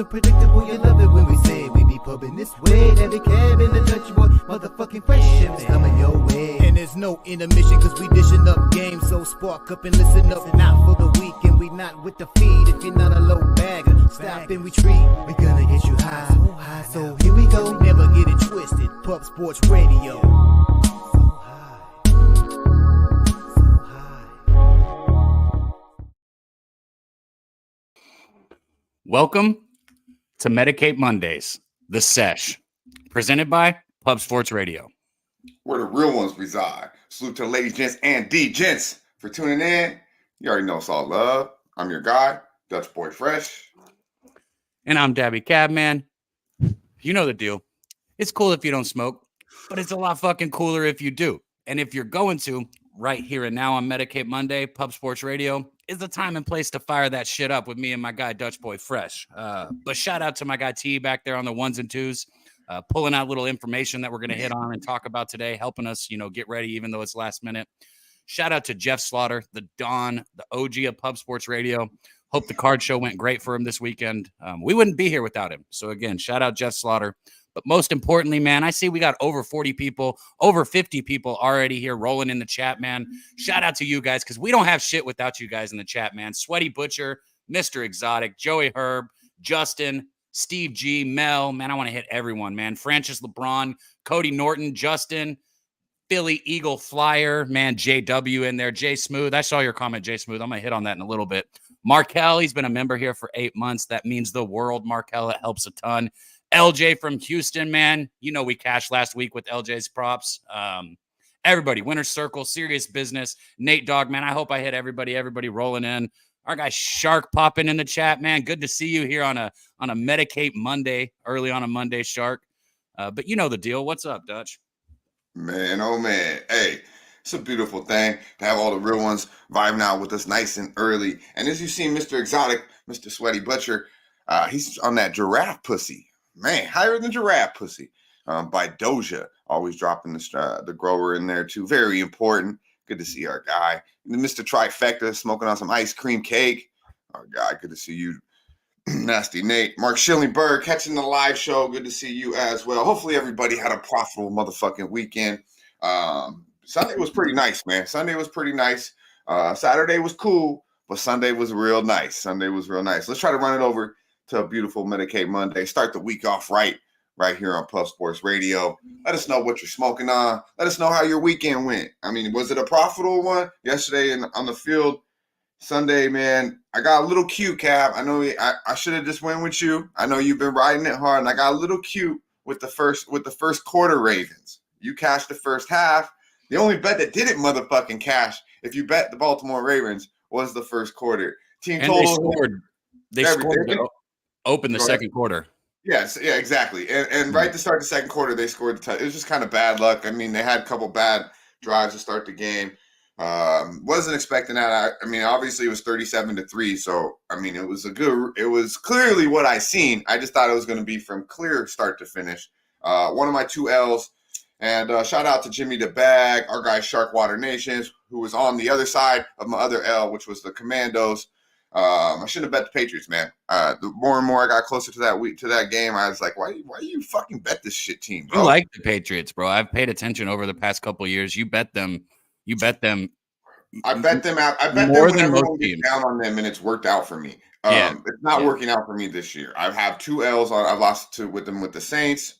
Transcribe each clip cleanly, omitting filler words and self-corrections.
so predictable, you love it when we say we be pubbing this way. Daby Cab in the Dutch boy, motherfucking fresh ships coming your way. And there's no intermission, cause we dishing up games. So spark up and listen up, not for the week. And we not with the feed if you're not a low bagger. Stop and retreat, we gonna get you high. So here we go, never get it twisted. Pub Sports Radio. Welcome to Medicate Mondays, the Sesh, presented by Pub Sports Radio, where the real ones reside. Salute to the ladies, gents, and D-gents for tuning in. You already know it's all love. I'm your guy, Dutch Boy Fresh. And I'm Daby Cab, man. You know the deal. It's cool if you don't smoke, but it's a lot fucking cooler if you do. And if you're going to, right here and now on Medicate Monday, Pub Sports Radio is the time and place to fire that shit up with me and my guy, Dutch Boy Fresh. But shout out to my guy T back there on the ones and twos, pulling out little information that we're going to hit on and talk about today, helping us, get ready, even though it's last minute. Shout out to Jeff Slaughter, the Don, the OG of Pub Sports Radio. Hope the card show went great for him this weekend. We wouldn't be here without him. So again, shout out Jeff Slaughter. But most importantly, man, I see we got over 40 people, over 50 people already here rolling in the chat, man. Shout out to you guys, because we don't have shit without you guys in the chat, man. Sweaty Butcher, Mr. Exotic, Joey Herb, Justin, Steve G, Mel. Man, I want to hit everyone, man. Francis LeBron, Cody Norton, Justin, Philly Eagle Flyer, man, JW in there, Jay Smooth. I saw your comment, Jay Smooth. I'm going to hit on that in a little bit. Markel, he's been a member here for 8 months. That means the world, Markel. It helps a ton. LJ from Houston, man. We cashed last week with LJ's props. Everybody, Winner's Circle, Serious Business, Nate Dogg, man. I hope I hit everybody rolling in. Our guy Shark popping in the chat, man. Good to see you here on a Medicate Monday, early on a Monday, Shark. But you know the deal. What's up, Dutch? Man, oh man. Hey, it's a beautiful thing to have all the real ones vibing out with us nice and early. And as you see, Mr. Exotic, Mr. Sweaty Butcher, he's on that giraffe pussy. Man, higher than giraffe pussy by Doja. Always dropping the grower in there too. Very important. Good to see our guy. Mr. Trifecta smoking on some ice cream cake. Our guy, good to see you. Nasty Nate. Mark Schillingberg catching the live show. Good to see you as well. Hopefully everybody had a profitable motherfucking weekend. Sunday was pretty nice, man. Sunday was pretty nice. Saturday was cool, but Sunday was real nice. Let's try to run it over to a beautiful Medicate Monday. Start the week off right here on Pub Sports Radio. Let us know what you're smoking on. Let us know how your weekend went. I mean, was it a profitable one? Yesterday on the field, Sunday, man, I got a little cute, Cab. I know I should have just went with you. I know you've been riding it hard, and I got a little cute with the first quarter Ravens. You cashed the first half. The only bet that didn't motherfucking cash, if you bet the Baltimore Ravens, was the first quarter. Team and total. They scored to open the second quarter. Yes, yeah, exactly. And right to start the second quarter, they scored the touchdown. It was just kind of bad luck. I mean, they had a couple bad drives to start the game. Wasn't expecting that. I mean, obviously it was 37-3. So, I mean, it was clearly what I seen. I just thought it was going to be from clear start to finish. One of my 2 L's. And shout out to Jimmy the Bag, our guy Sharkwater Nations, who was on the other side of my other L, which was the Commandos. I shouldn't have bet the Patriots, man. The more and more I got closer to that game, I was like, why you fucking bet this shit team, bro? You like the Patriots, bro. I've paid attention over the past couple of years. You bet them. I bet them out. I bet more them than when most everyone gets teams. down on them, and it's worked out for me. It's not working out for me this year. I have 2 L's on. I've lost with the Saints,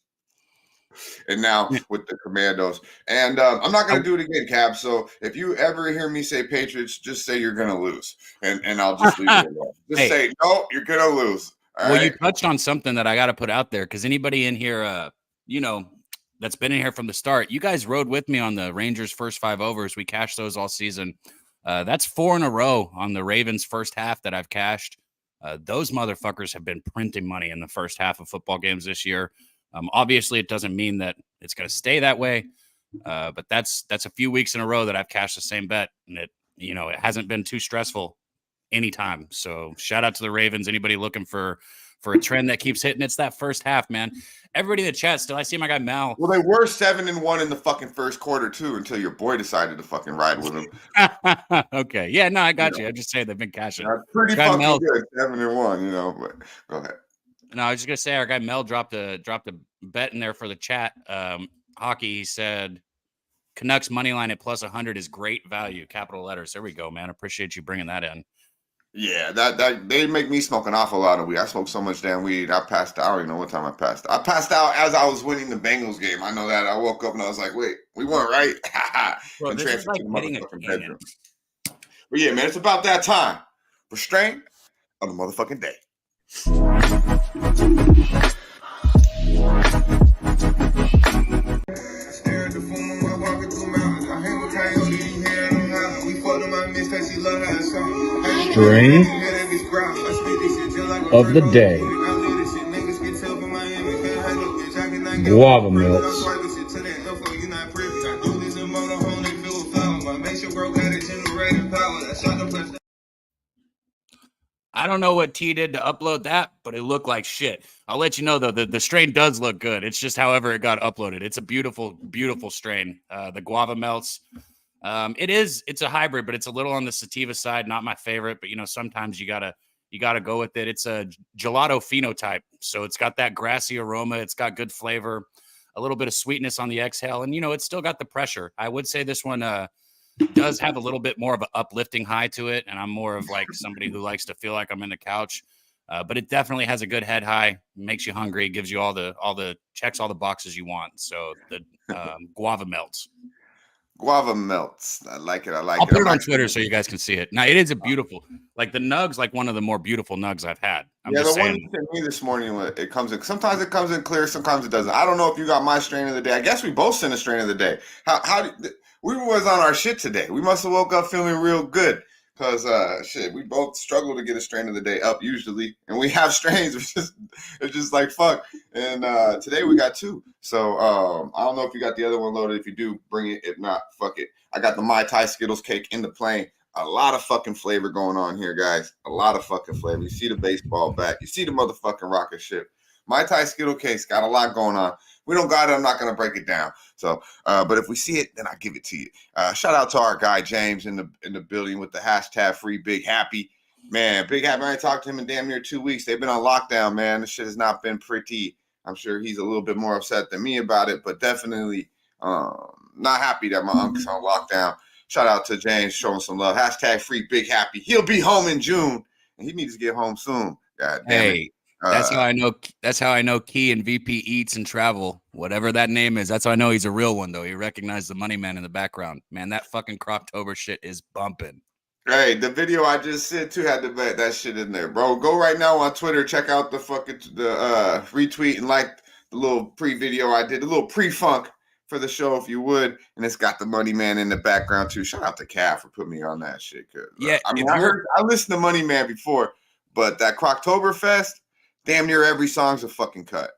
and now with the Commandos. And I'm not going to do it again, Cab. So if you ever hear me say Patriots, just say you're going to lose, and I'll just leave it alone. Just say no, you're going to lose. All right? You touched on something that I got to put out there, because anybody in here, that's been in here from the start, you guys rode with me on the Rangers' first 5 overs. We cashed those all season. That's 4 in a row on the Ravens' first half that I've cashed. Those motherfuckers have been printing money in the first half of football games this year. Obviously, it doesn't mean that it's going to stay that way, but that's a few weeks in a row that I've cashed the same bet, and it hasn't been too stressful anytime. So shout out to the Ravens. Anybody looking for a trend that keeps hitting, it's that first half, man. Everybody in the chat still, I see my guy Mal. Well, they were 7-1 in the fucking first quarter too, until your boy decided to fucking ride with him. Okay, yeah, no, I got you. I just say they've been cashing. Pretty fucking good, 7-1. But go ahead. No, I was just gonna say our guy Mel dropped a bet in there for the chat. Hockey, he said Canucks money line at plus 100 is great value. Capital letters. There we go, man. Appreciate you bringing that in. Yeah, that they make me smoke an awful lot of weed. I smoke so much damn weed. I passed out. I don't even know what time I passed out. I passed out as I was winning the Bengals game. I know that. I woke up and I was like, wait, we won, right? Bro, And this is transferred like to the hitting a motherfucking cannon. bedroom. But yeah, man, it's about that time. Restraint of the motherfucking day. Strain of the day. Guava milks. I don't know what T did to upload that, but it looked like shit. I'll let you know, though, the strain does look good. It's just however it got uploaded. It's a beautiful, beautiful strain. The guava melts. It's a hybrid, but it's a little on the sativa side. Not my favorite, but, you know, sometimes you gotta go with it. It's a gelato phenotype. So it's got that grassy aroma. It's got good flavor, a little bit of sweetness on the exhale. And, you know, it's still got the pressure. I would say this one, does have a little bit more of an uplifting high to it, and I'm more of like somebody who likes to feel like I'm in the couch, but it definitely has a good head high, makes you hungry, gives you all the checks all the boxes you want. So the guava melts. Guava melts. I like it. I'll put it on Twitter so you guys can see it. Now it is a beautiful, like the nugs, like one of the more beautiful nugs I've had. I'm just the one saying. you sent me this morning, it comes in. Sometimes it comes in clear, sometimes it doesn't. I don't know if you got my strain of the day. I guess we both sent a strain of the day. We was on our shit today. We must have woke up feeling real good because we both struggle to get a strain of the day up usually, and we have strains. It's just like fuck. And today we got two. So I don't know if you got the other one loaded. If you do, bring it. If not, fuck it. I got the Mai Tai Skittles cake in the plane. A lot of fucking flavor going on here, guys. A lot of fucking flavor. You see the baseball bat. You see the motherfucking rocket ship. Mai Tai Skittle cake's got a lot going on. We don't got it. I'm not going to break it down. So, but if we see it, then I'll give it to you. Shout out to our guy, James, in the building with the hashtag free Big Happy. Man, Big Happy, I ain't talked to him in damn near 2 weeks. They've been on lockdown, man. This shit has not been pretty. I'm sure he's a little bit more upset than me about it, but definitely not happy that my uncle's on lockdown. Shout out to James showing some love. Hashtag free Big Happy. He'll be home in June, and he needs to get home soon. God damn it. That's how I know. That's how I know Key and VP Eats and Travel, whatever that name is. That's how I know he's a real one, though. He recognized the money man in the background. Man, that fucking Croctober shit is bumping. Hey, the video I just sent too had that shit in there, bro. Go right now on Twitter, check out the retweet and like the little pre-video I did, the little pre-funk for the show, if you would. And it's got the money man in the background too. Shout out to Cav for putting me on that shit. Yeah, I mean, I listened to Money Man before, but that Croctoberfest. Damn near every song's a fucking cut.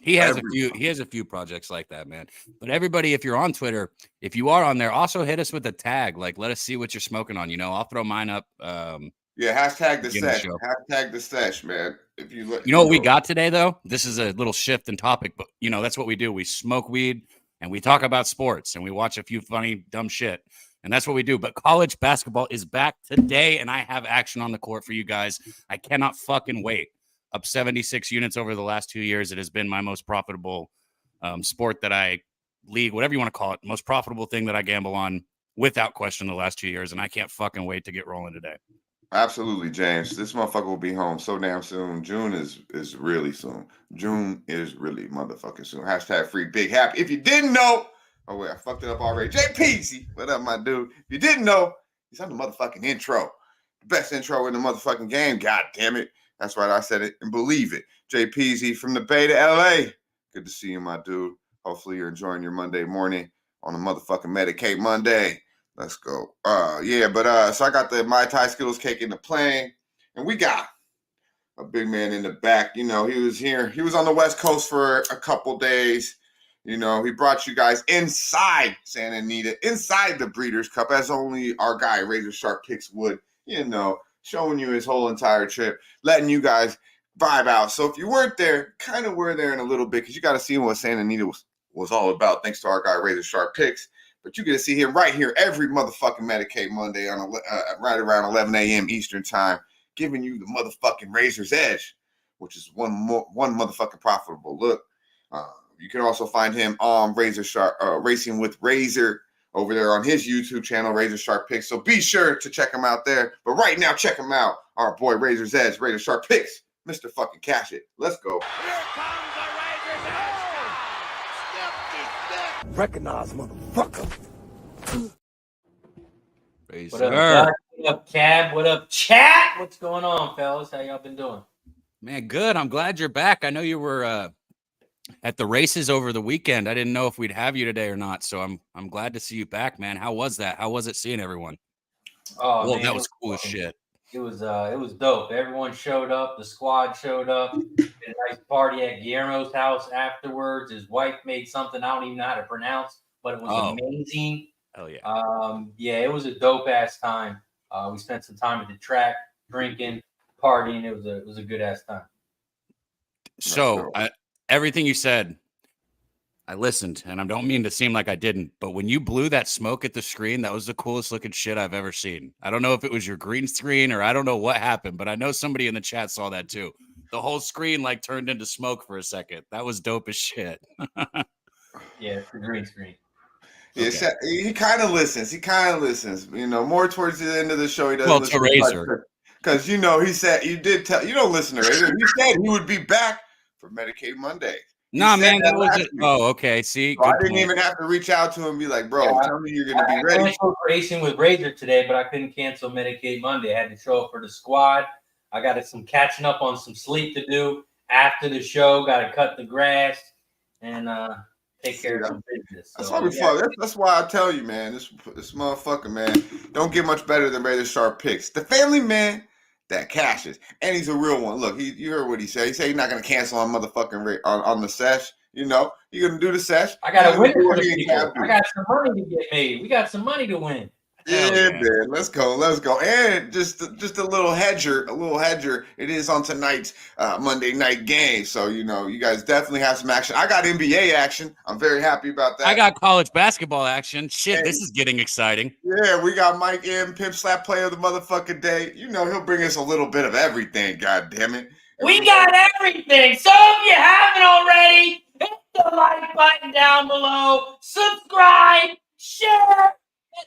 He has a few projects like that, man. But everybody, if you're on Twitter, if you are on there, also hit us with a tag. Like, let us see what you're smoking on. You know, I'll throw mine up. Hashtag the Sesh. Hashtag the Sesh, man. If you look, you know what we got today, though? This is a little shift in topic, but you know, that's what we do. We smoke weed and we talk about sports and we watch a few funny, dumb shit. And that's what we do. But college basketball is back today, and I have action on the court for you guys. I cannot fucking wait. Up 76 units over the last 2 years. It has been my most profitable sport league, whatever you want to call it, most profitable thing that I gamble on without question the last 2 years. And I can't fucking wait to get rolling today. Absolutely, James. This motherfucker will be home so damn soon. June is really soon. June is really motherfucking soon. Hashtag free Big Happy. If you didn't know, oh wait, I fucked it up already. JPZ, what up, my dude? If you didn't know, he's on the motherfucking intro. The best intro in the motherfucking game. God damn it. That's right, I said it and believe it. JPZ from the Bay to LA. Good to see you, my dude. Hopefully you're enjoying your Monday morning on a motherfucking Medicate Monday. Let's go. So I got the Mai Tai Skittles cake in the plane, and we got a big man in the back. You know, he was here. He was on the West Coast for a couple days. You know, he brought you guys inside Santa Anita, inside the Breeders' Cup, as only our guy Razor Sharp Picks would, you know, showing you his whole entire trip, letting you guys vibe out. So if you weren't there, kind of were there in a little bit, because you got to see what Santa Anita was all about, thanks to our guy Razor Sharp Picks. But you get to see him right here every motherfucking Medicate Monday on right around 11 a.m. Eastern time, giving you the motherfucking Razor's Edge which is one motherfucking profitable look. You can also find him on Razor Sharp Racing with Razor over there on his YouTube channel, Razor Sharp Picks. So be sure to check him out there. But right now, check him out. Our boy Razor's Edge, Razor Sharp Picks, Mr. fucking Cash It. Let's go. Here comes the Razor's Edge. Recognize, motherfucker. Razor. What up, Doc? What up, Cab? What up, chat? What's going on, fellas? How y'all been doing? Man, good. I'm glad you're back. I know you were at the races over the weekend. I didn't know if we'd have you today or not, so I'm glad to see you back, man. How was that? How was it seeing everyone? Oh, well, man, that was cool as shit. It was dope. Everyone showed up. The squad showed up. We had a nice party at Guillermo's house afterwards. His wife made something I don't even know how to pronounce, but it was amazing. Hell yeah. Yeah, it was a dope ass time. We spent some time at the track, drinking, partying. It was a good ass time. So everything you said, I listened, and I don't mean to seem like I didn't, but when you blew that smoke at the screen, that was the coolest looking shit I've ever seen. I don't know if it was your green screen or I don't know what happened, but I know somebody in the chat saw that too. The whole screen like turned into smoke for a second. That was dope as shit. Yeah, it's the green screen. Yeah, okay. He kind of listens. You know, more towards the end of the show. He doesn't listen to Razor. Because, you know, he said, you don't listen to Razor. He said he would be back for Medicate Monday. Nah, man, that was it. Oh, okay. See, so I didn't even have to reach out to him and be like, bro, tell me you're going to be ready. I canceled racing with Razor today, but I couldn't cancel Medicate Monday. I had to show up for the squad. I got some catching up on some sleep to do after the show. Got to cut the grass and take care of some business. That's why I tell you, man, this motherfucker, man, don't get much better than Razor Sharp Picks. The family man that cashes, and he's a real one. Look, you heard what he said. He said he's not gonna cancel on motherfucking on the sesh. You know, you're gonna do the sesh. I got to win for the people. I got some money to get made. We got some money to win. Yeah, man. Let's go. And just a little hedger. It is on tonight's Monday night game. So, you know, you guys definitely have some action. I got NBA action. I'm very happy about that. I got college basketball action. Shit, this is getting exciting. Yeah, we got Mike M, Pimp Slap Player of the motherfucking day. You know, he'll bring us a little bit of everything, god damn it. We got everything. So if you haven't already, hit the like button down below. Subscribe, share.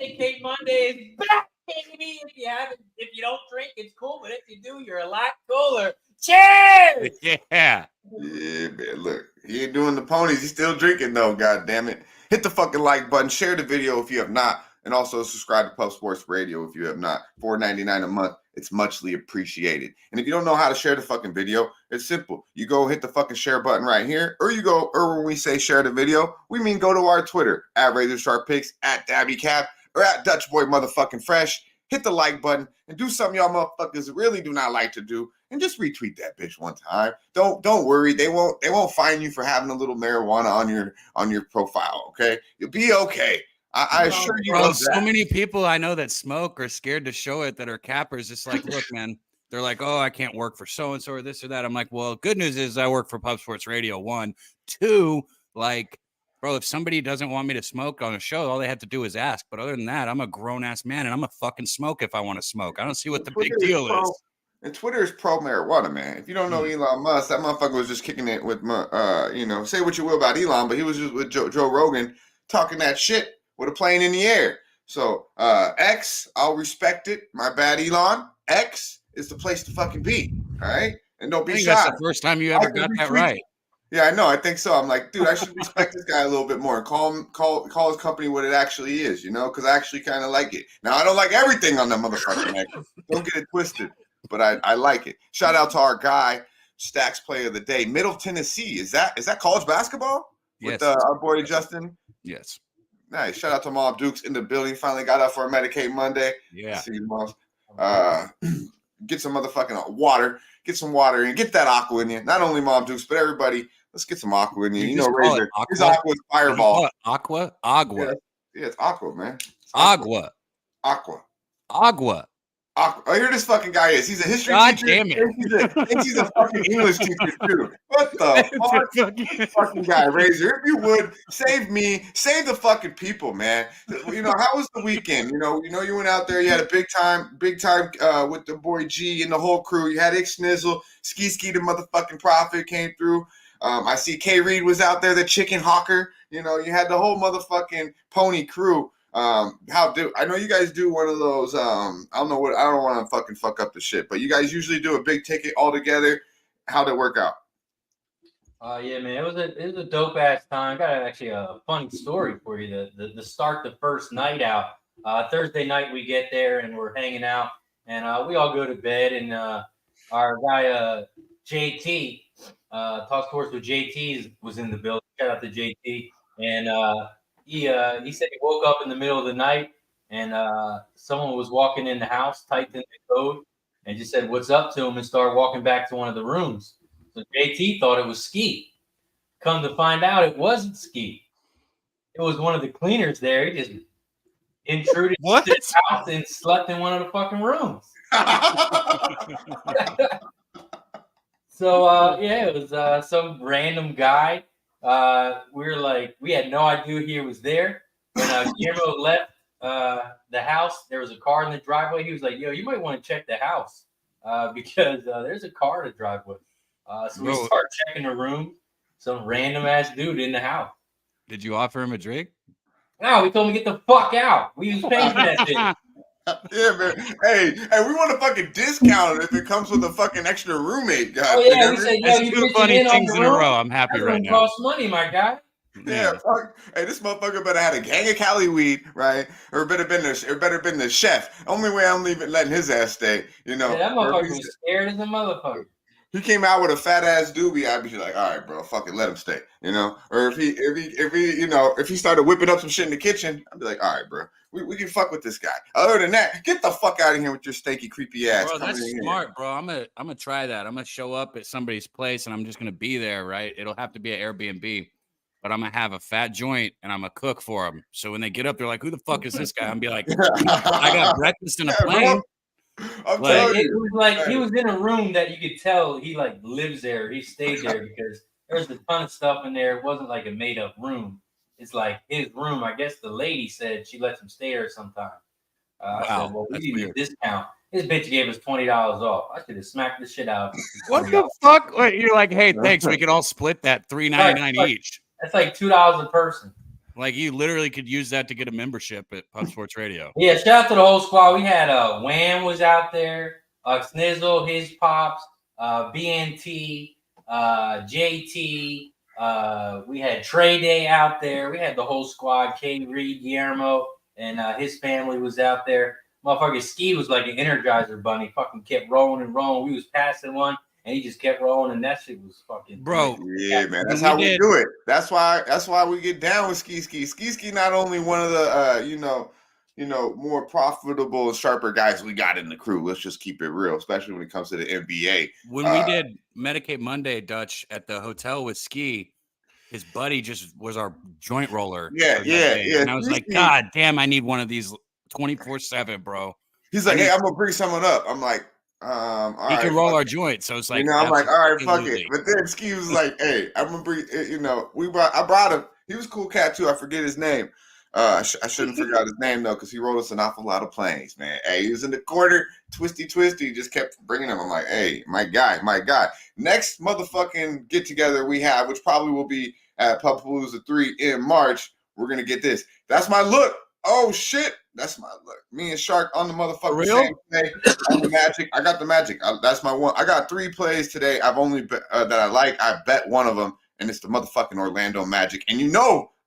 Medicate Monday is back, baby. If you don't drink, it's cool, but if you do, you're a lot cooler. Cheers! Yeah, man. Look, he ain't doing the ponies. He's still drinking though. God damn it! Hit the fucking like button. Share the video if you have not, and also subscribe to Pub Sports Radio if you have not. $4.99 a month. It's muchly appreciated. And if you don't know how to share the fucking video, it's simple. You go hit the fucking share button right here, or when we say share the video, we mean go to our Twitter at Razor Sharp Picks, at Daby Cab, or at Dutch Boy motherfucking Fresh. Hit the like button and do something y'all motherfuckers really do not like to do, and just retweet that bitch one time. Don't worry, they won't fine you for having a little marijuana on your profile. Okay, you'll be okay. I assure you. Bro, so many people I know that smoke are scared to show it that are cappers. It's like, look, man, they're like, oh, I can't work for so and so or this or that. I'm like, well, good news is I work for Pub Sports Radio. 1, 2, like. Bro, if somebody doesn't want me to smoke on a show, all they have to do is ask. But other than that, I'm a grown-ass man, and I'm a fucking smoke if I want to smoke. I don't see what the big deal is. And Twitter is pro-marijuana, man. If you don't know Elon Musk, that motherfucker was just kicking it with, say what you will about Elon, but he was just with Joe Rogan talking that shit with a plane in the air. So, X, I'll respect it. My bad, Elon. X is the place to fucking be, all right? And don't be shy. That's the first time you ever got that right. Yeah, I know. I think so. I'm like, dude, I should respect this guy a little bit more and call his company what it actually is, you know, because I actually kind of like it. Now, I don't like everything on that motherfucking neck. Don't get it twisted, but I like it. Shout out to our guy, Stacks Player of the Day, Middle Tennessee. Is that college basketball? Yes. With our boy Justin? Yes. Nice. Shout out to Mob Dukes in the building. Finally got up for a Medicate Monday. Yeah. See you, Moms. Get some motherfucking water. Get some water and get that aqua in you. Not only Mob Dukes, but everybody. Let's get some aqua in you. You know, Razor. His aqua is Fireball. Aqua? Agua. Yeah, it's aqua, man. It's agua. Aqua. Agua. Oh, here this fucking guy is. He's a history God teacher. damn it. Thinks he's a fucking English teacher too. What the fuck? Fucking guy, Razor. If you would save me, save the fucking people, man. You know, how was the weekend? You know, you went out there. You had a big time with the boy G and the whole crew. You had Ixnizzle, Ski the motherfucking prophet came through. I see K Reed was out there, the chicken hawker. You know, you had the whole motherfucking pony crew. I know you guys do one of those. I don't want to fucking fuck up the shit, but you guys usually do a big ticket all together. How'd it work out? Yeah, man, it was a dope ass time. I got actually a funny story for you. The start the first night out. Thursday night we get there and we're hanging out, and we all go to bed. And our guy JT, Talk Sports with JT was in the building. Shout out to JT, and he said he woke up in the middle of the night and someone was walking in the house, typed in the code, and just said what's up to him and started walking back to one of the rooms. So JT thought it was Ski. Come to find out, it wasn't Ski. It was one of the cleaners there. He just intruded into his house and slept in one of the fucking rooms. So yeah, it was some random guy. We had no idea he was there. When Guillermo left the house, there was a car in the driveway. He was like, yo, you might want to check the house because there's a car in the driveway. So we start checking the room. Some random ass dude in the house. Did you offer him a drink? No, we told him to get the fuck out. We was paying for that shit. Yeah, man. Hey, we want a fucking discount if it comes with a fucking extra roommate, guys. Oh yeah, we said, yo, you two funny things in a row. I'm happy right now. Cost money, my guy. Yeah, fuck. Hey, this motherfucker better have a gang of Cali weed, right? Or it better been the chef. Only way I'm letting his ass stay, you know. Yeah, that motherfucker was scared as a motherfucker. He came out with a fat ass doobie, I'd be like, all right, bro, fucking let him stay, you know. Or if he started whipping up some shit in the kitchen, I'd be like, all right, bro, we can fuck with this guy. Other than that, get the fuck out of here with your stanky, creepy ass. Bro, that's smart, bro. I'm gonna try that. I'm gonna show up at somebody's place and I'm just gonna be there, right? It'll have to be an Airbnb, but I'm gonna have a fat joint and I'm gonna cook for them. So when they get up, they're like, who the fuck is this guy? I'm gonna be like, I got breakfast in a plane. Bro. I'm telling you. It was like he was in a room that you could tell he like lives there. He stayed there because there's a ton of stuff in there. It wasn't like a made up room. It's like his room. I guess the lady said she lets him stay there sometime. I said, well, we need a discount. This bitch gave us $20 off. I should have smacked the shit out of him. What the fuck? Wait, you're like, hey, thanks. We can all split that $3.99 each. That's like $2 a person. Like you literally could use that to get a membership at Pub Sports Radio. Yeah, shout out to the whole squad. We had Wham was out there, Snizzle, his pops, BNT, JT. We had Trey Day out there. We had the whole squad. K Reed, Guillermo, and his family was out there. Motherfucker Ski was like an Energizer bunny. Fucking kept rolling and rolling. We was passing one. And he just kept rolling, and that shit was fucking bro. Yeah, man, that's how we do it. That's why we get down with Ski. Ski not only one of the more profitable and sharper guys we got in the crew. Let's just keep it real, especially when it comes to the NBA. When we did Medicate Monday, Dutch, at the hotel with Ski, his buddy just was our joint roller. Yeah. And I was like, God damn, I need one of these 24/7, bro. He's like, hey, I'm gonna bring someone up. I'm like, all he right, can roll our joint, so it's like, I'm like, all right, fuck it. But then Ski was like, hey, I'm gonna bring, I brought him. He was a cool cat too. I forget his name. I shouldn't forget his name though, because he wrote us an awful lot of plays, man. Hey, he was in the corner, twisty, just kept bringing him. I'm like, hey, my guy. Next motherfucking get together we have, which probably will be at Pupapalooza 3 in March. We're gonna get this. That's my look. Oh shit, that's my look. Me and Shark on the motherfucking same day on the Magic. I got the Magic. That's my one. I got 3 plays today. I've only that I like. I bet one of them, and it's the motherfucking Orlando Magic. And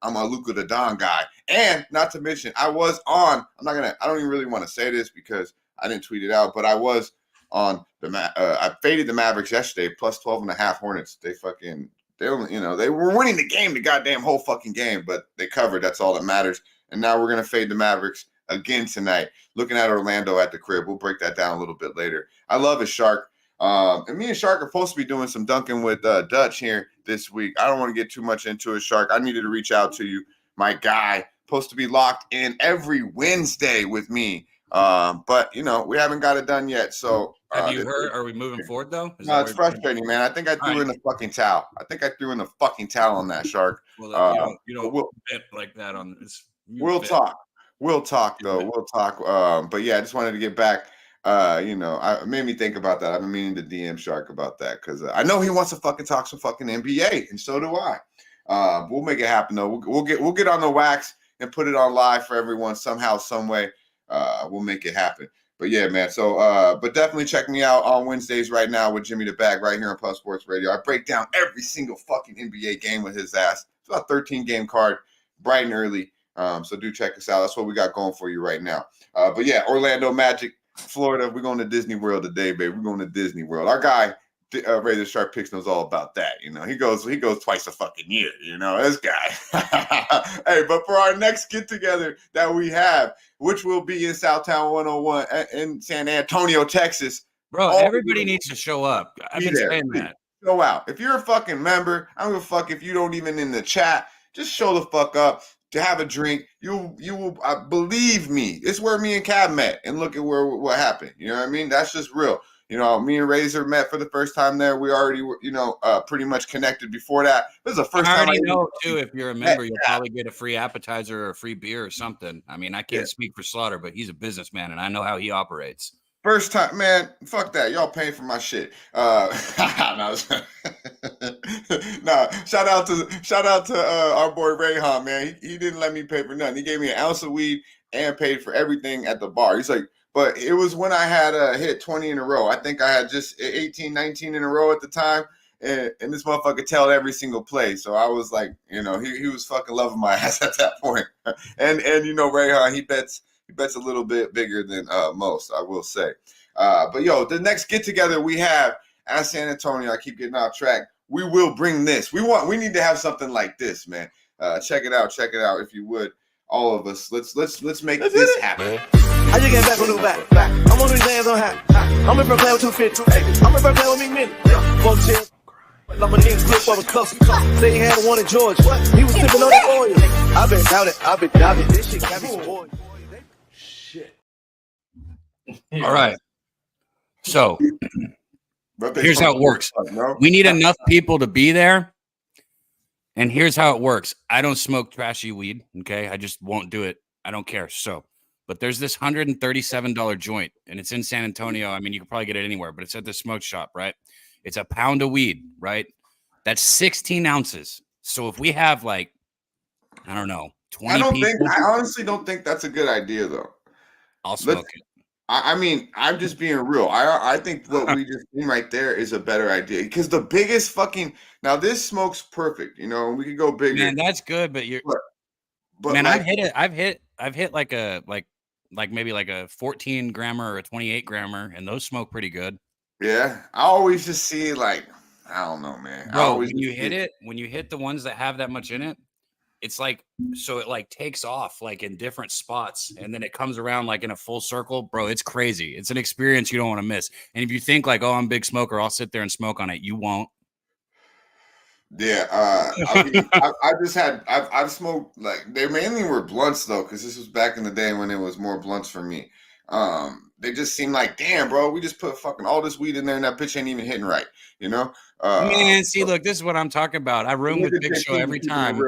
I'm a Luka the Don guy. And not to mention, I was on. I don't even really want to say this because I didn't tweet it out, but I was on I faded the Mavericks yesterday plus 12.5 Hornets. They were winning the game, the goddamn whole fucking game, but they covered. That's all that matters. And now we're going to fade the Mavericks again tonight. Looking at Orlando at the crib. We'll break that down a little bit later. I love it, Shark. And me and Shark are supposed to be doing some dunking with Dutch here this week. I don't want to get too much into it, Shark. I needed to reach out to you, my guy. Supposed to be locked in every Wednesday with me But you know, we haven't got it done yet. So Have you heard? Are we moving forward though? No, it's frustrating, man. I think I threw in the fucking towel. I think I threw in the fucking towel on that, Shark. Well, you don't bet like that on this. We'll talk. We'll talk though. We'll talk. But yeah, I just wanted to get back. You know, it made me think about that. I've been meaning to DM Shark about that because I know he wants to fucking talk some fucking NBA, and so do I. We'll make it happen though. We'll get on the wax and put it on live for everyone somehow, some way. We'll make it happen. But yeah, man. So, but definitely check me out on Wednesdays right now with Jimmy the Bag right here on Puff Sports Radio. I break down every single fucking NBA game with his ass. It's about 13 game card, bright and early. So do check us out. That's what we got going for you right now. But yeah, Orlando Magic, Florida. We're going to Disney World today, baby. We're going to Disney World. Our guy, Razor Sharp Picks, knows all about that. You know, he goes twice a fucking year. You know, this guy. Hey, but for our next get together that we have, which will be in Southtown 101 in San Antonio, Texas. Bro, everybody needs to show up. I've been saying that. Show out. If you're a fucking member, I don't give a fuck if you don't even in the chat. Just show the fuck up to have a drink. You will believe me. It's where me and Cab met, and look at what happened. You know what I mean? That's just real. You know, me and Razor met for the first time there. We already were, you know, pretty much connected before that. This is the first time I know too. If you're a member, you'll probably get a free appetizer or a free beer or something. I mean, I can't speak for Slaughter, but he's a businessman, and I know how he operates. First time, man. Fuck that. Y'all paying for my shit. No, shout out to our boy Rayhan, man. He didn't let me pay for nothing. He gave me an ounce of weed and paid for everything at the bar. He's like, but it was when I had hit 20 in a row. I think I had just 18, 19 in a row at the time. And this motherfucker tailed every single play. So I was like, you know, he was fucking loving my ass at that point. And you know, Rayhan, he bets a little bit bigger than most, I will say. But yo, the next get together we have at San Antonio, I keep getting off track. We will bring this. We need to have something like this, man. Check it out if you would. All of us. Let's make this happen. I just get back from the back. I'm on these hands on hat. I'm in for play with 250. I'm in for play with me minute. Fuck shit. I'm a nigga flip for the cuffs. Say he had one in Georgia. He was sipping on the oil. I've been down it. This shit got me spoiled. Shit. All right. So here's how it works. We need enough people to be there. And here's how it works. I don't smoke trashy weed. Okay. I just won't do it. I don't care. So, but there's this $137 joint and it's in San Antonio. I mean, you can probably get it anywhere, but it's at the smoke shop, right? It's a pound of weed, right? That's 16 ounces. So if we have like, I don't know, 20 people. I honestly don't think that's a good idea though. I'll smoke it. I mean, I'm just being real. I think what we just did right there is a better idea because the biggest fucking now this smokes perfect. You know, we could go bigger. Man, that's good, but you're. But man, like, I've hit like maybe like a 14 grammer or a 28 grammer, and those smoke pretty good. Yeah, I always just see like I don't know, man. Bro, when you hit the ones that have that much in it. It's like, so it like takes off like in different spots and then it comes around like in a full circle, bro. It's crazy. It's an experience you don't want to miss. And if you think like, oh, I'm a big smoker, I'll sit there and smoke on it. You won't. Yeah. I mean, I've smoked like they mainly were blunts though. Cause this was back in the day when it was more blunts for me. They just seem like, damn, bro, we just put fucking all this weed in there and that bitch ain't even hitting right. You know? Man, see, look, this is what I'm talking about. I room with Big Show every time.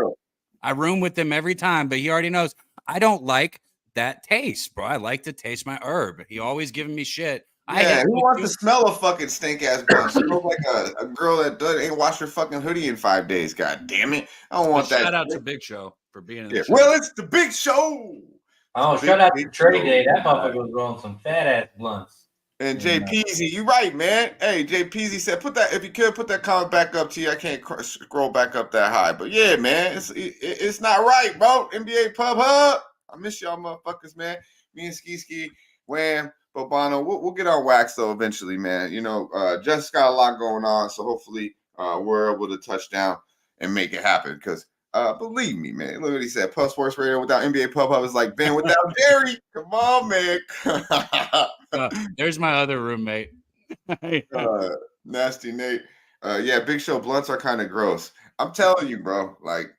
I room with him every time, but he already knows I don't like that taste, bro. I like to taste my herb. He always giving me shit. Yeah, who wants to smell a fucking stink ass blunt? She looks like a girl that ain't washed her fucking hoodie in 5 days. God damn it. I don't want that. Shout out to Big Show for being in the show. Well, it's the Big Show. Oh, shout out to Trey Day. That motherfucker was rolling some fat ass blunts. And Jay Peasy, you right, man. Hey, Jay Peasy said, if you could put that comment back up to you. I can't scroll back up that high, but yeah, man, it's not right, bro. NBA Pub Hub. I miss y'all, motherfuckers, man. Me and Ski, Wham, Bobano. We'll get our wax though eventually, man. You know, just got a lot going on, so hopefully we're able to touch down and make it happen. Because believe me, man. Look what he said. Puff Sports Radio without NBA Pub Hub is like Ben without Dairy. Come on, man. There's my other roommate. Nasty Nate. Yeah, Big Show blunts are kind of gross. I'm telling you, bro. Like,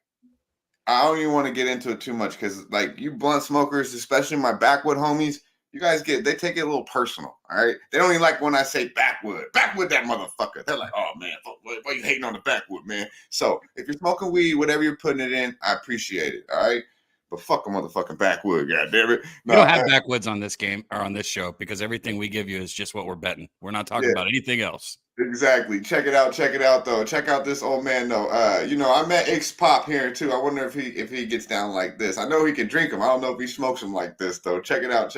I don't even want to get into it too much because, like, you blunt smokers, especially my backwood homies, You guys they take it a little personal, all right? They don't even like when I say backwood that motherfucker. They're like, oh man, why you hating on the backwood, man? So if you're smoking weed, whatever you're putting it in, I appreciate it, all right? But fuck a motherfucking backwood, goddammit. We don't have backwoods on this game or on this show because everything we give you is just what we're betting. We're not talking about anything else. Exactly. Check it out though. Check out this old man though. I met X Pop here too. I wonder if he gets down like this. I know he can drink them. I don't know if he smokes them like this though. Check it out.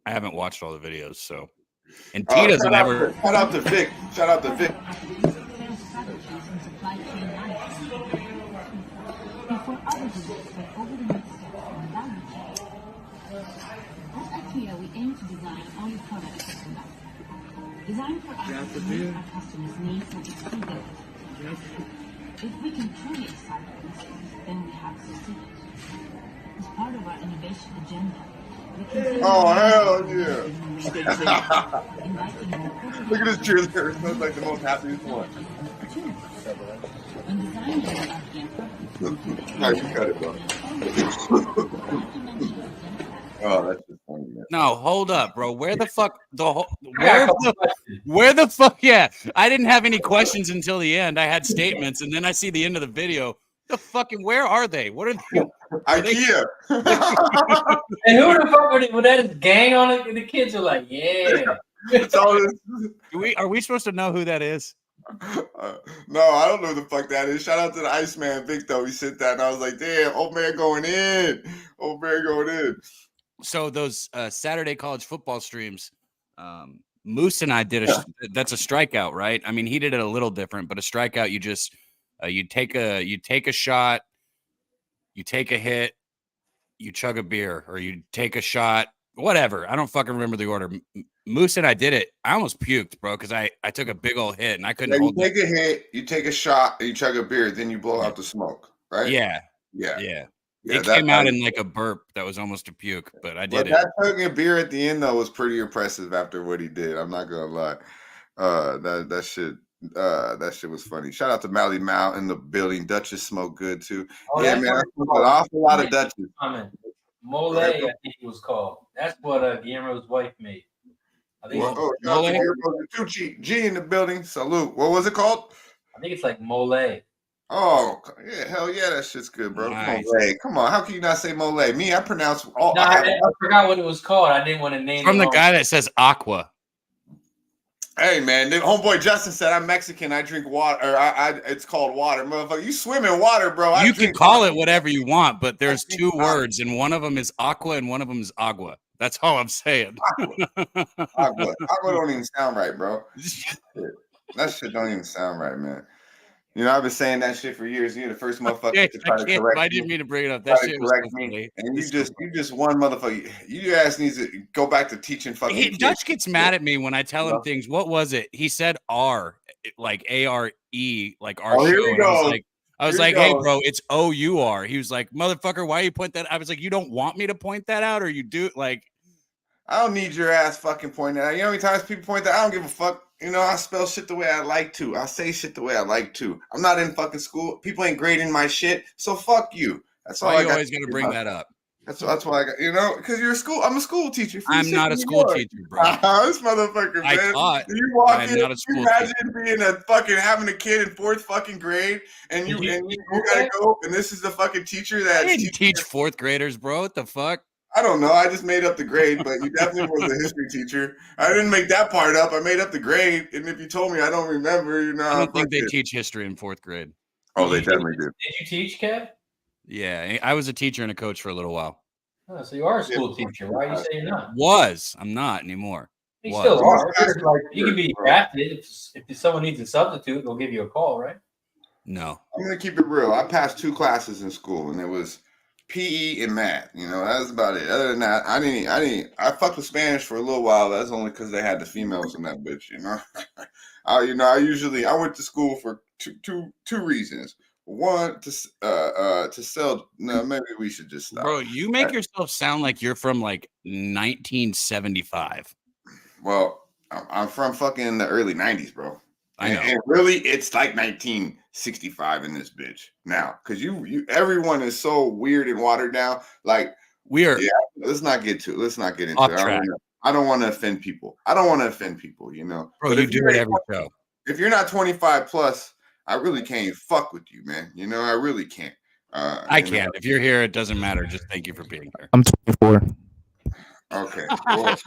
I haven't watched all the videos, so. And T doesn't ever. Shout out to Vic. Before other diseases take over the next step in the value chain. At IKEA, we aim to design only products that can last. Designed for us to meet our customers' needs and exclusive. If we can truly excite our consumers, then we have succeeded. As part of our innovation agenda, we continue hell yeah! Look at this cheerleader. It smells like the most happiest one. in designing our How you cut it, bro? Oh, that's just funny, man. No, hold up, bro. Where the fuck where the fuck? Yeah, I didn't have any questions until the end. I had statements, and then I see the end of the video. The fucking where are they? What are they? IKEA. And who the fuck would that is gang on it? And the kids are like, yeah. It's all this. Are we supposed to know who that is? No, I don't know who the fuck that is. Shout out to the Iceman Vic though. He sent that, and I was like, damn, old man going in. So those Saturday college football streams, Moose and I did that's a strikeout, right? I mean, he did it a little different, but a strikeout, you just you take a shot, you take a hit, you chug a beer, or you take a shot, whatever. I don't fucking remember the order. Moose and I did it. I almost puked, bro, because I took a big old hit and I couldn't hold it. You take a hit, you take a shot, and you chug a beer, then you blow out the smoke, right? Yeah. It came out in like a burp that was almost a puke, but I did it. That chugging a beer at the end though was pretty impressive after what he did. I'm not gonna lie. That shit was funny. Shout out to Mally Mal in the building. Duchess smoked good too. Oh, yeah, man, I smoked an awful lot of Duchess. Mole, I think it was called. That's what Guillermo's wife made. I think G in the building. Salute. What was it called? I think it's like Mole. Oh yeah, hell yeah, that shit's good, bro. Nice. Mole. Come on, how can you not say Mole? Me, I pronounce all. No, I forgot what it was called. I didn't want to name from the guy that says Aqua. Hey man, homeboy Justin said I'm Mexican. I drink water, or it's called water, motherfucker. You swim in water, bro. You can call it whatever you want, but there's two words, and one of them is aqua, and one of them is agua. That's all I'm saying. Agua don't even sound right, bro. That shit don't even sound right, man. You know, I've been saying that shit for years. You're the first motherfucker to try to correct me. I didn't mean to bring it up. That shit was me. And you just one motherfucker. Your ass needs to go back to teaching fucking. Dutch gets mad at me when I tell him things. What was it? He said R, like A-R-E, like our show. Here we go. I was like, hey, bro, it's O-U-R. He was like, motherfucker, why you point that? I was like, you don't want me to point that out, or you do? Like, I don't need your ass fucking pointing that out. You know how many times people point that? I don't give a fuck. You know, I spell shit the way I like to. I say shit the way I like to. I'm not in fucking school. People ain't grading my shit, so fuck you. That's all I got. You always got to bring that up. That's why I got, you know, because you're a school. I'm a school teacher. I'm not a school teacher, bro. This motherfucker, man. You walk in, you imagine being having a kid in 4th fucking grade, and you gotta go, and this is the fucking teacher that I didn't teach 4th graders, bro. What the fuck? I don't know. I just made up the grade, but you definitely was a history teacher. I didn't make that part up. I made up the grade, and if you told me I don't remember, you know. I don't think they teach history in 4th grade. Oh, they definitely do. Did you teach, Kev? Yeah, I was a teacher and a coach for a little while. Oh, so you are a school teacher. Why are you saying you're not? I'm not anymore. You still are. Like, you can be drafted. If someone needs a substitute, they'll give you a call, right? No. I'm going to keep it real. I passed 2 classes in school, and it was PE and math. You know, that was about it. Other than that, I fucked with Spanish for a little while. That's only because they had the females in that bitch, you know. I went to school for two reasons. One, to sell. No, maybe we should just stop. Bro, you make yourself sound like you're from like 1975. Well, I'm from fucking the early 90s, bro. I know. And really, it's like 1965 in this bitch now, because everyone is so weird and watered down. Like We are let's not get into off it. track. I don't want to offend people. You know. Bro, But you if do it every show. If you're not 25 plus, I really can't fuck with you, man. You know, I really can't. I can't. If you're here, it doesn't matter. Just thank you for being here. I'm 24. Okay. Well,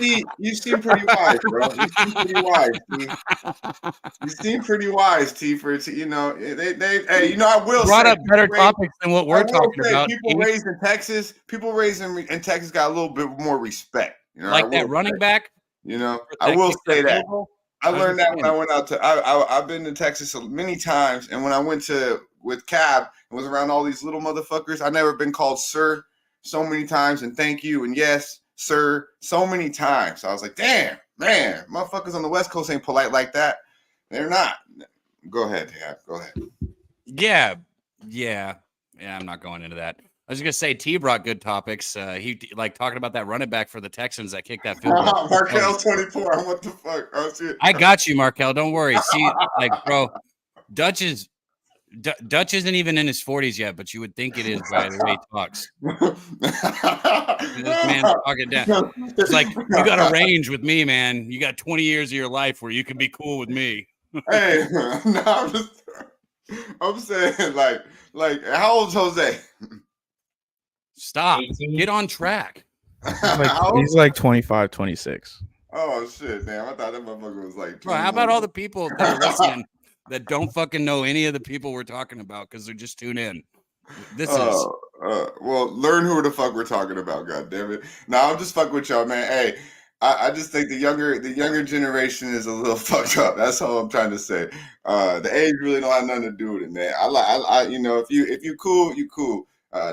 see, you seem pretty wise, bro. You seem pretty wise, T. You seem pretty wise, T. You know, hey, you know, I will brought say, up better topics than what we're talking about. People raised in Texas got a little bit more respect. You know, like that running back. You know, I will say that. I learned that when I went out to. I've been to Texas many times, and when I went with Cab and was around all these little motherfuckers, I never been called sir so many times and thank you and yes sir so many times. So I was like, damn, man, motherfuckers on the West Coast ain't polite like that. They're not. Go ahead, Cab. Go ahead. Yeah. I'm not going into that. I was just gonna say T brought good topics. He like talking about that running back for the Texans that kicked that field goal. Markel's 24. What the fuck? Oh, shit. I got you, Markel. Don't worry. See, like, bro, Dutch isn't even in his 40s yet, but you would think it is by the way he talks. This man's talking down. It's like you got a range with me, man. You got 20 years of your life where you can be cool with me. Hey, no, I'm saying like how old's Jose? Stop. 18. Get on track. He's like 25, 26. Oh shit, damn! I thought that motherfucker was like. Bro, how about all the people that are listening that don't fucking know any of the people we're talking about because they're just tuned in? Well, learn who the fuck we're talking about. God damn it! Now I'm just fucking with y'all, man. Hey, I just think the younger generation is a little fucked up. That's all I'm trying to say. The age really don't have nothing to do with it, man. I you know, if you cool, you cool.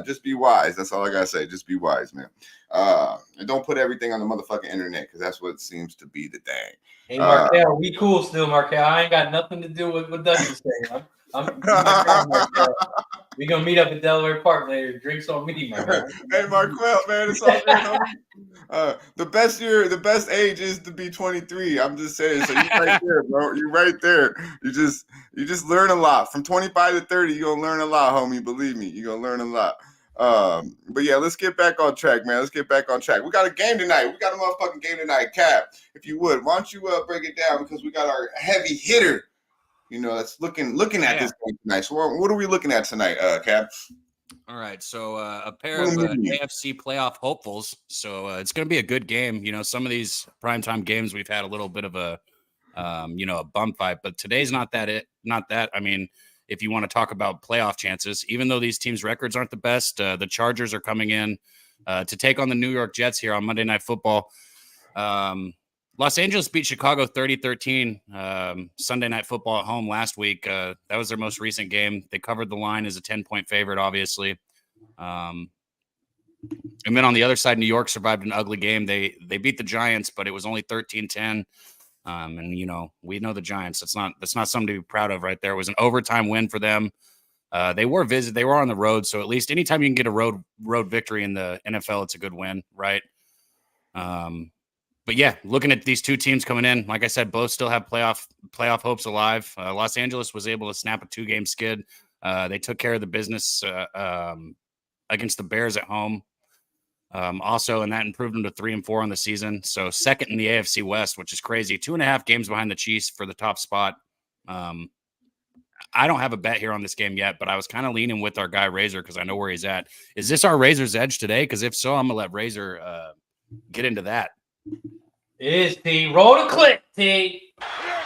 Just be wise. That's all I gotta say. Just be wise, man. And don't put everything on the motherfucking internet because that's what seems to be the thing. Hey, Markel, we cool still, Markel. I ain't got nothing to do with what Dutch is saying. I'm we gonna meet up at Delaware Park later. Drinks on me, man. Hey, Marquel, man, it's all good. The best age is to be 23. I'm just saying. So you're right there, bro. You're right there. You just learn a lot. From 25 to 30, you're gonna learn a lot, homie. Believe me, you're gonna learn a lot. But yeah, let's get back on track, man. Let's get back on track. We got a game tonight. We got a motherfucking game tonight. Cab, if you would, why don't you break it down because we got our heavy hitter. You know, that's looking at this game tonight. So what are we looking at tonight, Cab? All right, so a pair of AFC playoff hopefuls. So it's going to be a good game. You know, some of these primetime games we've had a little bit of a, a bum fight, but today's not that. I mean, if you want to talk about playoff chances, even though these teams' records aren't the best, the Chargers are coming in to take on the New York Jets here on Monday Night Football. Los Angeles beat Chicago 30-13 Sunday Night Football at home last week. That was their most recent game. They covered the line as a 10-point favorite, obviously. And then on the other side, New York survived an ugly game. They beat the Giants, but it was only 13-10. And you know, we know the Giants. That's not something to be proud of right there. It was an overtime win for them. They were on the road, so at least anytime you can get a road victory in the NFL, it's a good win, right? But yeah, looking at these two teams coming in, like I said, both still have playoff hopes alive. Los Angeles was able to snap a 2-game skid. They took care of the business against the Bears at home. Also, and that improved them to 3-4 on the season. So second in the AFC West, which is crazy. 2.5 games behind the Chiefs for the top spot. I don't have a bet here on this game yet, but I was kind of leaning with our guy Razor because I know where he's at. Is this our Razor's edge today? Because if so, I'm gonna let Razor get into that. It is, T. Roll the clip, T. Here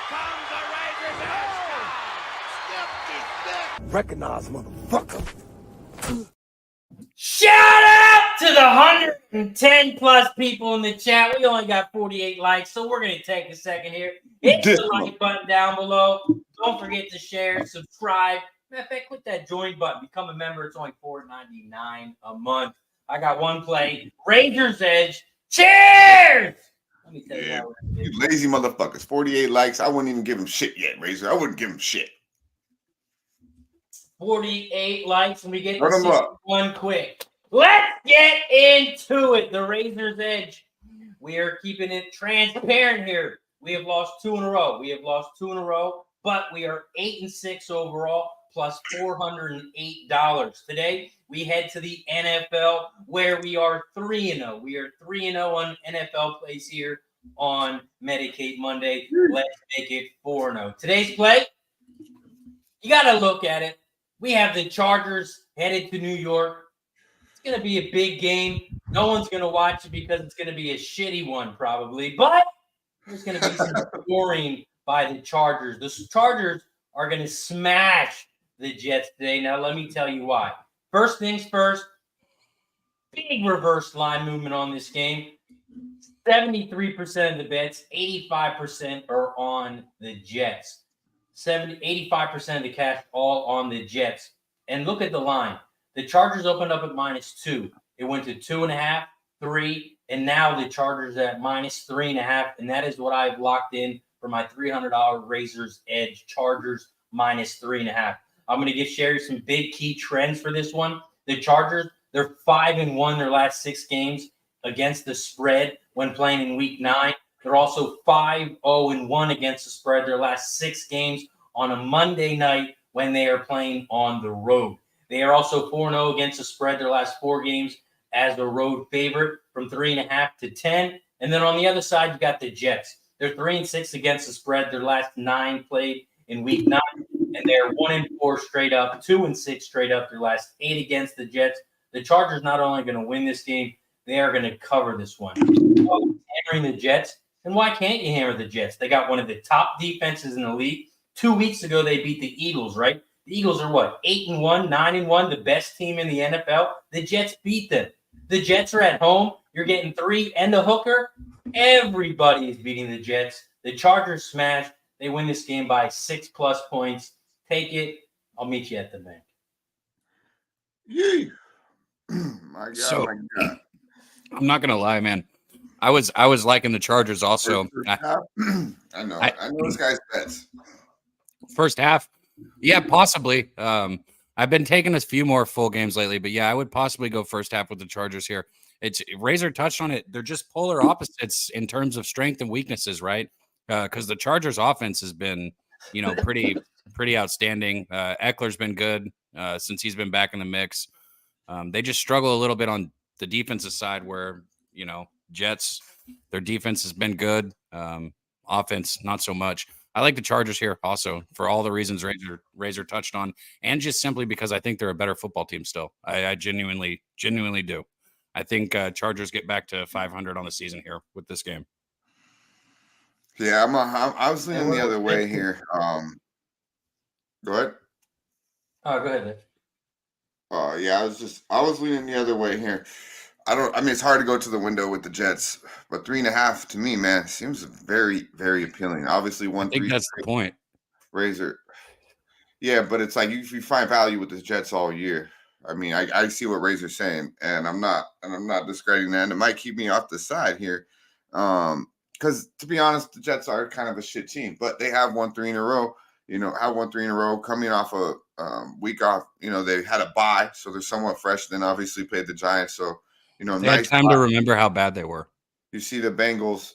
comes the Razor's edge. Recognize, motherfucker. Shout out to the 110 plus people in the chat. We only got 48 likes, so we're going to take a second here. Hit the like button down below. Don't forget to share, subscribe. Matter of fact, click that join button. Become a member. It's only $4.99 a month. I got one play. Razor's Edge. Cheers! Let me tell you you lazy motherfuckers. 48 likes. I wouldn't even give him shit yet, Razor. I wouldn't give him shit. 48 likes, and we get to 61 quick. Let's get into it. The Razor's Edge. We are keeping it transparent here. We have lost 2 in a row. But we are 8-6 overall. plus $408. Today, we head to the NFL where we are 3-0. We are 3-0 on NFL plays here on Medicate Monday. Let's make it 4-0. Today's play, you got to look at it. We have the Chargers headed to New York. It's going to be a big game. No one's going to watch it because it's going to be a shitty one probably, but there's going to be some scoring by the Chargers. The Chargers are going to smash the Jets today. Now, let me tell you why. First things first, big reverse line movement on this game. 73% of the bets, 85% are on the Jets. 85% of the cash all on the Jets. And look at the line. The Chargers opened up at -2. It went to 2.5, 3, and now the Chargers at -3.5. And that is what I've locked in for my $300 Razor's Edge Chargers -3.5. I'm going to give Sherry some big key trends for this one. The Chargers, they're 5-1 their last 6 games against the spread when playing in Week 9. They're also 5-0-1 against the spread their last 6 games on a Monday night when they are playing on the road. They are also 4-0 against the spread their last 4 games as a road favorite from 3.5 to 10. And then on the other side, you got the Jets. They're 3-6 against the spread their last 9 played in Week 9. And they're 1-4 straight up, 2-6 straight up their last 8 against the Jets. The Chargers not only going to win this game, they are going to cover this one. Hammering the Jets. And why can't you hammer the Jets? They got one of the top defenses in the league. 2 weeks ago, they beat the Eagles, right? The Eagles are what? 8-1, 9-1, the best team in the NFL. The Jets beat them. The Jets are at home. You're getting 3 and the hooker. Everybody is beating the Jets. The Chargers smash. They win this game by 6+ points. Take it. I'll meet you at the bank. Yee. My God, So, my God. I'm not gonna lie, man. I was liking the Chargers also. I know this guy's bets. First half, yeah, possibly. I've been taking a few more full games lately, but yeah, I would possibly go first half with the Chargers here. It's Razor touched on it. They're just polar opposites in terms of strength and weaknesses, right? Because the Chargers offense has been, pretty outstanding. Eckler's been good since he's been back in the mix. They just struggle a little bit on the defensive side where, Jets, their defense has been good. Offense, not so much. I like the Chargers here also for all the reasons Razor touched on, and just simply because I think they're a better football team still. I genuinely do. I think Chargers get back to 500 on the season here with this game. Yeah, I was leaning the other way here. Go ahead. Oh, go ahead, Nick. Yeah, I was leaning the other way here. It's hard to go to the window with the Jets, but 3.5 to me, man, seems very, very appealing. Obviously, I think that's the point. Razor. Yeah, but it's like you find value with the Jets all year. I mean, I see what Razor's saying, and I'm not discrediting that. And it might keep me off the side here. Because to be honest, the Jets are kind of a shit team, but they have won 3 in a row. Coming off a week off. They had a bye, so they're somewhat fresh. Then obviously played the Giants, so they had time to remember how bad they were. You see the Bengals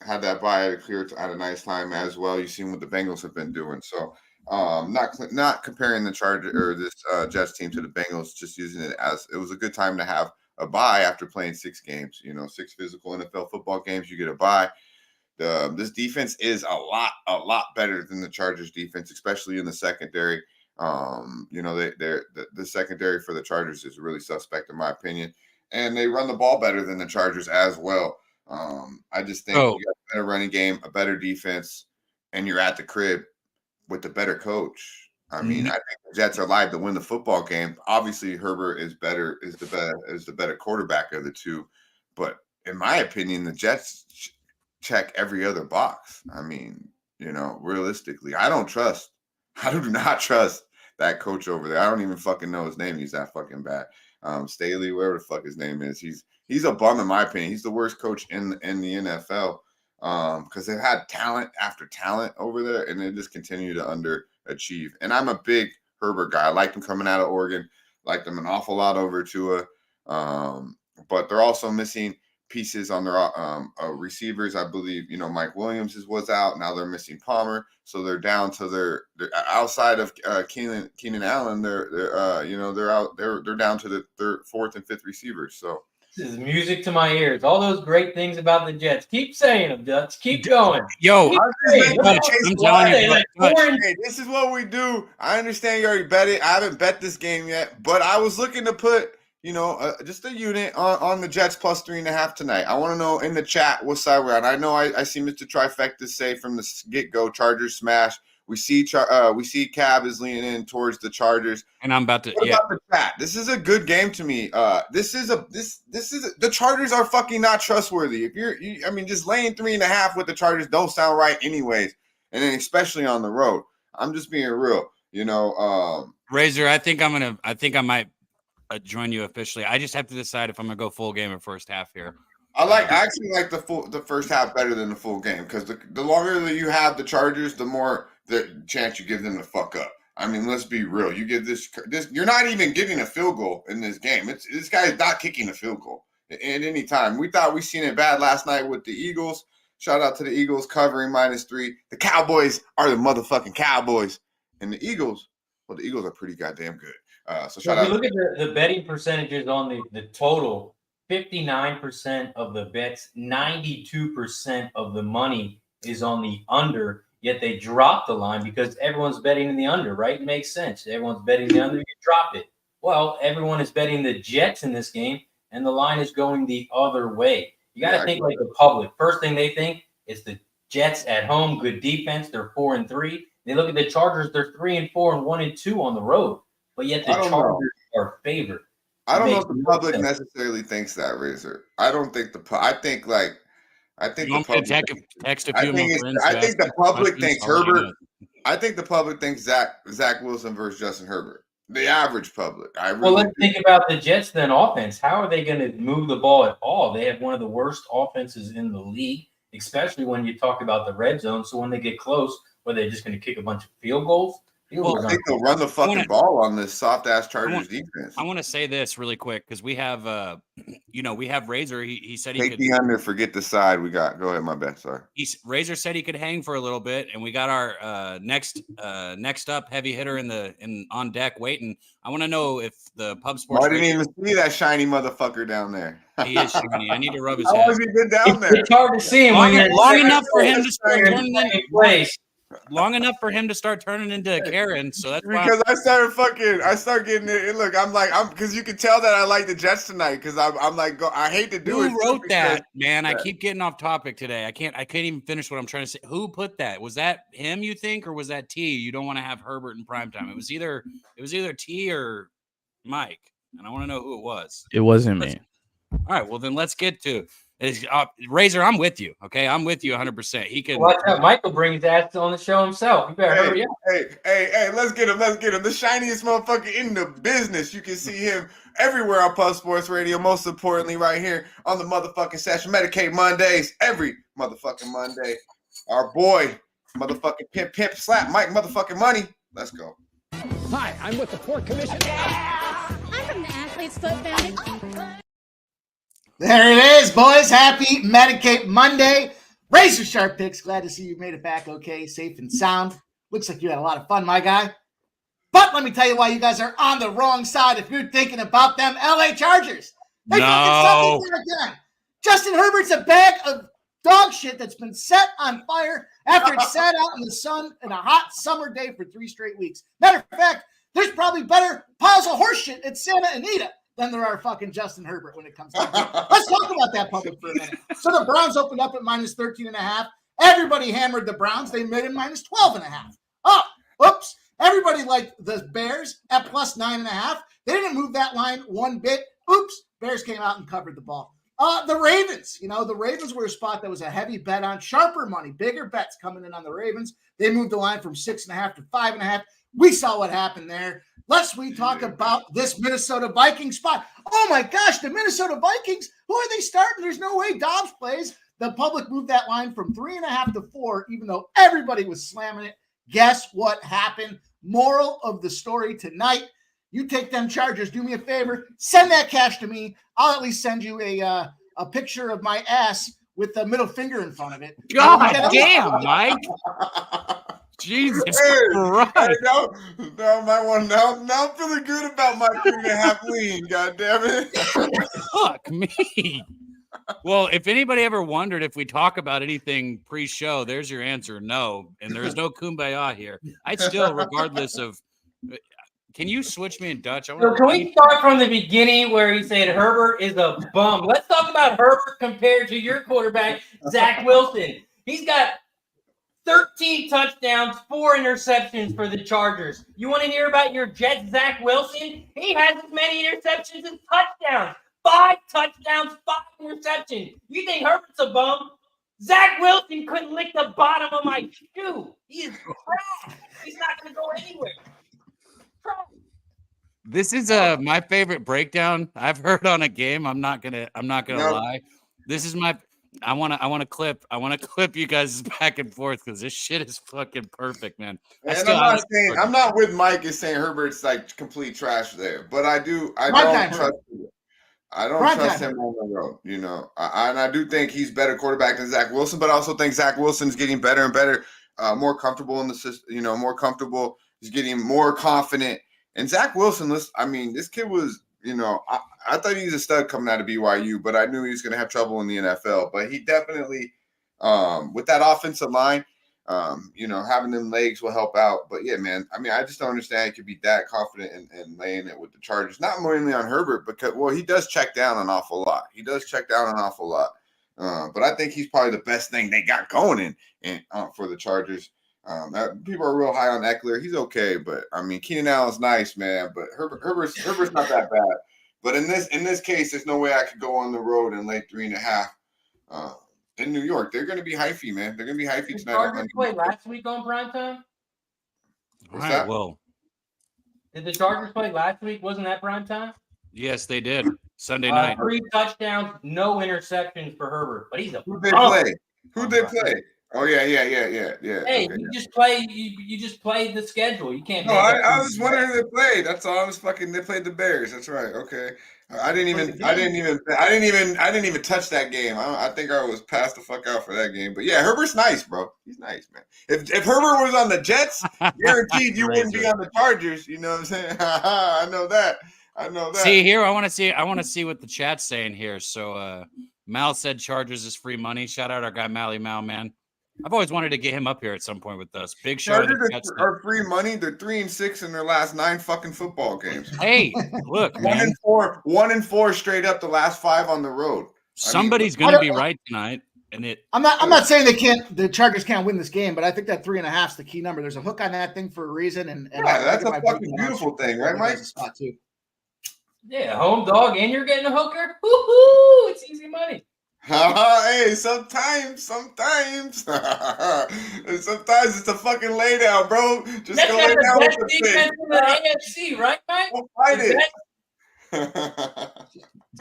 had that bye at a nice time as well. You've seen what the Bengals have been doing. So not comparing the Chargers or this Jets team to the Bengals, just using it as it was a good time to have a bye after playing 6 games. 6 physical NFL football games. You get a bye. This defense is a lot better than the Chargers defense, especially in the secondary. The secondary for the Chargers is really suspect in my opinion. And they run the ball better than the Chargers as well. I just think you got a better running game, a better defense, and you're at the crib with the better coach. I mean, I think the Jets are live to win the football game. Obviously, Herbert is the better quarterback of the two. But in my opinion, the Jets check every other box. I mean, realistically, I do not trust that coach over there. I don't even fucking know his name. He's that fucking bad. Staley, whatever the fuck his name is. He's a bum in my opinion. He's the worst coach in the NFL because they've had talent after talent over there, and they just continue to underachieve. And I'm a big Herbert guy. I liked him coming out of Oregon. Liked him an awful lot over Tua. But they're also missing pieces on their receivers. I believe Mike Williams was out. Now they're missing Palmer, so they're down to their outside of Keenan Allen. They're out. They're down to the fourth and fifth receivers. So this is music to my ears. All those great things about the Jets. Keep saying them, Jets. Keep going. Yo, I'm telling you, hey, this is what we do. I understand you already bet it. I haven't bet this game yet, but I was looking to put just a unit on the Jets plus 3.5 tonight. I want to know in the chat what side we're on. I know I see Mr. Trifecta say from the get-go, Chargers smash. We see Cab is leaning in towards the Chargers, and I'm about to. What about the chat? This is a good game to me. The Chargers are fucking not trustworthy. If just laying 3.5 with the Chargers don't sound right anyways, and then especially on the road. I'm just being real, Razor, I think I might join you officially. I just have to decide if I'm gonna go full game or first half here. I actually like the first half better than the full game because the longer that you have the Chargers, the more the chance you give them to fuck up. I mean, let's be real. You give this you're not even getting a field goal in this game. This guy is not kicking a field goal at any time. We thought we seen it bad last night with the Eagles. Shout out to the Eagles covering -3. The Cowboys are the motherfucking Cowboys, and the Eagles are pretty goddamn good. So shout out. If you look at the betting percentages on the total, 59% of the bets, 92% of the money is on the under. Yet they drop the line because everyone's betting in the under, right? It makes sense. Everyone's betting the under, you drop it. Well, everyone is betting the Jets in this game, and the line is going the other way. You got to think like the public. First thing they think is the Jets at home, good defense. They're 4-3. They look at the Chargers, they're 3-4 and 1-2 on the road. But yet the Chargers are favored. I don't know if the public necessarily thinks that, Razor. I don't think I think the public. Text a few more friends. I think the public thinks Herbert. I think the public thinks Zach Wilson versus Justin Herbert. The average public. Let's think about the Jets then offense. How are they going to move the ball at all? They have one of the worst offenses in the league, especially when you talk about the red zone. So when they get close, were they just going to kick a bunch of field goals? I think they'll run the fucking ball on this soft ass Chargers defense. I want to say this really quick because we have, we have Razor. He said he take could the under, forget the side. We got. Go ahead, my bad. Sorry. Razor said he could hang for a little bit, and we got our next up heavy hitter on deck waiting. I want to know if the Pub Sports. I didn't even see that shiny motherfucker down there. He is shiny. I need to rub his head. How long has he been down there? It's hard to see him long enough for him to start turning into place. Long enough for him to start turning into Karen, so that's because I start getting it. Look, I'm because you can tell that I like the Jets tonight because I'm like, I hate to do it. Who wrote that, man? I keep getting off topic today. I can't even finish what I'm trying to say. Who put that? Was that him, you think, or was that T? You don't want to have Herbert in primetime. It was either T or Mike, and I want to know who it was. It wasn't me. All right, well then let's get to Razor. I'm with you. Okay, I'm with you 100%. He can. Watch out, Michael brings that on the show himself. You better hurry up. Hey, let's get him. The shiniest motherfucker in the business. You can see him everywhere on Pub Sports Radio. Most importantly, right here on the motherfucking Sesh Medicate Mondays. Every motherfucking Monday. Our boy, motherfucking pimp slap Mike motherfucking Money. Let's go. Hi, I'm with the Port Commission. I'm from the Athlete's Foot Foundation. There it is, boys. Happy Medicate Monday. Razor sharp picks. Glad to see you made it back okay, safe and sound. Looks like you had a lot of fun, my guy. But let me tell you why you guys are on the wrong side if you're thinking about them LA Chargers. They fucking suck again. Justin Herbert's a bag of dog shit that's been set on fire after it sat out in the sun in a hot summer day for 3 straight weeks. Matter of fact, there's probably better piles of horse shit at Santa Anita than there are fucking Justin Herbert when it comes to it. Let's talk about that public for a minute. So the Browns opened up at -13.5. Everybody hammered the Browns. They made it -12.5. Oh, oops. Everybody liked the Bears at +9.5. They didn't move that line one bit. Oops. Bears came out and covered the ball. The Ravens, the Ravens were a spot that was a heavy bet on, sharper money, bigger bets coming in on the Ravens. They moved the line from 6.5 to 5.5. We saw what happened there. Let's talk about this Minnesota Vikings spot. Oh my gosh, the Minnesota Vikings, who are they starting? There's no way Dobbs plays. The public moved that line from 3.5 to 4, even though everybody was slamming it. Guess what happened? Moral of the story tonight. You take them Chargers. Do me a favor. Send that cash to me. I'll at least send you a a picture of my ass with the middle finger in front of it. God damn, Mike. Jesus Christ. Hey, now I'm feeling good about my 3.5 lean. God damn it. Fuck me. Well, if anybody ever wondered if we talk about anything pre-show, there's your answer. No. And there's no kumbaya here. I still, regardless of, can you switch me in Dutch? So can we start from the beginning where he said Herbert is a bum? Let's talk about Herbert compared to your quarterback, Zach Wilson. He's got 13 touchdowns, 4 interceptions for the Chargers. You want to hear about your Jets, Zach Wilson? He has as many interceptions as touchdowns. 5 touchdowns, 5 interceptions. You think Herbert's a bum? Zach Wilson couldn't lick the bottom of my shoe. He is trash. He's not going to go anywhere. This is my favorite breakdown I've heard on a game. I'm not gonna lie. This is my I want to clip you guys back and forth because this shit is fucking perfect, man. I'm not with Mike is saying Herbert's like complete trash there, but I don't trust him on the road, you know. And I do think he's better quarterback than Zach Wilson, but I also think Zach Wilson's getting better and better, more comfortable in the system, you know, more comfortable. He's getting more confident. And Zach Wilson, this kid was, you know, I thought he was a stud coming out of BYU, but I knew he was going to have trouble in the NFL. But he definitely, with that offensive line, you know, having them legs will help out. But yeah, man, I just don't understand he could be that confident and laying it with the Chargers. Not mainly on Herbert, because, well, he does check down an awful lot. But I think he's probably the best thing they got going in for the Chargers. People are real high on Eckler. He's okay, but Keenan Allen's nice, man. But Herbert's not that bad. But in this case, there's no way I could go on the road and lay 3.5. In New York, they're going to be hyphy, man. They're going to be hyphy tonight. Chargers played last week on primetime? What's that? Well, did the Chargers play last week? Wasn't that primetime? Yes, they did. Sunday night. 3 touchdowns, no interceptions for Herbert. But he's a Who'd they play? Oh yeah. Hey, okay, you just play. You just played the schedule. You can't. No, I was wondering who they played. That's all. They played the Bears. That's right. Okay. I didn't even touch that game. I think I was passed the fuck out for that game. But yeah, Herbert's nice, bro. He's nice, man. If Herbert was on the Jets, guaranteed you wouldn't be on the Chargers. You know what I'm saying? I know that. See here, I want to see what the chat's saying here. So Mal said Chargers is free money. Shout out our guy Mally Mal, man. I've always wanted to get him up here at some point with us. Big show. Chargers are free money. They're 3-6 in their last 9 fucking football games. Hey, look, 1-4 straight up the last 5 on the road. Somebody's going to be right tonight. And I'm not saying the Chargers can't win this game, but I think that 3.5 is the key number. There's a hook on that thing for a reason. And that's a fucking beautiful thing, right, Mike? Yeah, home dog, and you're getting a hooker. Woo-hoo! It's easy money. Hey, sometimes it's a fucking lay down, bro. Just go lay down with the defense in the AFC, right, Mike? Don't fight it.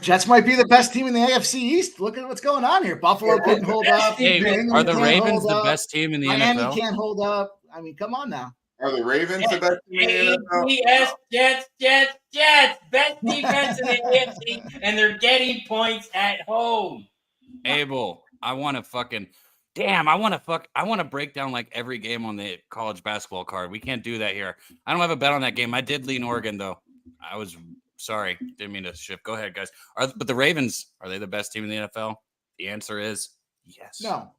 Jets might be the best team in the AFC East. Look at what's going on here. Buffalo couldn't hold up. Hey, are the Ravens the best team in the NFL? Miami can't hold up. Come on now. Are the Ravens the best team in the NFL? Yes, Jets. Best defense in the AFC, and they're getting points at home. Abel, I want to break down like every game on the college basketball card. We can't do that here. I don't have a bet on that game. I did lean Oregon though. I was sorry. Didn't mean to shift. Go ahead, guys. But the Ravens, are they the best team in the NFL? The answer is yes. No.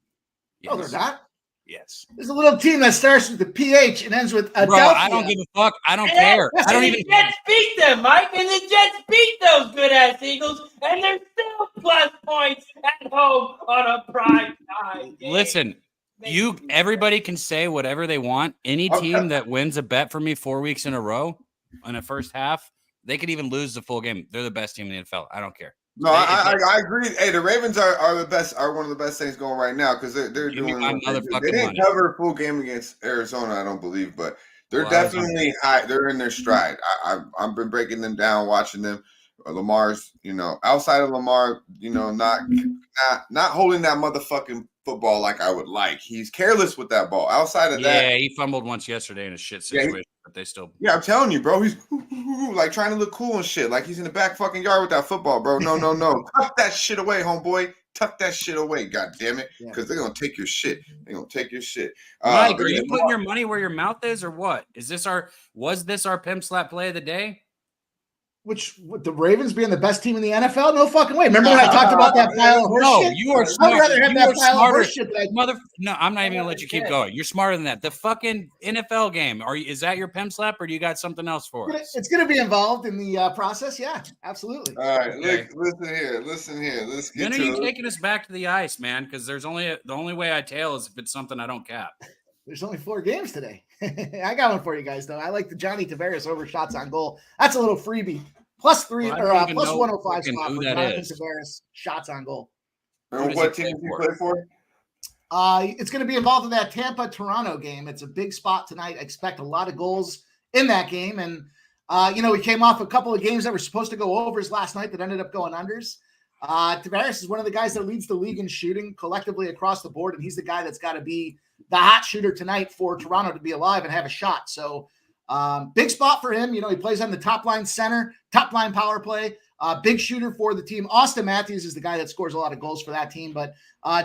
Yes. No, they're not. Yes. There's a little team that starts with the PH and ends with Adelphia. Bro, I don't give a fuck. I don't care. I don't even. The Jets beat them, Mike, and the Jets beat those good-ass Eagles, and they're still plus points at home on a prime time game. Listen, everybody can say whatever they want. Any team that wins a bet for me 4 weeks in a row in the first half, they could even lose the full game. They're the best team in the NFL. I don't care. No, I agree. Hey, the Ravens are the best. Are one of the best things going right now because they're doing. They didn't cover a full game against Arizona, I don't believe, but they're definitely high. They're in their stride. I've been breaking them down, watching them. Lamar's, outside of Lamar, not holding that motherfucking football like I would like. He's careless with that ball. Outside of that, yeah, he fumbled once yesterday in a shit situation. but they still. Yeah, I'm telling you, bro. He's like trying to look cool and shit. Like he's in the back fucking yard with that football, bro. No. Tuck that shit away, homeboy. Tuck that shit away, god damn it. Because they're gonna take your shit. They're gonna take your shit. Mike, are you putting your money where your mouth is, or what? Was this our pimp slap play of the day? With the Ravens being the best team in the NFL? No fucking way. Remember when I talked about that pile of horse shit? You are smart. I'd rather have that pile of horse shit. No, I'm not even gonna let you keep going. You're smarter than that. The fucking NFL game. Is that your pimp slap, or do you got something else for us? It's gonna be involved in the process. Yeah, absolutely. All right, okay. Listen here. Let's get when to are you it. taking us back to the ice, man? Because the only way I tail is if it's something I don't cap. There's only 4 games today. I got one for you guys though. I like the Johnny Tavares over shots on goal. That's a little freebie. +3 or plus 105 spot for Jonathan Tavares shots on goal. What team do you play for? It's going to be involved in that Tampa-Toronto game. It's a big spot tonight. I expect a lot of goals in that game. And, we came off a couple of games that were supposed to go overs last night that ended up going unders. Tavares is one of the guys that leads the league in shooting collectively across the board, and he's the guy that's got to be the hot shooter tonight for Toronto to be alive and have a shot. So big spot for him. He plays on the top line center, top line power play, big shooter for the team. Austin Matthews is the guy that scores a lot of goals for that team. But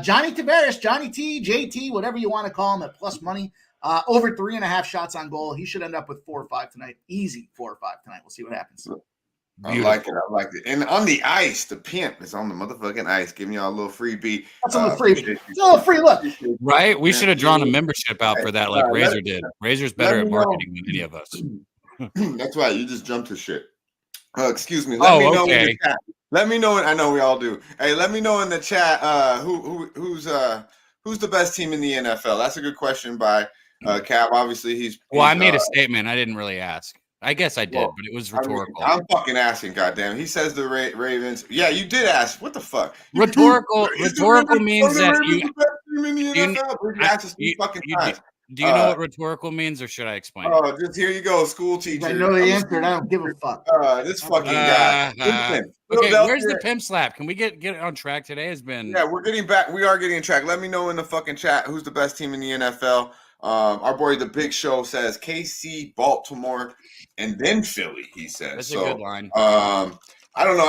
Johnny Tavares, Johnny T, JT, whatever you want to call him at plus money, over 3.5 shots on goal. He should end up with 4 or 5 tonight. Easy 4 or 5 tonight. We'll see what happens. Beautiful. I like it. And on the ice, the pimp is on the motherfucking ice, giving y'all a little freebie. That's a little freebie. It's a little free look. Right? We should have drawn a membership out for that like Razor did. Razor's better at marketing than any of us. That's right. You just jumped to shit. Excuse me. Let me know in the chat. Let me know. I know we all do. Hey, let me know in the chat who's the best team in the NFL. That's a good question by Cab. Obviously, I made a statement. I didn't really ask. I guess I did, but it was rhetorical. I'm fucking asking, goddamn. He says the Ravens. Yeah, you did ask. What the fuck? Rhetorical means that do you know what rhetorical means, or should I explain? Oh, just here you go, school teacher. I know the answer, and I don't give a fuck. This fucking guy. Okay, where's the pimp slap? Can we get on track today? Yeah, we're getting back. We are getting on track. Let me know in the fucking chat who's the best team in the NFL. Our boy, the Big Show, says KC, Baltimore, and then Philly. He says that's a good line. I don't know.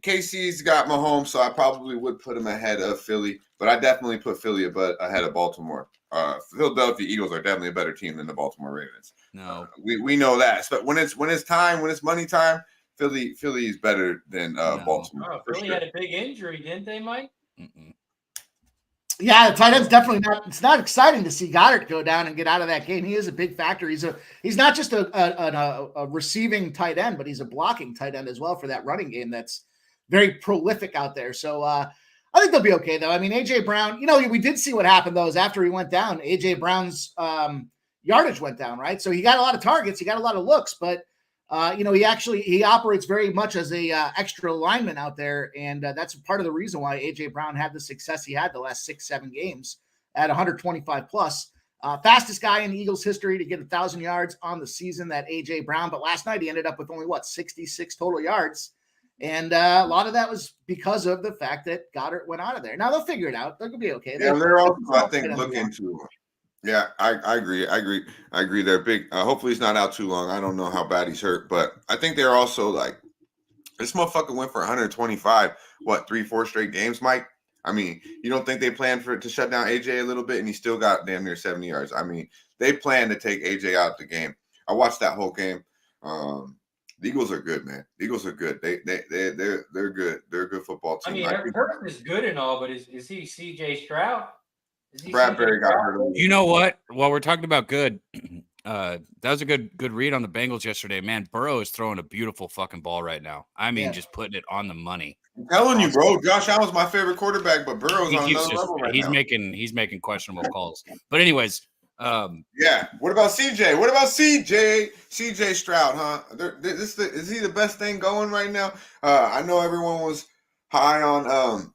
KC's got Mahomes, so I probably would put him ahead of Philly, but I definitely put Philly ahead of Baltimore. Philadelphia Eagles are definitely a better team than the Baltimore Ravens. No, we know that. But when it's money time, Philly is better than Baltimore. Oh, Philly had a big injury, didn't they, Mike? Mm-mm. Yeah, the tight end's definitely not. It's not exciting to see Goddard go down and get out of that game. He is a big factor. He's not just a receiving tight end, but he's a blocking tight end as well for that running game that's very prolific out there. So I think they'll be okay though. I mean, AJ Brown. We did see what happened though. Is after he went down, AJ Brown's yardage went down, right? So he got a lot of targets, he got a lot of looks, but he operates very much as a extra lineman out there, and that's part of the reason why AJ Brown had the success he had the last 6-7 games at 125 plus. Fastest guy in Eagles history to get 1,000 yards on the season, that AJ Brown. But last night he ended up with only 66 total yards, and a lot of that was because of the fact that Goddard went out of there. Now they'll figure it out. They're gonna be okay. They're also, I think, looking to. Yeah, I agree. They're big. Hopefully he's not out too long. I don't know how bad he's hurt, but I think they're also like, this motherfucker went for 125, 3-4 straight games, Mike? I mean, you don't think they planned for it to shut down AJ a little bit, and he still got damn near 70 yards. I mean, they plan to take AJ out of the game. I watched that whole game. The Eagles are good, man. The Eagles are good. They're good. They're a good football team. I mean, their person is good and all, but is he CJ Stroud? Bradbury got hurt. You know what? While we're talking about good, that was a good read on the Bengals yesterday. Man, Burrow is throwing a beautiful fucking ball right now. I mean, just putting it on the money. I'm telling you, bro. Josh Allen's my favorite quarterback, but Burrow's on another level right now. He's making questionable calls. But anyways, yeah. What about CJ? What about CJ? CJ Stroud, huh? Is he the best thing going right now? I know everyone was high on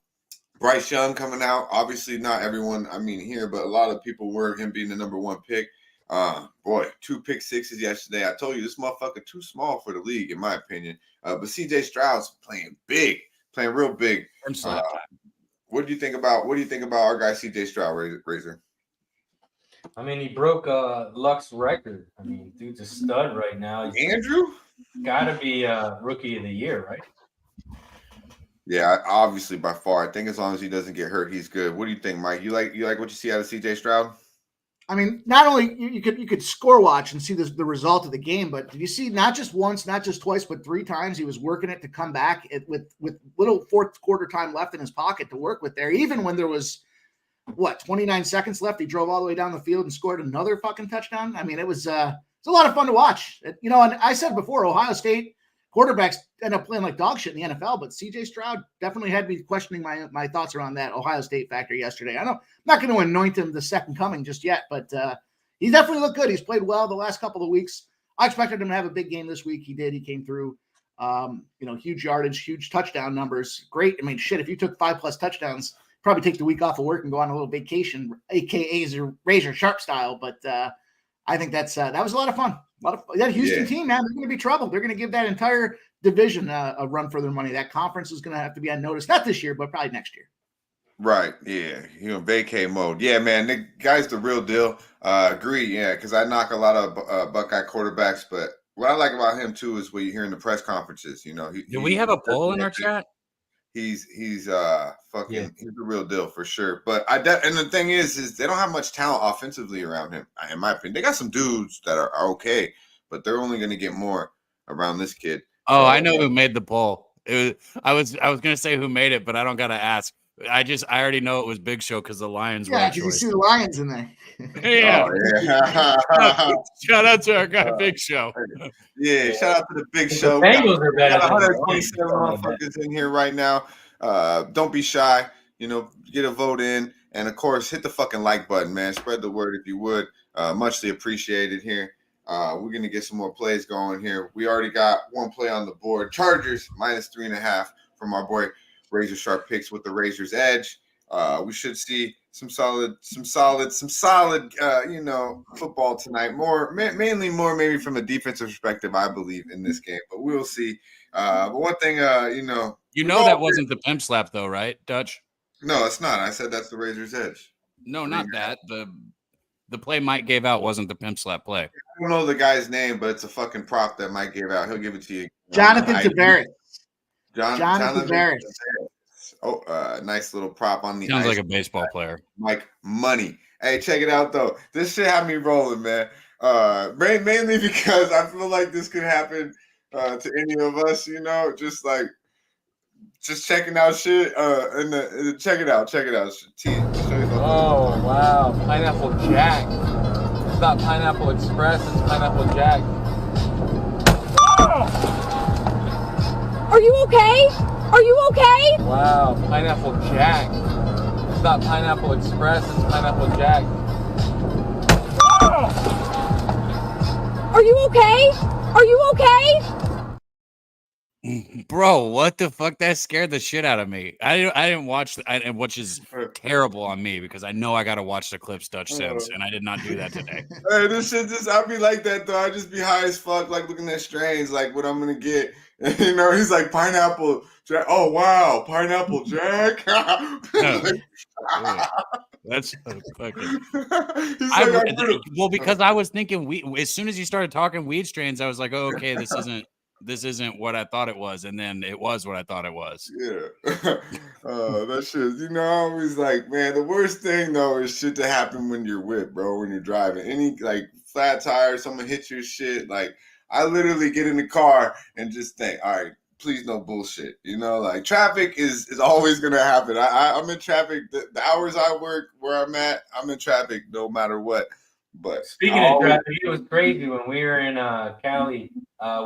Bryce Young coming out. Obviously, not everyone, here, but a lot of people were him being the number 1 pick. 2 pick sixes yesterday. I told you, this motherfucker too small for the league, in my opinion. But CJ Stroud's playing real big. What do you think about our guy CJ Stroud, Razor? I mean, he broke Luck's record. I mean, dude's a stud right now. He's Andrew? got to be Rookie of the Year, right? Yeah, obviously by far. I think as long as he doesn't get hurt, he's good. What do you think, Mike? You like what you see out of CJ Stroud? I mean, not only you could score watch and see the result of the game, but did you see not just once, not just twice, but 3 times he was working it to come back with little fourth quarter time left in his pocket to work with there. Even when there was 29 seconds left, he drove all the way down the field and scored another fucking touchdown. I mean, it was a lot of fun to watch. And I said before, Ohio State quarterbacks end up playing like dog shit in the NFL, but CJ Stroud definitely had me questioning my thoughts around that Ohio State factor yesterday. I'm not going to anoint him the second coming just yet, but he definitely looked good. He's played well the last couple of weeks. I expected him to have a big game this week. He did. He came through. Huge yardage, huge touchdown numbers. Great. I mean, shit, if you took 5+ touchdowns, probably take the week off of work and go on a little vacation, aka Razor Sharp style. But I think that was a lot of fun. That Houston team, man, they're going to be trouble. They're going to give that entire division a run for their money. That conference is going to have to be on notice, not this year, but probably next year. Right. Yeah. Vacay mode. Yeah, man. The guy's the real deal. Agree. Yeah. Because I knock a lot of Buckeye quarterbacks, but what I like about him too is what you hear in the press conferences. Do we have a poll in our chat? He's he's the real deal for sure. But and the thing is they don't have much talent offensively around him. In my opinion, they got some dudes that are okay, but they're only going to get more around this kid. Oh, I know who made the poll. I was going to say who made it, but I don't got to ask. I already know it was Big Show because the Lions were. Yeah, because you see the Lions in there. Yeah. Oh, yeah. Shout out to our guy Big Show. Yeah, shout out to the Big Show. The Bengals are better. 127 motherfuckers in here right now. Don't be shy. Get a vote in, and of course, hit the fucking like button, man. Spread the word if you would. Muchly appreciated here. We're gonna get some more plays going here. We already got one play on the board. Chargers -3.5 from our boy Razor Sharp Picks with the Razor's Edge. We should see some solid, football tonight. Mainly more maybe from a defensive perspective, I believe, in this game. But we'll see. But one thing, that wasn't the pimp slap though, right, Dutch? No, it's not. I said that's the Razor's Edge. No, not that. The play Mike gave out wasn't the pimp slap play. I don't know the guy's name, but it's a fucking prop that Mike gave out. He'll give it to you. Jonathan Tavares. Jonathan Tavares. Oh, nice little prop on the Sounds ice. like a baseball player. Mike Money. Hey, check it out though. This shit had me rolling, man. Mainly because I feel like this could happen to any of us. Just checking out shit. Check it out. Oh wow, Pineapple Jack. It's not Pineapple Express. It's Pineapple Jack. Are you okay? Are you okay? Wow, Pineapple Jack. It's not Pineapple Express, it's Pineapple Jack. Are you okay? Are you okay? Bro, what the fuck? That scared the shit out of me. I didn't watch, which is terrible on me because I know I got to watch the clips Dutch sends, and I did not do that today. Hey, this shit I be like that though. I just be high as fuck, like looking at strains, like what I'm gonna get. He's like Pineapple Jack. Oh wow, Pineapple Jack. That's fucking. Well, because I was thinking as soon as you started talking weed strains, I was like, oh, okay, this isn't what I thought it was, and then it was what I thought it was. Yeah. That shit, I always like, man, the worst thing though is shit to happen when you're whipped, bro, when you're driving. Any like flat tire, someone hits your shit, like I literally get in the car and just think, all right, please no bullshit. Like traffic is always gonna happen. I'm in traffic. The hours I work where I'm at, I'm in traffic no matter what. But speaking of traffic, it was crazy when we were in Cali.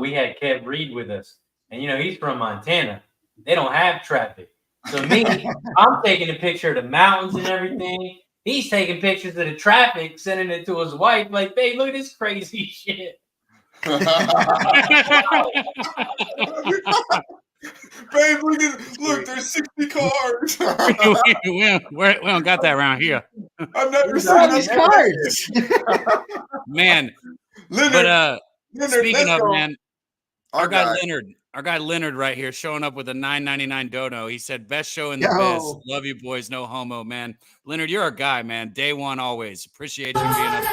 We had Kev Reed with us, and he's from Montana. They don't have traffic. So I'm taking a picture of the mountains and everything. He's taking pictures of the traffic, sending it to his wife. Like, babe, look at this crazy shit. Babe, look, there's 60 cars. we don't got that around here. I've never seen these cars. Man, Leonard, speaking of, man, our guy Leonard, Our guy Leonard right here showing up with a $9.99 dono. He said, best show in the Yo. biz. Love you boys. No homo, man. Leonard, you're a guy, man. Day one always. Appreciate you being up.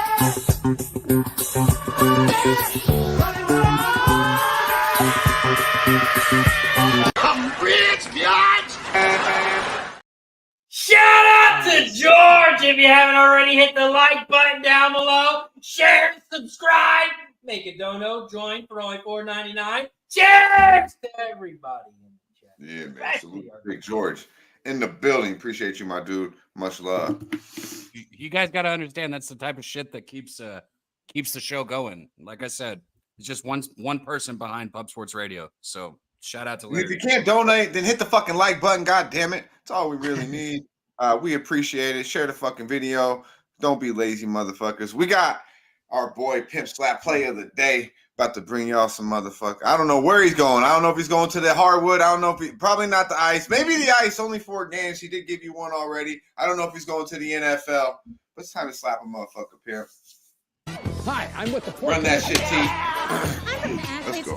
I'm rich, bitch! Shout out to George. If you haven't already, hit the like button down below. Share, subscribe, make a dono, join for only $4.99. Cheers to everybody in the chat. Yeah, man. Salute Big George in the building. Appreciate you, my dude. Much love. You guys got to understand that's the type of shit that keeps the show going. Like I said, it's just one person behind Pub Sports Radio. So shout out to Larry. If you can't donate, then hit the fucking like button. God damn it. That's all we really need. We appreciate it. Share the fucking video. Don't be lazy, motherfuckers. We got our boy Pimp Slap Play of the Day. About to bring y'all some motherfucker. I don't know where he's going. I don't know if he's going to the hardwood. I don't know if he probably not the ice. Maybe the ice. Only 4 games. He did give you one already. I don't know if he's going to the NFL. But it's time to slap a motherfucker, Pimp. Hi, I'm with the Run that shit, T. Let's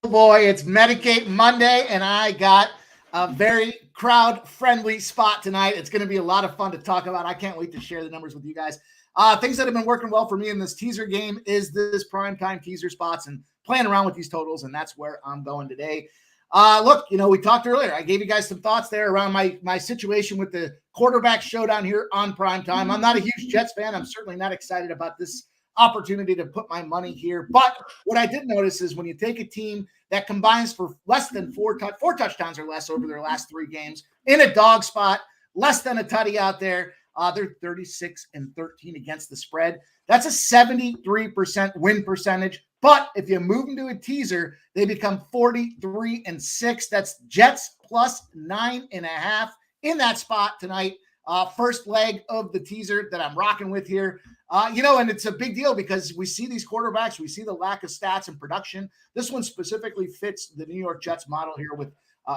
go. Boy, it's Medicate Monday, and I got a very crowd-friendly spot tonight. It's going to be a lot of fun to talk about. I can't wait to share the numbers with you guys. Things that have been working well for me in this teaser game is this primetime teaser spots and playing around with these totals, and that's where I'm going today. Look, we talked earlier. I gave you guys some thoughts there around my situation with the quarterback showdown here on primetime. I'm not a huge Jets fan. I'm certainly not excited about this opportunity to put my money here. But what I did notice is when you take a team that combines for less than four touchdowns or less over their last 3 games in a dog spot, less than a tutty out there, they're 36-13 against the spread. That's a 73% win percentage. But if you move them to a teaser, they become 43-6. That's Jets plus 9.5 in that spot tonight. First leg of the teaser that I'm rocking with here. And it's a big deal because we see these quarterbacks, we see the lack of stats and production. This one specifically fits the New York Jets model here with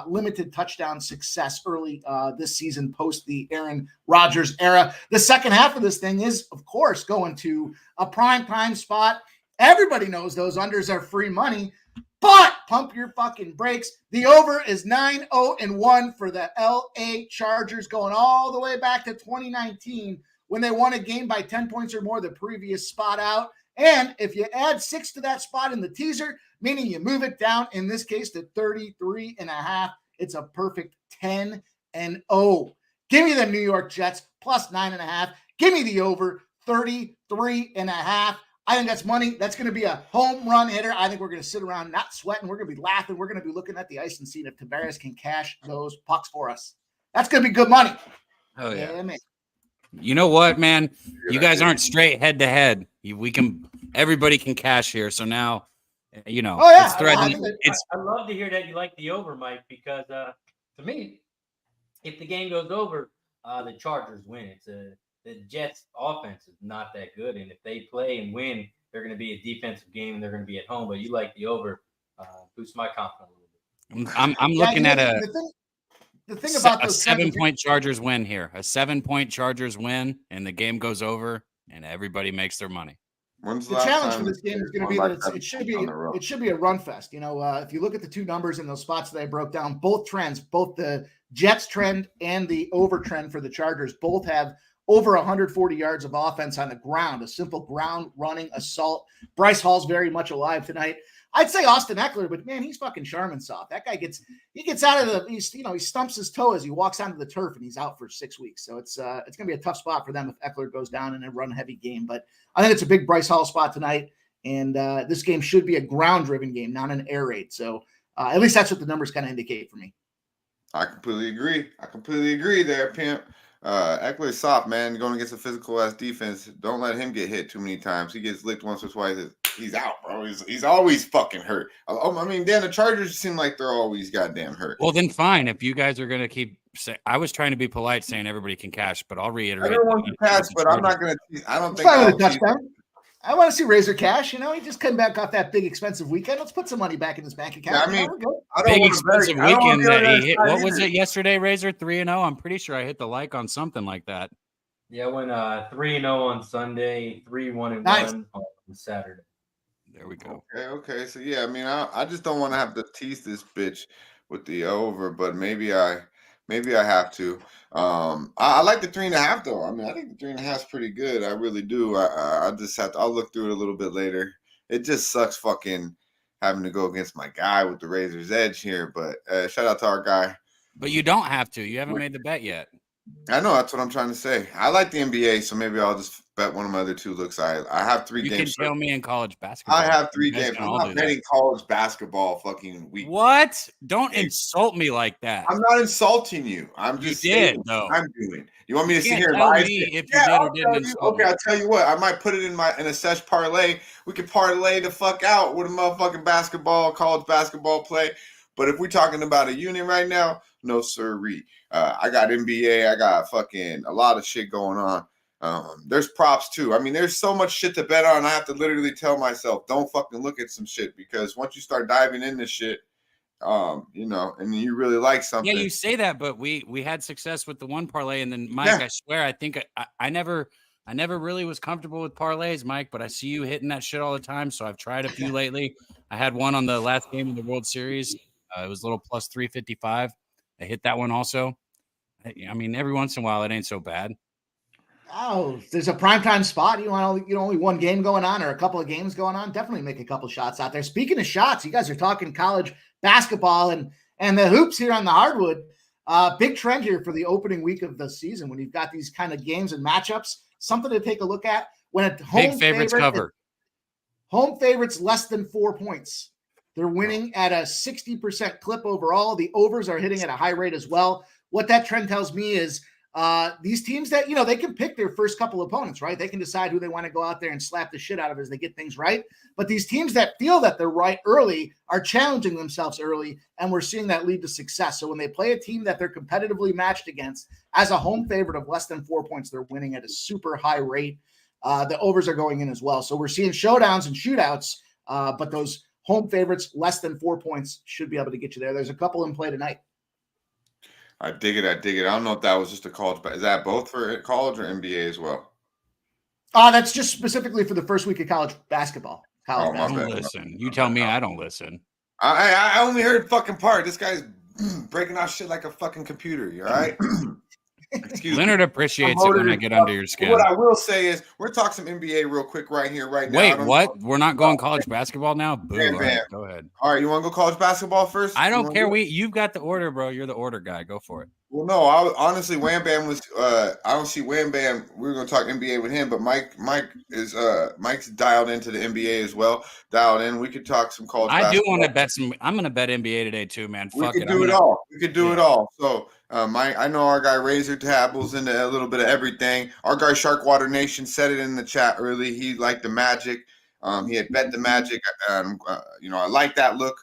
limited touchdown success early this season post the Aaron Rodgers era. The second half of this thing is, of course, going to a primetime spot. Everybody knows those unders are free money, but pump your fucking brakes. The over is 9-0-1 for the LA Chargers, going all the way back to 2019 when they won a game by 10 points or more the previous spot out. And if you add 6 to that spot in the teaser, meaning you move it down, in this case, to 33.5, it's a perfect 10-0. Give me the New York Jets plus 9.5. Give me the over 33.5. I think that's money. That's going to be a home run hitter. I think we're going to sit around not sweating. We're going to be laughing. We're going to be looking at the ice and seeing if Tavares can cash those pucks for us. That's going to be good money. Oh, yeah. Man. You know what, man? You guys aren't straight head to head. Everybody can cash here. So now, Oh, yeah. it's threatening. I love to hear that you like the over, Mike, because to me, if the game goes over, the Chargers win. The Jets offense is not that good. And if they play and win, they're going to be a defensive game and they're going to be at home. But you like the over, boost my confidence a little bit. I'm looking at the thing about a 7-point Chargers win here. A 7-point Chargers win, and the game goes over, and everybody makes their money. The challenge for this game is going to be that it should be a run fest. If you look at the 2 numbers in those spots that I broke down, both trends, both the Jets trend and the over trend for the Chargers, both have over 140 yards of offense on the ground, a simple ground running assault. Bryce Hall's very much alive tonight. I'd say Austin Eckler, but man, he's fucking Charmin soft. That guy gets out of he stumps his toe as he walks onto the turf and he's out for 6 weeks. So it's going to be a tough spot for them if Eckler goes down in a run heavy game. But I think it's a big Bryce Hall spot tonight. And this game should be a ground driven game, not an air raid. So at least that's what the numbers kind of indicate for me. I completely agree there, Pimp. Eckler's soft, man. Going against a physical ass defense. Don't let him get hit too many times. He gets licked once or twice. He's out, bro. He's always fucking hurt. The Chargers seem like they're always goddamn hurt. Well, then fine. If you guys are going to keep saying, I was trying to be polite saying everybody can cash, but I'll reiterate. Everyone can cash, but I'm not going to. I don't think. I want to see Razor cash. He just came back off that big expensive weekend. Let's put some money back in his bank account. Yeah, big expensive weekend that he hit. What was it yesterday, Razor? 3-0. I'm pretty sure I hit the like on something like that. Yeah, I went 3-0 on Sunday, 3-1-1 on Saturday. There we go. Okay. So yeah, I mean, I just don't want to have to tease this bitch with the over, but maybe I have to. I like the 3.5 though. I mean, I think the 3.5 is pretty good. I really do. I just have to. I'll look through it a little bit later. It just sucks fucking having to go against my guy with the razor's edge here. But shout out to our guy. But you don't have to. You haven't made the bet yet. I know, that's what I'm trying to say. I like the NBA, so maybe I'll just bet one of my other two looks. I have 3 You games. can tell me in college basketball. I have 3 You guys games. can I'm all not do betting that. college basketball fucking week. What? Don't insult me like that. I'm not insulting you. I'm just saying though. what I'm doing. You want me to sit can't here and tell lie? me if you did or I'll didn't tell you. insult Okay, me. I'll tell you what. I might put it in a Sesh parlay. We could parlay the fuck out with a motherfucking college basketball play. But if we're talking about a unit right now, no sirree. I got NBA. I got fucking a lot of shit going on. There's props too. I mean, there's so much shit to bet on. I have to literally tell myself, don't fucking look at some shit, because once you start diving into shit, and you really like something. Yeah, you say that, but we had success with the one parlay, and then Mike, I swear, I think I never really was comfortable with parlays, Mike, but I see you hitting that shit all the time, so I've tried a few lately. I had one on the last game of the World Series. It was a little plus 355. I hit that one also. I mean, every once in a while, it ain't so bad. Oh, there's a primetime spot. You want only one game going on or a couple of games going on? Definitely make a couple shots out there. Speaking of shots, you guys are talking college basketball and the hoops here on the hardwood. Big trend here for the opening week of the season when you've got these kind of games and matchups. Something to take a look at when a home favorites cover. Home favorites less than 4 points. They're winning at a 60% clip overall. The overs are hitting at a high rate as well. What that trend tells me is these teams that, they can pick their first couple opponents, right? They can decide who they want to go out there and slap the shit out of as they get things right. But these teams that feel that they're right early are challenging themselves early, and we're seeing that lead to success. So when they play a team that they're competitively matched against as a home favorite of less than 4 points, they're winning at a super high rate. The overs are going in as well. So we're seeing showdowns and shootouts, but those home favorites less than 4 points should be able to get you there. There's a couple in play tonight. I dig it. I don't know if that was just a college, but is that both for college or NBA as well? That's just specifically for the first week of college basketball. Listen. You tell me I don't listen. I only heard fucking part. This guy's breaking off shit like a fucking computer. You all right? Excuse Leonard me. appreciates it when I get under your skin. What I will say is, we're talking some NBA real quick right here, right now. Wait, what? We're not going college basketball now? Boo. Bam, bam. Right, go ahead. All right, you want to go college basketball first? I don't care. You've got the order, bro. You're the order guy. Go for it. Well, no, honestly, Wham Bam was. I don't see Wham Bam. We were going to talk NBA with him, but Mike's dialed into the NBA as well. Dialed in. We could talk some college. I do want to bet some. I'm going to bet NBA today too, man. Fuck it. We could do it all. So, I know our guy Razor dabbles into a little bit of everything. Our guy Sharkwater Nation said it in the chat early. He liked the Magic. He had bet the Magic. I like that look.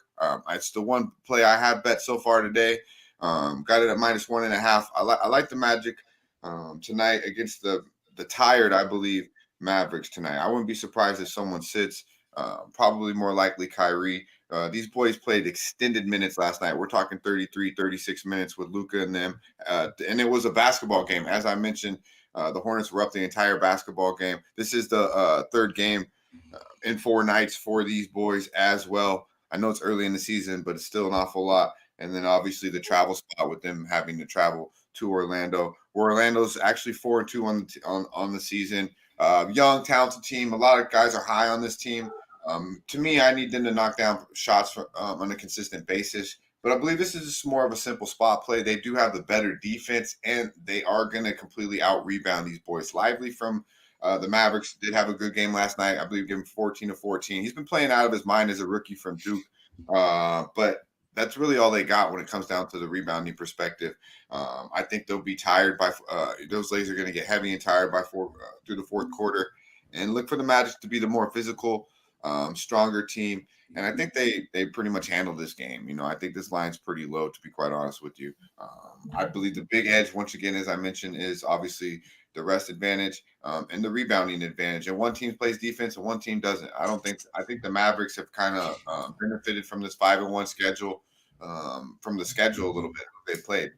It's the one play I have bet so far today. Got it at -1.5. I like the Magic tonight against the tired, I believe, Mavericks tonight. I wouldn't be surprised if someone sits. Probably more likely Kyrie. These boys played extended minutes last night. We're talking 33, 36 minutes with Luka and them. And it was a basketball game. As I mentioned, the Hornets were up the entire basketball game. This is the third game in 4 nights for these boys as well. I know it's early in the season, but it's still an awful lot. And then obviously the travel spot with them having to travel to Orlando. Orlando's actually 4-2 on the season. Young, talented team. A lot of guys are high on this team. To me, I need them to knock down shots on a consistent basis. But I believe this is just more of a simple spot play. They do have the better defense, and they are going to completely out-rebound these boys. Lively from the Mavericks did have a good game last night. I believe gave him 14 of 14. He's been playing out of his mind as a rookie from Duke. But that's really all they got when it comes down to the rebounding perspective. I think they'll be tired by those legs are going to get heavy and tired by through the fourth quarter, and look for the Magic to be the more physical, stronger team. And I think they pretty much handle this game. I think this line's pretty low, to be quite honest with you. I believe the big edge, once again, as I mentioned, is obviously the rest advantage and the rebounding advantage. And one team plays defense and one team doesn't. I think the Mavericks have kind of benefited from this 5-1 schedule, from the schedule a little bit they played.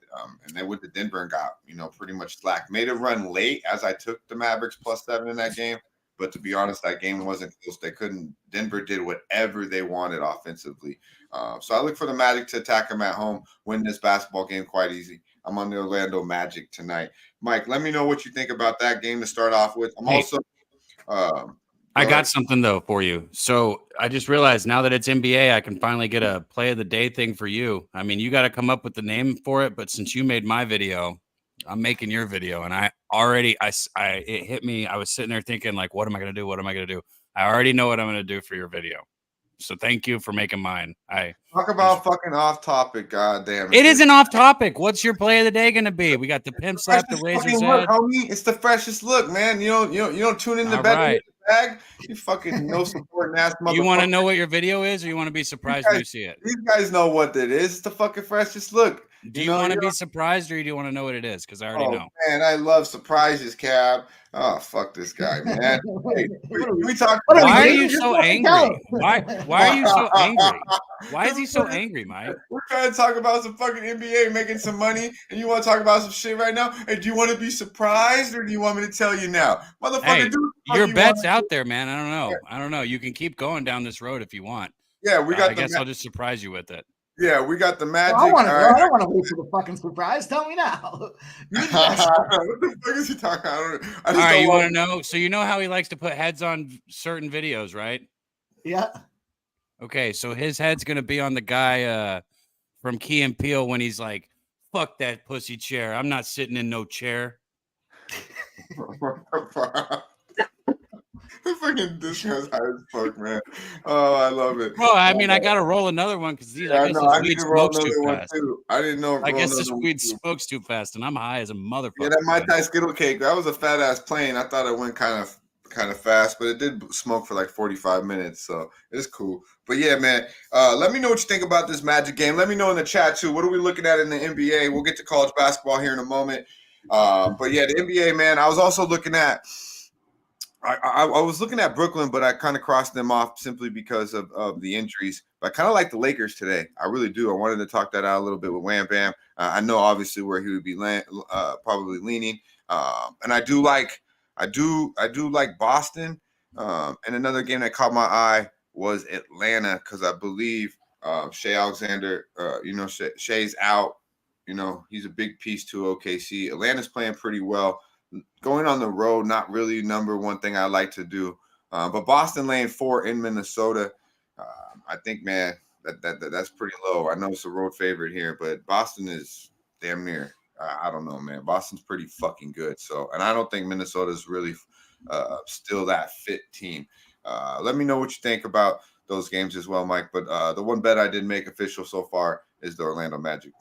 And they went to Denver and got, pretty much slack. Made a run late as I took the Mavericks +7 in that game. But to be honest, that game wasn't close. Denver did whatever they wanted offensively. So I look for the Magic to attack them at home, win this basketball game quite easy. I'm on the Orlando Magic tonight. Mike, let me know what you think about that game to start off with. I'm also I got something though for you. So I just realized now that it's NBA, I can finally get a play of the day thing for you. I mean, you got to come up with the name for it, but since you made my video, I'm making your video, and it hit me. I was sitting there thinking, like, what am I gonna do? What am I gonna do? I already know what I'm gonna do for your video. So thank you for making mine. Talk about fucking off topic. God damn it isn't off topic. What's your play of the day gonna be? We got the pimp slap, the razor's head. Homie. It's the freshest look, man. You don't tune in the bed bag. You fucking no support ass motherfucker. You want to know what your video is, or you want to be surprised when you see it? These guys know what it is. It's the fucking freshest look. Do you want to be surprised, or do you want to know what it is? Because I already know. Man, I love surprises, Cab. Oh, fuck this guy, man. Hey, we talk. Why are you so angry? Why are you so angry? Why is he so angry, Mike? We're trying to talk about some fucking NBA making some money, and you want to talk about some shit right now? Hey, do you want to be surprised, or do you want me to tell you now? Motherfucker, your bet's out there, man. I don't know. You can keep going down this road if you want. Yeah, we got I guess I'll just surprise you with it. Yeah, we got the Magic. Well, I don't want to wait for the fucking surprise. Tell me now. What the fuck is he talking about? All right, you want to know? So you know how he likes to put heads on certain videos, right? Yeah. Okay, so his head's going to be on the guy from Key and Peele when he's like, fuck that pussy chair. I'm not sitting in no chair. Fucking this guy's high as fuck, man. Oh, I love it. Well, I mean, I gotta roll another one because I guess this weed smokes too fast. I didn't know. I guess this weed smokes too fast, and I'm high as a motherfucker. Yeah, that Mai Tai Skittle cake. That was a fat ass plane. I thought it went kind of fast, but it did smoke for like 45 minutes, so it's cool. But yeah, man, let me know what you think about this Magic game. Let me know in the chat too. What are we looking at in the NBA? We'll get to college basketball here in a moment. But yeah, the NBA, man. I was also looking at. I was looking at Brooklyn, but I kind of crossed them off simply because of the injuries. But I kind of like the Lakers today. I really do. I wanted to talk that out a little bit with Wham Bam. I know obviously where he would be probably leaning, and I do like Boston. And another game that caught my eye was Atlanta because I believe Shai Alexander. Shai's out. He's a big piece to OKC. Atlanta's playing pretty well. Going on the road, not really number one thing I like to do. But Boston laying 4 in Minnesota, I think, man, that's pretty low. I know it's a road favorite here, but Boston is damn near. I don't know, man. Boston's pretty fucking good. So, and I don't think Minnesota's really still that fit team. Let me know what you think about those games as well, Mike. But the one bet I did make official so far is the Orlando Magic.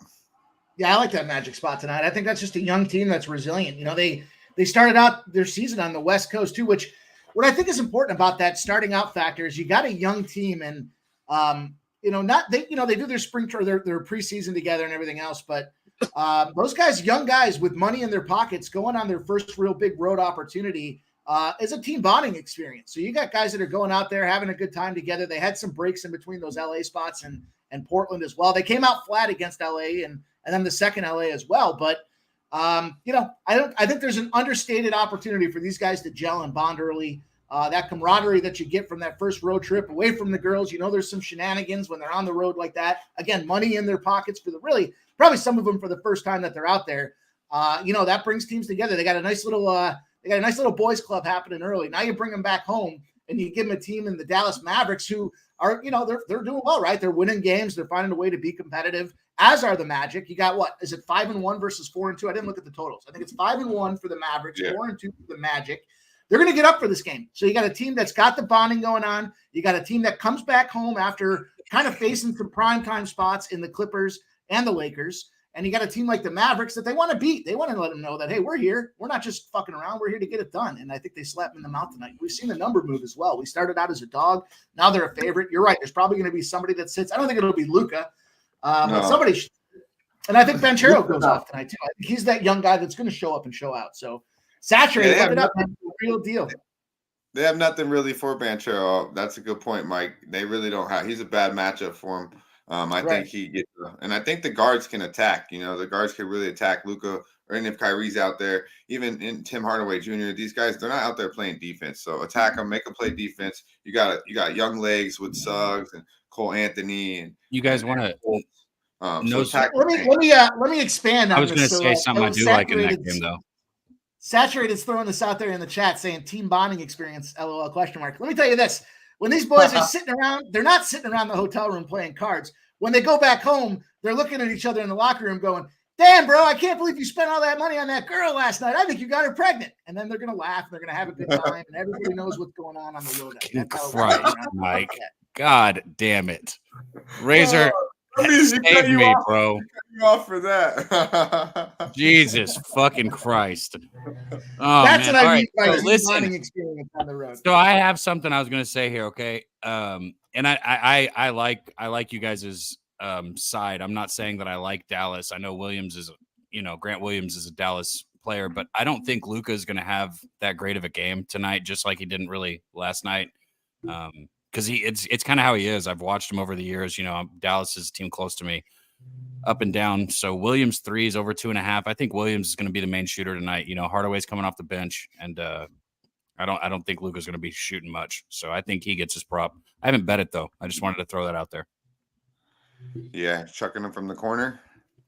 Yeah, I like that Magic spot tonight. I think that's just a young team that's resilient. They started out their season on the West Coast too, which what I think is important about that starting out factor is you got a young team and they do their spring or their preseason together and everything else, but those guys, young guys with money in their pockets going on their first real big road opportunity is a team bonding experience. So you got guys that are going out there having a good time together. They had some breaks in between those LA spots and Portland as well. They came out flat against LA and then the second LA as well, but I think there's an understated opportunity for these guys to gel and bond early. That camaraderie that you get from that first road trip away from the girls, there's some shenanigans when they're on the road like that. Again, money in their pockets for probably some of them for the first time that they're out there. That brings teams together. They got a nice little boys club happening early. Now you bring them back home and you give them a team in the Dallas Mavericks who are, they're doing well, right? They're winning games. They're finding a way to be competitive, as are the Magic. You got what? Is it 5-1 versus 4-2? I didn't look at the totals. I think it's 5-1 for the Mavericks, 4-2 for the Magic. They're going to get up for this game. So you got a team that's got the bonding going on. You got a team that comes back home after kind of facing some primetime spots in the Clippers and the Lakers. And you got a team like the Mavericks that they want to beat. They want to let them know that, hey, we're here. We're not just fucking around. We're here to get it done. And I think they slapped them in the mouth tonight. We've seen the number move as well. We started out as a dog. Now they're a favorite. You're right. There's probably going to be somebody that sits. I don't think it'll be Luka. But somebody and I think Banchero goes off tonight too. I think he's that young guy that's going to show up and show out. So saturated, look it up, man. Real deal. They have nothing really for Banchero. That's a good point, Mike. They really don't have. He's a bad matchup for him. I think he gets, and I think the guards can attack. The guards can really attack Luka and if Kyrie's out there, even in Tim Hardaway Jr., these guys, they're not out there playing defense. So attack them, make them play defense. You got young legs with Suggs and Cole Anthony, and you guys want to so attack. Let me expand on this. I was going to say something I do like in that game, though. Saturated's throwing this out there in the chat saying team bonding experience, LOL question mark. Let me tell you this. When these boys are sitting around, they're not sitting around the hotel room playing cards. When they go back home, they're looking at each other in the locker room going, damn, bro, I can't believe you spent all that money on that girl last night. I think you got her pregnant. And then they're going to laugh. And they're going to have a good time. And everybody knows what's going on the road. Christ, Mike. God damn it. Razor, save me, bro. You off for that. Jesus fucking Christ. Oh, that's man. what I mean by listen, experience on the road. So I have something I was going to say here, okay? And I like you guys' side. I'm not saying that I like Dallas. I know Grant Williams is a Dallas player, but I don't think Luka is going to have that great of a game tonight, just like he didn't really last night. Because it's kind of how he is. I've watched him over the years. Dallas is a team close to me, up and down. So Williams 3 is over 2.5. I think Williams is going to be the main shooter tonight. Hardaway's coming off the bench, and I don't think Luka's going to be shooting much. So I think he gets his prop. I haven't bet it though. I just wanted to throw that out there. Yeah, chucking him from the corner.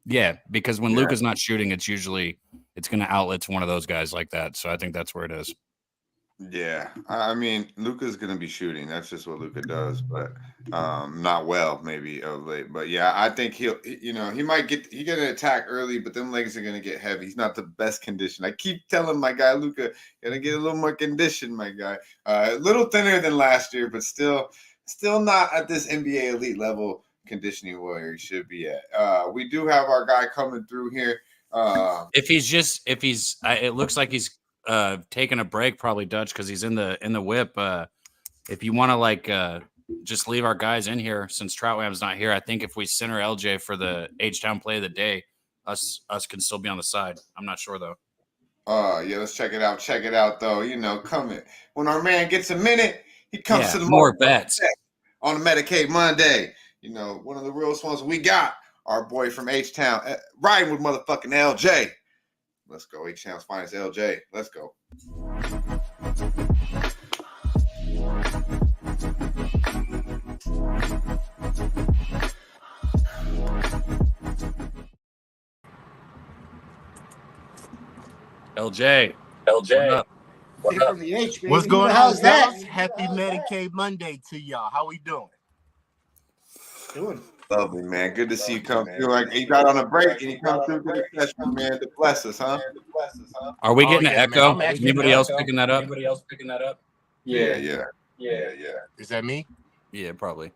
Yeah, because when Luka's not shooting, it's going to outlet to one of those guys like that. So I think that's where it is. Yeah, I mean, Luka's going to be shooting. That's just what Luka does, but not well maybe of late. But yeah, I think he get an attack early, but them legs are going to get heavy. He's not the best condition. I keep telling my guy Luka, gotta get a little more condition, my guy. A little thinner than last year, but still not at this NBA elite level conditioning where he should be at. We do have our guy coming through here. It looks like he's taking a break, probably Dutch, because he's in the whip. If you want to just leave our guys in here since Troutwam's not here, I think if we center LJ for the HTOWN play of the day, us can still be on the side. I'm not sure though. Yeah, let's check it out. Check it out though. Coming when our man gets a minute, he comes to the more bets on the Medicate Monday. One of the realest ones we got. Our boy from HTOWN riding with motherfucking LJ. Let's go. HTOWN's finest LJ. Let's go. LJ. What up? What's going on, guys? Happy Medicate Monday to y'all. How we doing? Doing lovely, man. Good to see you come through. Like you got on a break and you come through to the session, man. To bless us, huh? Are we getting an echo? Anybody else picking that up? Yeah. Is that me? Yeah, probably.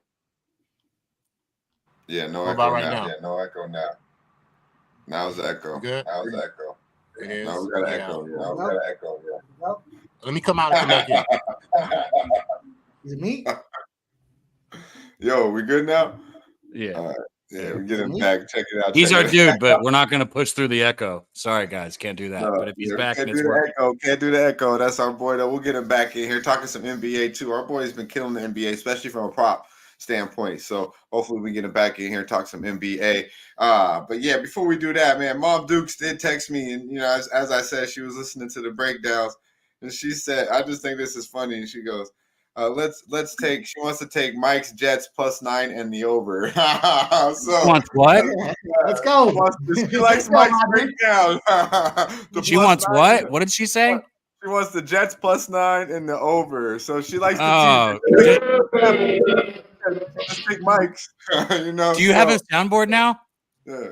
Yeah, no What echo about right now. now? Yeah, no echo now. Now's the echo. Good. Now's the echo. It is. No, we got an echo. Yeah, we got an echo. Yeah. Let me come out and come back in. Is it me? Yo, we good now? Yeah. All right. Yeah, we get him back. Check it out. He's our dude, but we're not going to push through the echo. Sorry, guys. Can't do that. No, but if he's back and can't it's do the working. echo. Can't do the echo. That's our boy, though. We'll get him back in here. Talking some NBA, too. Our boy's been killing the NBA, especially from a prop standpoint. So hopefully we get him back in here and talk some NBA. But yeah, before we do that, man, Mom Dukes did text me. And, as I said, she was listening to the breakdowns. And she said, I just think this is funny. And she goes, she wants to take Mike's Jets +9 and the over. So wants what? Let's go. She likes Mike's breakdown. She wants what? What did she say? She wants the Jets +9 and the over. So she likes the team. Just take Mike's. Do you have a soundboard now? Yeah.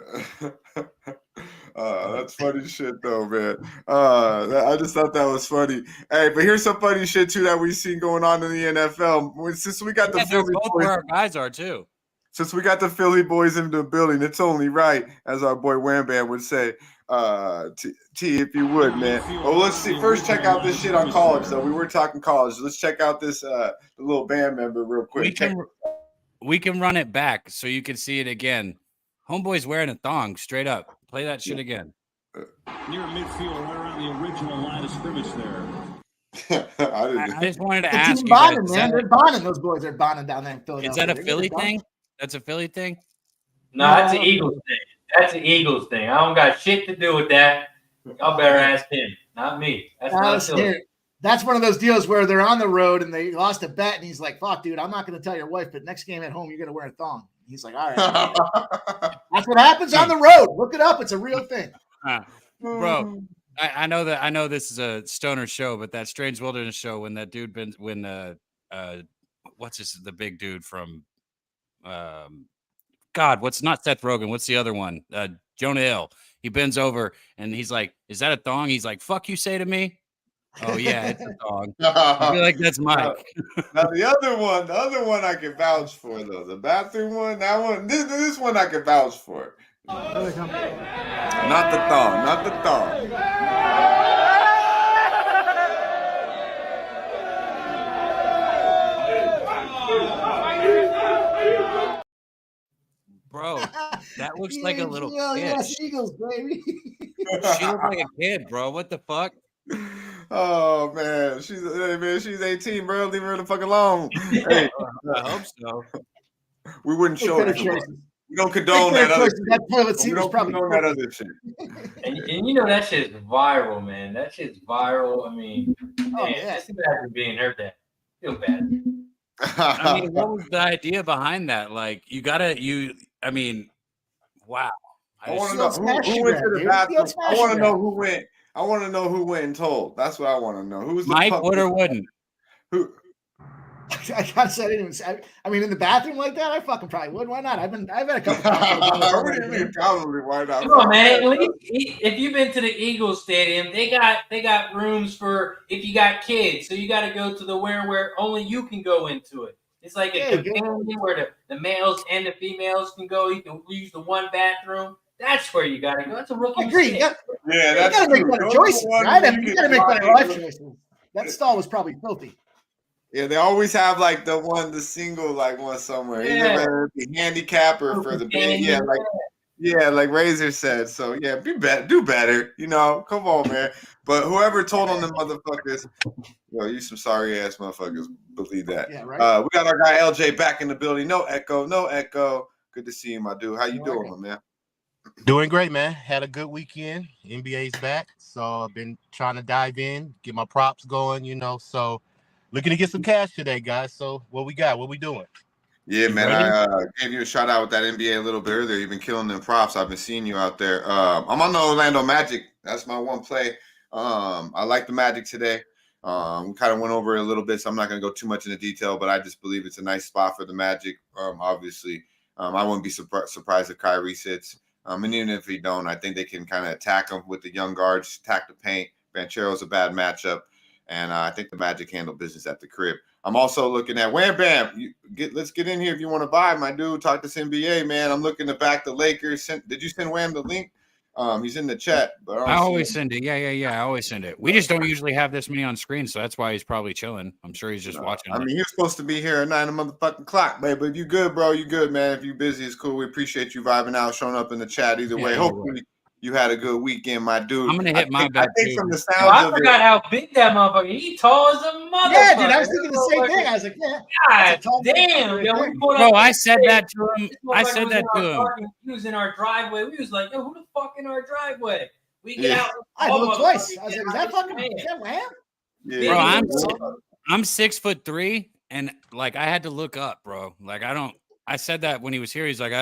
That's funny shit though, man. I just thought that was funny. Hey, but here's some funny shit too that we've seen going on in the NFL. Since we got the Philly both boys, where our guys are too. Since we got the Philly boys in the building, it's only right, as our boy Wham Bam would say. T, if you would, man. Well, let's see. First, check out this shit on college though. We were talking college. Let's check out this the little band member real quick. We can run it back so you can see it again. Homeboy's wearing a thong, straight up. Play that shit again. Near midfield, right around the original line of scrimmage there. I just wanted to ask you bonding, guys. Man. They're bonding. Those boys are bonding down there in Philadelphia. Is that a Philly thing? That's a Philly thing? No, that's an Eagles thing. That's an Eagles thing. I don't got shit to do with that. Y'all better ask him, not me. That's what I feel. That's one of those deals where they're on the road and they lost a bet, and he's like, "Fuck, dude, I'm not going to tell your wife, but next game at home, you're going to wear a thong." He's like, "All right." That's what happens on the road. Look it up; it's a real thing, bro. I know that. I know this is a stoner show, but that Strange Wilderness show when that dude what's the big dude from God, what's not Seth Rogen? What's the other one? Jonah Hill. He bends over and he's like, "Is that a thong?" He's like, "Fuck you say to me." Oh yeah, it's a thong. I feel like that's Mike. Now the other one I can vouch for though. The bathroom one, that one, this one I can vouch for. Not the thong, not the thong. Bro, that looks like a little kid. Yes, Eagles, baby. She looks like a kid, bro. What the fuck? Oh man, she's 18, bro. Leave her the fuck alone. Hey, I hope so. We wouldn't show it. We don't condone that other shit. That toilet seat was probably that other shit. And you know that shit's viral, man. That shit's viral. I mean, just imagine being her dad. Feel bad. I mean, what was the idea behind that? Like, I mean, wow. I want to know who went to the bathroom. I want to know who went. I want to know who went and told. That's what I want to know. Who's the Mike would or wouldn't? Who? I gotta say, I mean, in the bathroom like that, I fucking probably would. Why not? I've had a couple times. Probably why not? Come on, man. At least if you've been to the Eagles Stadium, they got rooms for if you got kids. So you got to go to the where only you can go into it. It's like a community where the males and the females can go. You can use the one bathroom. That's where you got to go. That's a rookie mistake. That's you got to make better choices, right? I mean, you got to make better life choices. That stall was probably filthy. Yeah, they always have like the single one somewhere. Yeah. Either the handicap or for the big. Yeah, like Razor said. So yeah, do better. Come on, man. But whoever told on them motherfuckers, you some sorry ass motherfuckers. Believe that. Yeah, right. We got our guy LJ back in the building. No echo. Good to see you, my dude. How you doing, my man? Doing great, man. Had a good weekend. NBA's back, so I've been trying to dive in, get my props going. So looking to get some cash today, guys. So what we got? What we doing? Yeah, man. I gave you a shout out with that NBA a little bit earlier. You've been killing them props. I've been seeing you out there. I'm on the Orlando Magic. That's my one play. I like the Magic today. We kind of went over it a little bit, so I'm not going to go too much into detail, but I just believe it's a nice spot for the Magic. Obviously, I wouldn't be surprised if Kyrie sits. And even if he don't, I think they can kind of attack him with the young guards, attack the paint. Banchero's a bad matchup. And I think the Magic handle business at the crib. I'm also looking at Wham Bam. Let's get in here if you want to buy, my dude. Talk this NBA, man. I'm looking to back the Lakers. Did you send Wham the link? He's in the chat. But I always send it. Yeah. I always send it. We just don't usually have this many on screen, so that's why he's probably chilling. I'm sure he's just watching. I mean, he was supposed to be here at 9 motherfucking clock, baby. But if you good, bro, you good, man. If you busy, it's cool. We appreciate you vibing out, showing up in the chat. Either way, hopefully you had a good weekend, my dude. I'm gonna hit my I think from the sounds I forgot how big that motherfucker. He tall as a motherfucker. Yeah, dude. I was thinking the same thing. I was like, yeah. God damn. Bro, I said that to him. I said that to him. He was in our driveway. We was like, yo, who the fuck in our driveway? We get out. I looked twice. I was like, is that fucking Wham? Yeah. Bro, I'm 6'3", and like I had to look up, bro. Like I said that when he was here. He's like,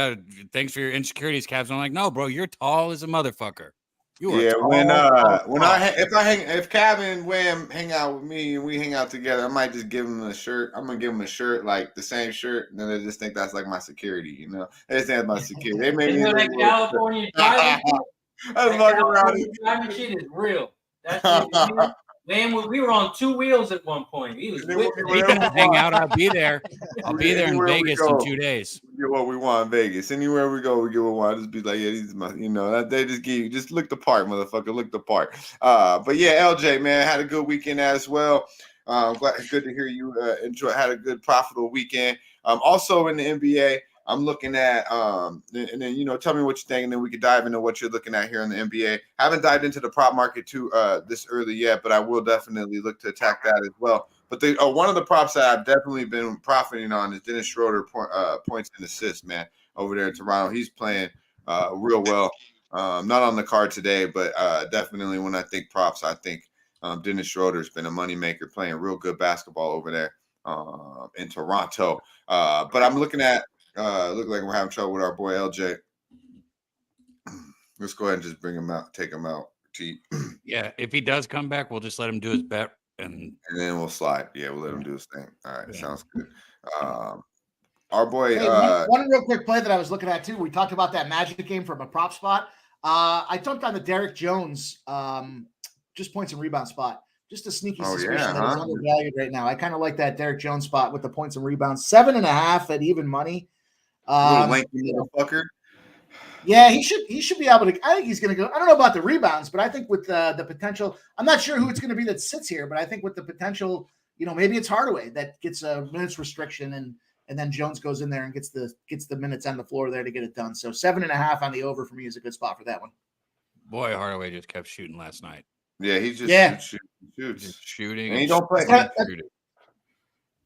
thanks for your insecurities, Cabs. I'm like, no, bro, you're tall as a motherfucker. You are tall. If Cab and Wham hang out with me and we hang out together, I might just give him a shirt. I'm gonna give him a shirt, like the same shirt, and then they just think that's like my security, They just think that's my security. They made me that California driving shit is real. That's Man, we were on two wheels at one point. He was with me. He's gonna hang out. I'll be there. I'll be there in Vegas in 2 days. We get what we want in Vegas. Anywhere we go, we get what we want. Just be like, yeah, these my, they just give you, just look the part, motherfucker, look the part. But yeah, LJ, man, had a good weekend as well. Good to hear you had a good profitable weekend. Also in the NBA, I'm looking at, and then, tell me what you think, and then we can dive into what you're looking at here in the NBA. I haven't dived into the prop market too this early yet, but I will definitely look to attack that as well. But one of the props that I've definitely been profiting on is Dennis Schroeder points and assists, man, over there in Toronto. He's playing real well. Not on the card today, but definitely when I think props, I think Dennis Schroeder's been a moneymaker, playing real good basketball over there in Toronto. But I'm looking at look like we're having trouble with our boy LJ. Let's go ahead and just bring him out, take him out. Yeah, if he does come back, we'll just let him do his bet, and then we'll slide. Yeah, we'll let him do his thing. All right, sounds good. Our boy. Hey, one real quick play that I was looking at too. We talked about that Magic game from a prop spot. I jumped on the Derek Jones just points and rebound spot. Just a sneaky suspicion that he's undervalued right now. I kind of like that Derek Jones spot with the points and rebounds. 7.5 at even money. Little lanky motherfucker. Yeah, he should be able to. I think he's going to go. I don't know about the rebounds, but I think with the potential, I'm not sure who it's going to be that sits here, but I think with the potential, maybe it's Hardaway that gets a minutes restriction, and then Jones goes in there and gets the minutes on the floor there to get it done. So 7.5 on the over for me is a good spot for that one. Boy, Hardaway just kept shooting last night. Yeah, he just shoots. Shooting. And he don't play.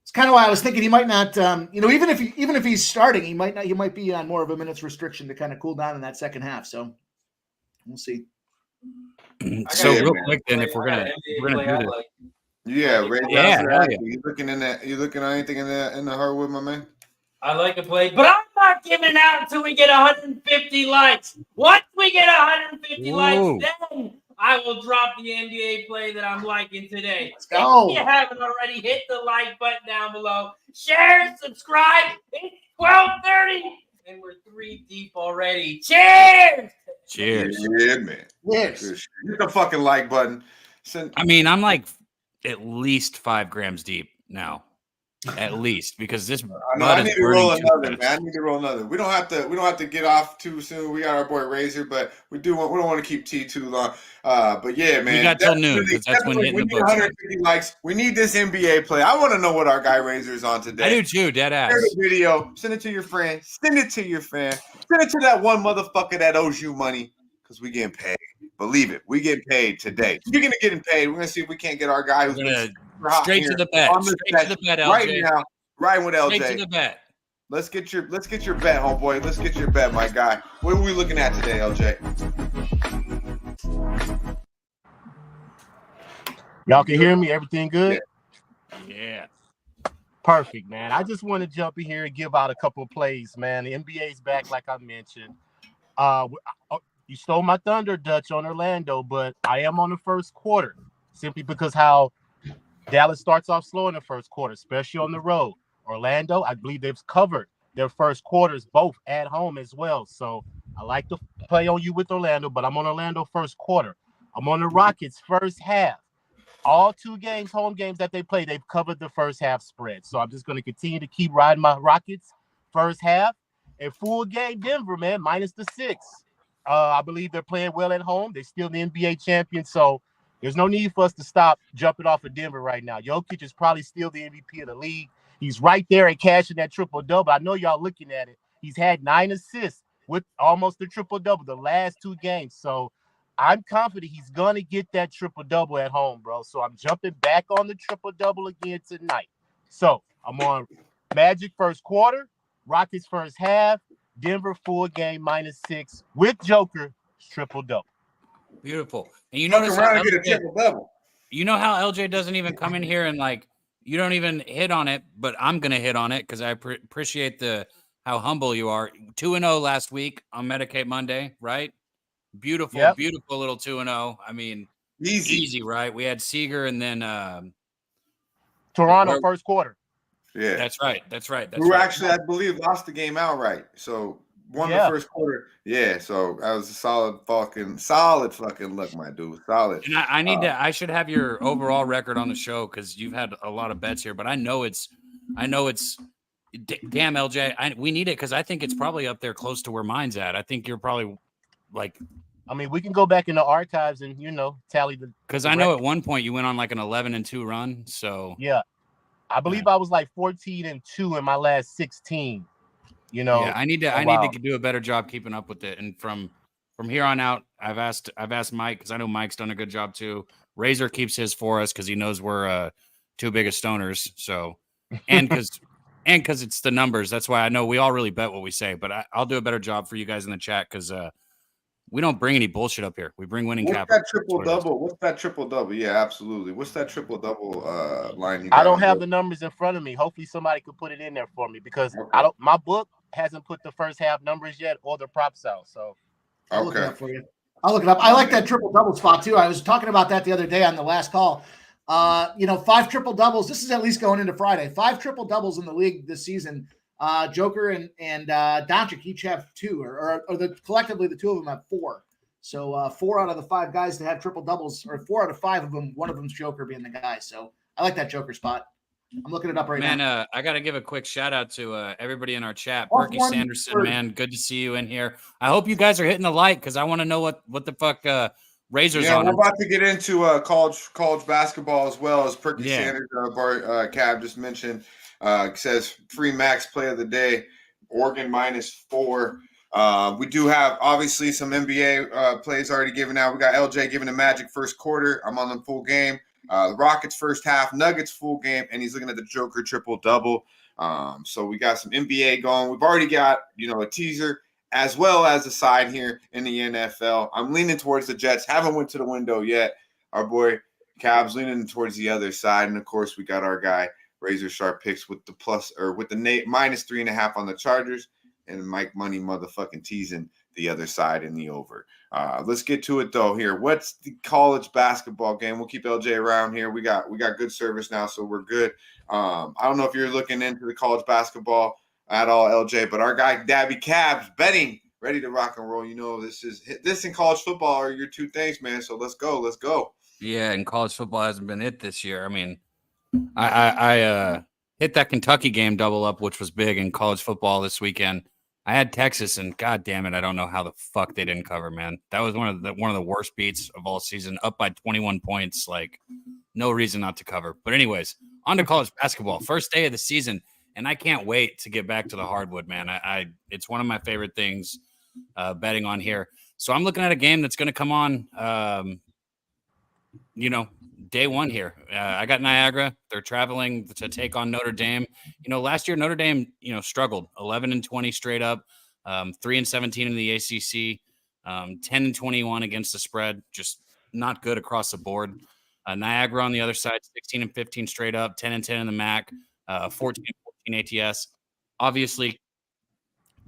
It's kind of why I was thinking he might not, even if he's starting, he might be on more of a minutes restriction to kind of cool down in that second half. So we'll see. So real quick, then, if we're gonna do this, You looking at anything in the hardwood, my man? I like to play, but I'm not giving it out until we get 150 likes. Once we get 150 likes, then I will drop the NBA play that I'm liking today. Let's go. If you haven't already, hit the like button down below. Share, subscribe. It's 12:30, and we're 3 deep already. Cheers! Cheers. Yeah, man. Yes. Hit the fucking like button. I mean, I'm like at least 5 grams deep now. At least, because this I need to roll another, man. I need to roll another. We don't have to get off too soon. We got our boy Razor, but we don't want to keep T too long. But yeah, man. We got till noon because that's when hitting the books. 150 likes. We need this NBA play. I want to know what our guy Razor's on today. I do too, dead ass. Share the video. Send it to your friend. Send it to your fan. Send it to that one motherfucker that owes you money, because we getting paid. Believe it, we get paid today. Speaking of getting paid, we're gonna see if we can't get our guy who's straight to the bet. Straight to the bet, LJ. Right now, right with LJ. Straight to the bet. Let's get your bet, homeboy. Let's get your bet, my guy. What are we looking at today, LJ? Y'all can hear me? Everything good? Yeah. Perfect, man. I just want to jump in here and give out a couple of plays, man. The NBA's back, like I mentioned. You stole my thunder, Dutch, on Orlando, but I am on the first quarter simply because how Dallas starts off slow in the first quarter, especially on the road. Orlando, I believe they've covered their first quarters both at home as well. So I like to play on you with Orlando, but I'm on Orlando first quarter. I'm on the Rockets first half. All 2 games, home games that they play, they've covered the first half spread. So I'm just going to continue to keep riding my Rockets first half. And full game Denver, man, minus the 6. I believe they're playing well at home. They're still the NBA champions, so there's no need for us to stop jumping off of Denver right now. Jokic is probably still the MVP of the league. He's right there at cashing that triple-double. I know y'all looking at it. He's had 9 assists with almost the triple-double the last 2 games. So I'm confident he's going to get that triple-double at home, bro. So I'm jumping back on the triple-double again tonight. So I'm on Magic first quarter, Rockets first half, Denver full game minus 6 with Joker triple-double. Beautiful. And you notice how LJ doesn't even come in here and you don't even hit on it, but I'm going to hit on it because I appreciate how humble you are. 2-0 last week on Medicate Monday, right? Beautiful, beautiful little 2-0. I mean, easy, right? We had Seager and then Toronto first quarter. Yeah, that's right. We were actually, I believe, lost the game outright. So won the first quarter. Yeah, so that was a solid fucking look, my dude. Solid. And I should have your overall record on the show because you've had a lot of bets here, but I know it's damn LJ. We need it because I think it's probably up there close to where mine's at. I think you're probably we can go back in the archives and tally the. Because I know at one point you went on an 11-2 run. So yeah. I believe I was 14-2 in my last 16. Yeah, I need to do a better job keeping up with it. And from here on out, I've asked Mike because I know Mike's done a good job too. Razor keeps his for us because he knows we're 2 biggest stoners. So and because it's the numbers. That's why I know we all really bet what we say. But I'll do a better job for you guys in the chat because we don't bring any bullshit up here. We bring winning What's capital. that triple double? What's that triple double? Yeah, absolutely. What's that triple double line you I got? don't have the numbers in front of me. Hopefully somebody could put it in there for me because I don't. My book hasn't put the first half numbers yet or the props out. So I'll look it up for you. I'll look it up. I like that triple double spot too. I was talking about that the other day on the last call. 5 triple doubles. This is at least going into Friday. 5 triple doubles in the league this season. Joker and Doncic each have 2, or collectively the 2 of them have 4. So 4 out of the 5 guys to have triple doubles, or 4 out of 5 of them, one of them's Joker being the guy. So I like that Joker spot. I'm looking it up right now. Man, I got to give a quick shout out to everybody in our chat. Perky Sanderson, man, good to see you in here. I hope you guys are hitting the like because I want to know what the fuck Razor's on. We're about to get into college basketball as well, as Perky Sanders, Cab just mentioned. Says free max play of the day, Oregon -4. We do have obviously some NBA plays already given out. We got LJ giving the Magic first quarter. I'm on the full game. The Rockets first half, Nuggets full game, and he's looking at the Joker triple double. So we got some NBA going. We've already got a teaser as well as a side here in the NFL. I'm leaning towards the Jets. Haven't went to the window yet. Our boy Cab's leaning towards the other side, and of course we got our guy Razor Sharp picks with the -3.5 on the Chargers, and Mike Money motherfucking teasing the other side in the over. Let's get to it though. Here, what's the college basketball game? We'll keep LJ around here. We got good service now, so we're good. I don't know if you're looking into the college basketball at all, LJ, but our guy Daby Cab's betting, ready to rock and roll. This and college football are your 2 things, man. So let's go. Yeah, and college football hasn't been it this year. I mean, I hit that Kentucky game double up, which was big in college football this weekend. I had Texas, and god damn it, I don't know how the fuck they didn't cover, man. That was one of the worst beats of all season, up by 21 points. Like, no reason not to cover. But anyways, on to college basketball. First day of the season, and I can't wait to get back to the hardwood, man. It's one of my favorite things betting on here. So I'm looking at a game that's going to come on, day one here. I got Niagara. They're traveling to take on Notre Dame. Last year Notre Dame, struggled 11-20 straight up, 3-17 in the ACC, 10-21 against the spread. Just not good across the board. Niagara on the other side, 16-15 straight up, 10-10 in the MAC, 14-14 ATS. Obviously,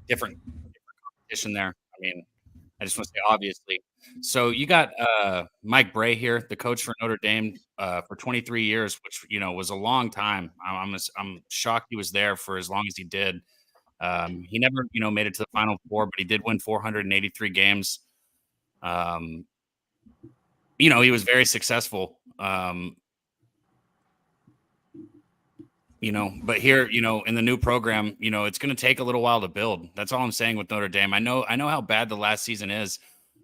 different competition there. I mean, I just want to say obviously. So you got Mike Bray here, the coach for Notre Dame for 23 years, which was a long time. I'm shocked he was there for as long as he did. He never made it to the Final Four, but he did win 483 games. He was very successful. But here, in the new program, it's going to take a little while to build. That's all I'm saying with Notre Dame. I know how bad the last season is.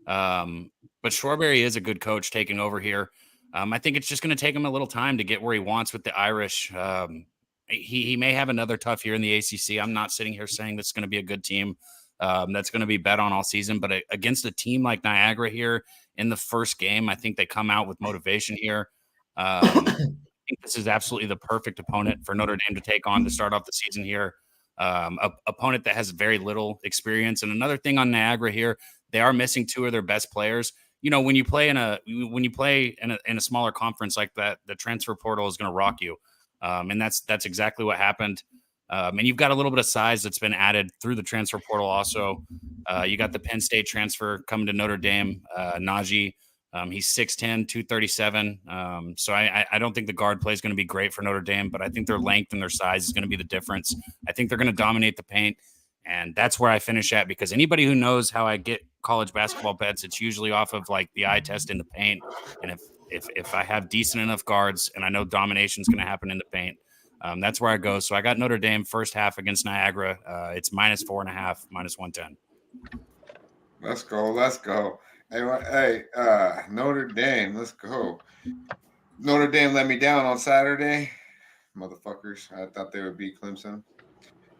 But Strawberry is a good coach taking over here. I think it's just going to take him a little time to get where he wants with the Irish. He may have another tough year in the ACC. I'm not sitting here saying that's going to be a good team that's going to be bet on all season, but against a team like Niagara here in the first game, I think they come out with motivation here. I think this is absolutely the perfect opponent for Notre Dame to take on to start off the season here. Opponent that has very little experience. And another thing on Niagara here, they are missing 2 of their best players. When you play in a smaller conference like that, the transfer portal is going to rock you. And that's exactly what happened. And you've got a little bit of size that's been added through the transfer portal. Also, you got the Penn State transfer coming to Notre Dame, Najee. He's 6'10", 237. So I don't think the guard play is going to be great for Notre Dame, but I think their length and their size is going to be the difference. I think they're going to dominate the paint, and that's where I finish at, because anybody who knows how I get college basketball bets, it's usually off of like the eye test in the paint. And if I have decent enough guards and I know domination is going to happen in the paint, that's where I go. So I got Notre Dame first half against Niagara. It's -4.5, -110. Let's go. Hey, Notre Dame, let's go. Notre Dame let me down on Saturday, motherfuckers. I thought they would beat Clemson,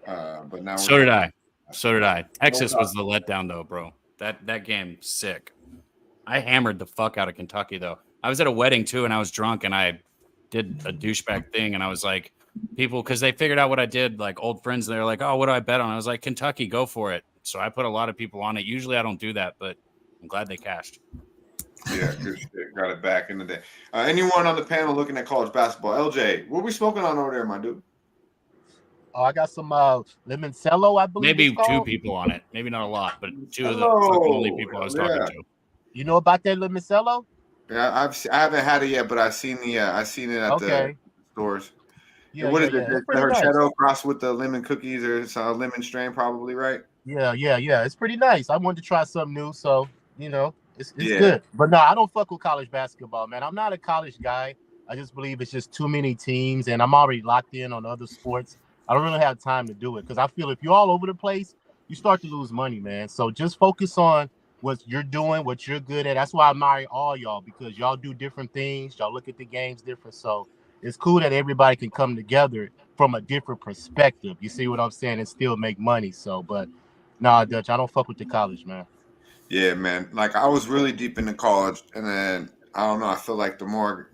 but now So did I. Texas was the letdown, though, bro. That game, sick. I hammered the fuck out of Kentucky, though. I was at a wedding too, and I was drunk, and I did a douchebag thing, and I was like, people, because they figured out what I did, like old friends, and they're like, "Oh, what do I bet on?" I was like, "Kentucky, go for it." So I put a lot of people on it. Usually, I don't do that, but I'm glad they cashed. Yeah, good shit. Got it back in the day. Anyone on the panel looking at college basketball? LJ, what we smoking on over there, my dude? Oh, I got some limoncello, I believe Maybe it's called. 2 people on it. Maybe not a lot, but 2 of the fucking only people I was talking to. You know about that limoncello? Yeah, I haven't had it yet, but I've seen it at the stores. Yeah, what is it? It's The pretty nice. horchata crossed with the lemon cookies, or it's a lemon strain, probably, right? Yeah. It's pretty nice. I wanted to try something new, so it's good. But no, I don't fuck with college basketball, man. I'm not a college guy. I just believe it's just too many teams, and I'm already locked in on other sports. I don't really have time to do it because I feel if you're all over the place, you start to lose money, man. So just focus on what you're doing, what you're good at. That's why I admire all y'all, because y'all do different things. Y'all look at the games different. So it's cool that everybody can come together from a different perspective. You see what I'm saying? And still make money. So, but nah, Dutch, I don't fuck with the college, man. Yeah, man. Like I was really deep into college, and then I don't know. I feel like the more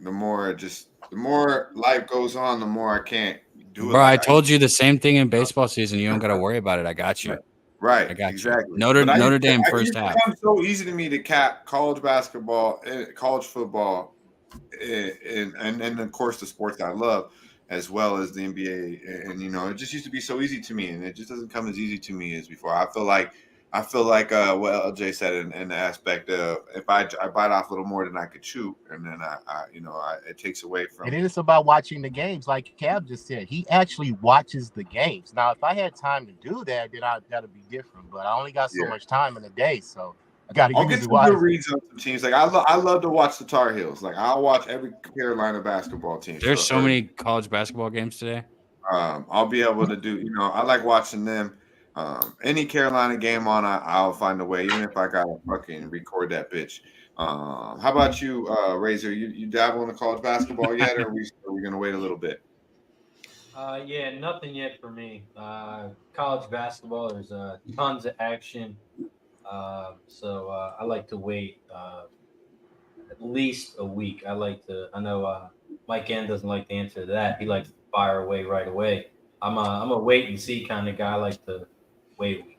life goes on, the more I can't do it. Bro, I told you the same thing in baseball season. You don't got to worry about it. I got you. Right. I got exactly. you. Notre Dame first half. It's so easy to me to cap college basketball, college football, and of course the sports I love, as well as the NBA. And it just used to be so easy to me, and it just doesn't come as easy to me as before. I feel like what LJ said in the aspect of if I bite off a little more than I could chew, and then it takes away from. And then it's about watching the games, like Cab just said. He actually watches the games. Now, if I had time to do that, then that'd be different. But I only got so much time in a day, so I got to use it. I'll get some good reads on some teams. Like I love to watch the Tar Heels. Like I'll watch every Carolina basketball team. There's so many college basketball games today. I'll be able to do. I like watching them. Any Carolina game on, I'll find a way, even if I gotta fucking record that bitch. How about you, Razor? You dabble in the college basketball yet, or are we gonna wait a little bit? Yeah, nothing yet for me. College basketball, there's tons of action, so I like to wait at least a week. I know Mike N doesn't like the answer to that. He likes to fire away right away. I'm a wait and see kind of guy. I like to wait a week.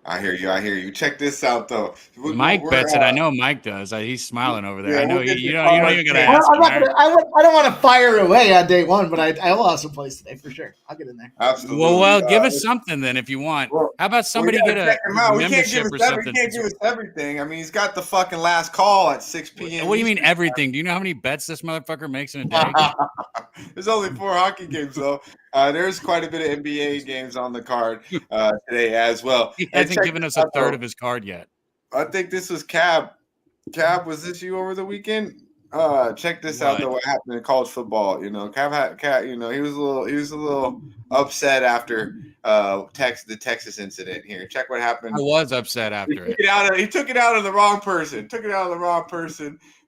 I hear you. Check this out, though. Mike bets it. I know Mike does. He's smiling over there. I know you don't even gotta ask him. I don't want to fire away on day one, but I will have some plays today for sure. I'll get in there. Absolutely. Well, give us something then if you want. How about somebody get a membership or something? We can't give us everything. I mean, he's got the fucking last call at 6 p.m. What do you mean everything? Do you know how many bets this motherfucker makes in a day? There's only 4 hockey games, though. There's quite a bit of NBA games on the card today as well. He hasn't given us a third of his card yet. I think this was Cab. Cab, was this you over the weekend? Check this out though. What happened in college football? Cab. He was a little upset after the Texas incident here. Check what happened. I was upset after it. He took it out on the wrong person.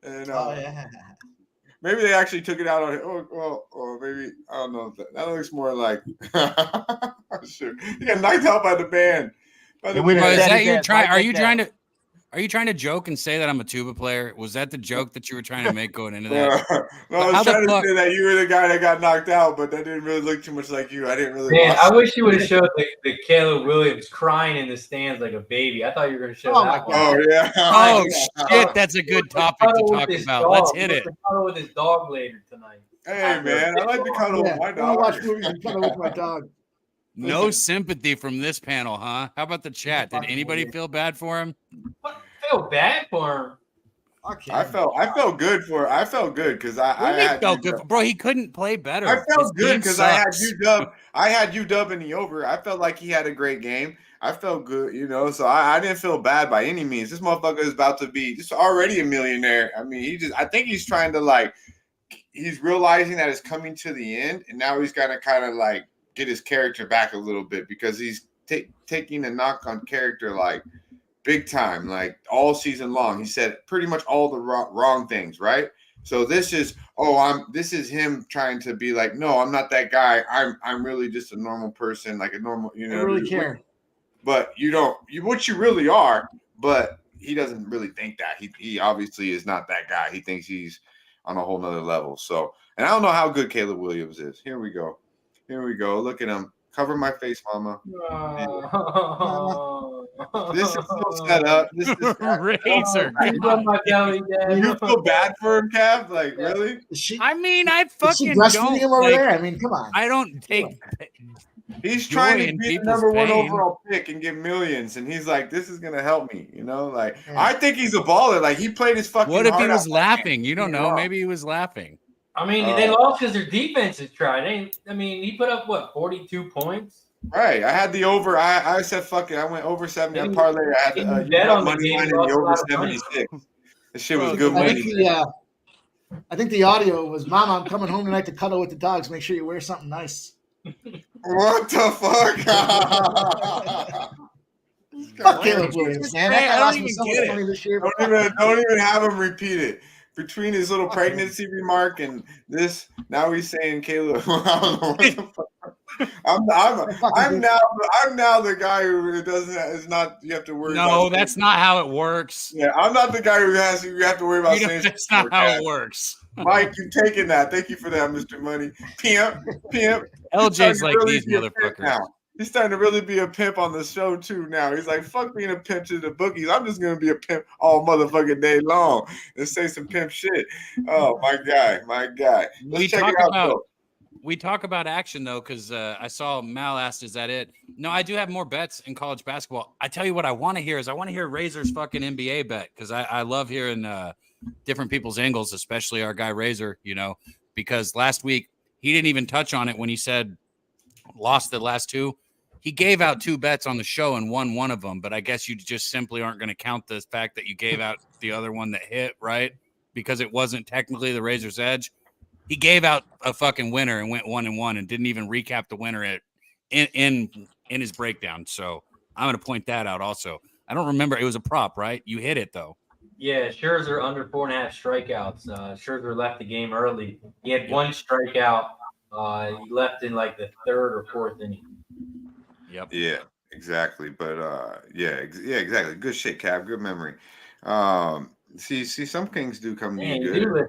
And maybe they actually took it out on him. Or maybe I don't know. That looks more like sure. He got knocked out by the band. Is that your try? Are you trying to joke and say that I'm a tuba player? Was that the joke that you were trying to make going into that? No, I was trying to say that you were the guy that got knocked out, but that didn't really look too much like you. I didn't really. Man, I wish you would have showed the Caleb Williams crying in the stands like a baby. I thought you were going to show that one. Oh yeah. Oh shit, that's a good topic to talk about. Let's hit it. Cuddle with his dog later tonight. Hey man, I like to cuddle with my dog. I watch movies and cuddle with my dog. No sympathy from this panel, huh? How about the chat? Did anybody feel bad for him? I feel bad for him. Okay. I felt good because I felt good, bro. He couldn't play better. I felt good because I had UW. I had UW in the over. I felt like he had a great game. I felt good, so I didn't feel bad by any means. This motherfucker is about to be just already a millionaire. I mean, I think he's trying to he's realizing that it's coming to the end, and now he's got to kind of get his character back a little bit because he's taking a knock on character big time, all season long. He said pretty much all the wrong things, right? So this is him trying to be no, I'm not that guy. I'm really just a normal person, a normal, I really care. But what you really are, but he doesn't really think that. He obviously is not that guy. He thinks he's on a whole nother level. So, and I don't know how good Caleb Williams is. Here we go. Look at him. Cover my face, mama. This is so set up. This is Razor. You feel bad for him, Cav? Like, really? I mean, I Is she fucking breastfeeding don't. him over Like, there? I mean, come on. I don't take. He's joy trying to in be the people's number one pain. overall pick and get millions, and he's like, "This is gonna help me," you know. Like, I think he's a baller. Like, he played his fucking. What if he heart was out. laughing? You don't know. Maybe he was laughing. I mean, they lost because their defense is tried. I mean, he put up what 42 points. Right, I had the over. I said, "Fuck it." I went over 70 on parlay. I had Didn't you bet got on the money game, line in lost the a over lot of money. 76. This shit was I good money. think I think the audio was, "Mom, I'm coming home tonight to cuddle with the dogs. Make sure you wear something nice." What the fuck? Fuck Caleb Williams, man. That guy I lost don't me even so much get money it. this year. Don't even have him repeat it. Between his little pregnancy remark and this, now he's saying Caleb. I don't know what the fuck. I'm now the guy who is not. You have to worry. No, about that's not how it works. Yeah, I'm not the guy who you have to worry about saying. That's not how it works. Mike, you're taking that. Thank you for that, Mr. Money. Pimp. LJ's like these motherfuckers. He's starting to really be a pimp on the show too now. He's like, fuck being a pimp to the bookies. I'm just gonna be a pimp all motherfucking day long and say some pimp shit. Oh my guy. Let's check it out though. We talk about action though, because I saw Mal asked, "Is that it?" No, I do have more bets in college basketball. I tell you what, I want to hear Razor's fucking NBA bet, because I love hearing different people's angles, especially our guy Razor. You know, because last week he didn't even touch on it when he said lost the last two. He gave out 2 bets on the show and won one of them, but I guess you just simply aren't going to count the fact that you gave out the other one that hit, right? Because it wasn't technically the Razor's edge. He gave out a fucking winner and went 1-1 and didn't even recap the winner in his breakdown. So I'm going to point that out also. I don't remember. It was a prop, right? You hit it though. Yeah, Scherzer under 4.5 strikeouts. Scherzer left the game early. He had 1 strikeout. He left in like the 3rd or 4th inning. Yep. Yeah, exactly. But yeah, exactly. Good shit, Cap. Good memory. See, some kings do come to you good.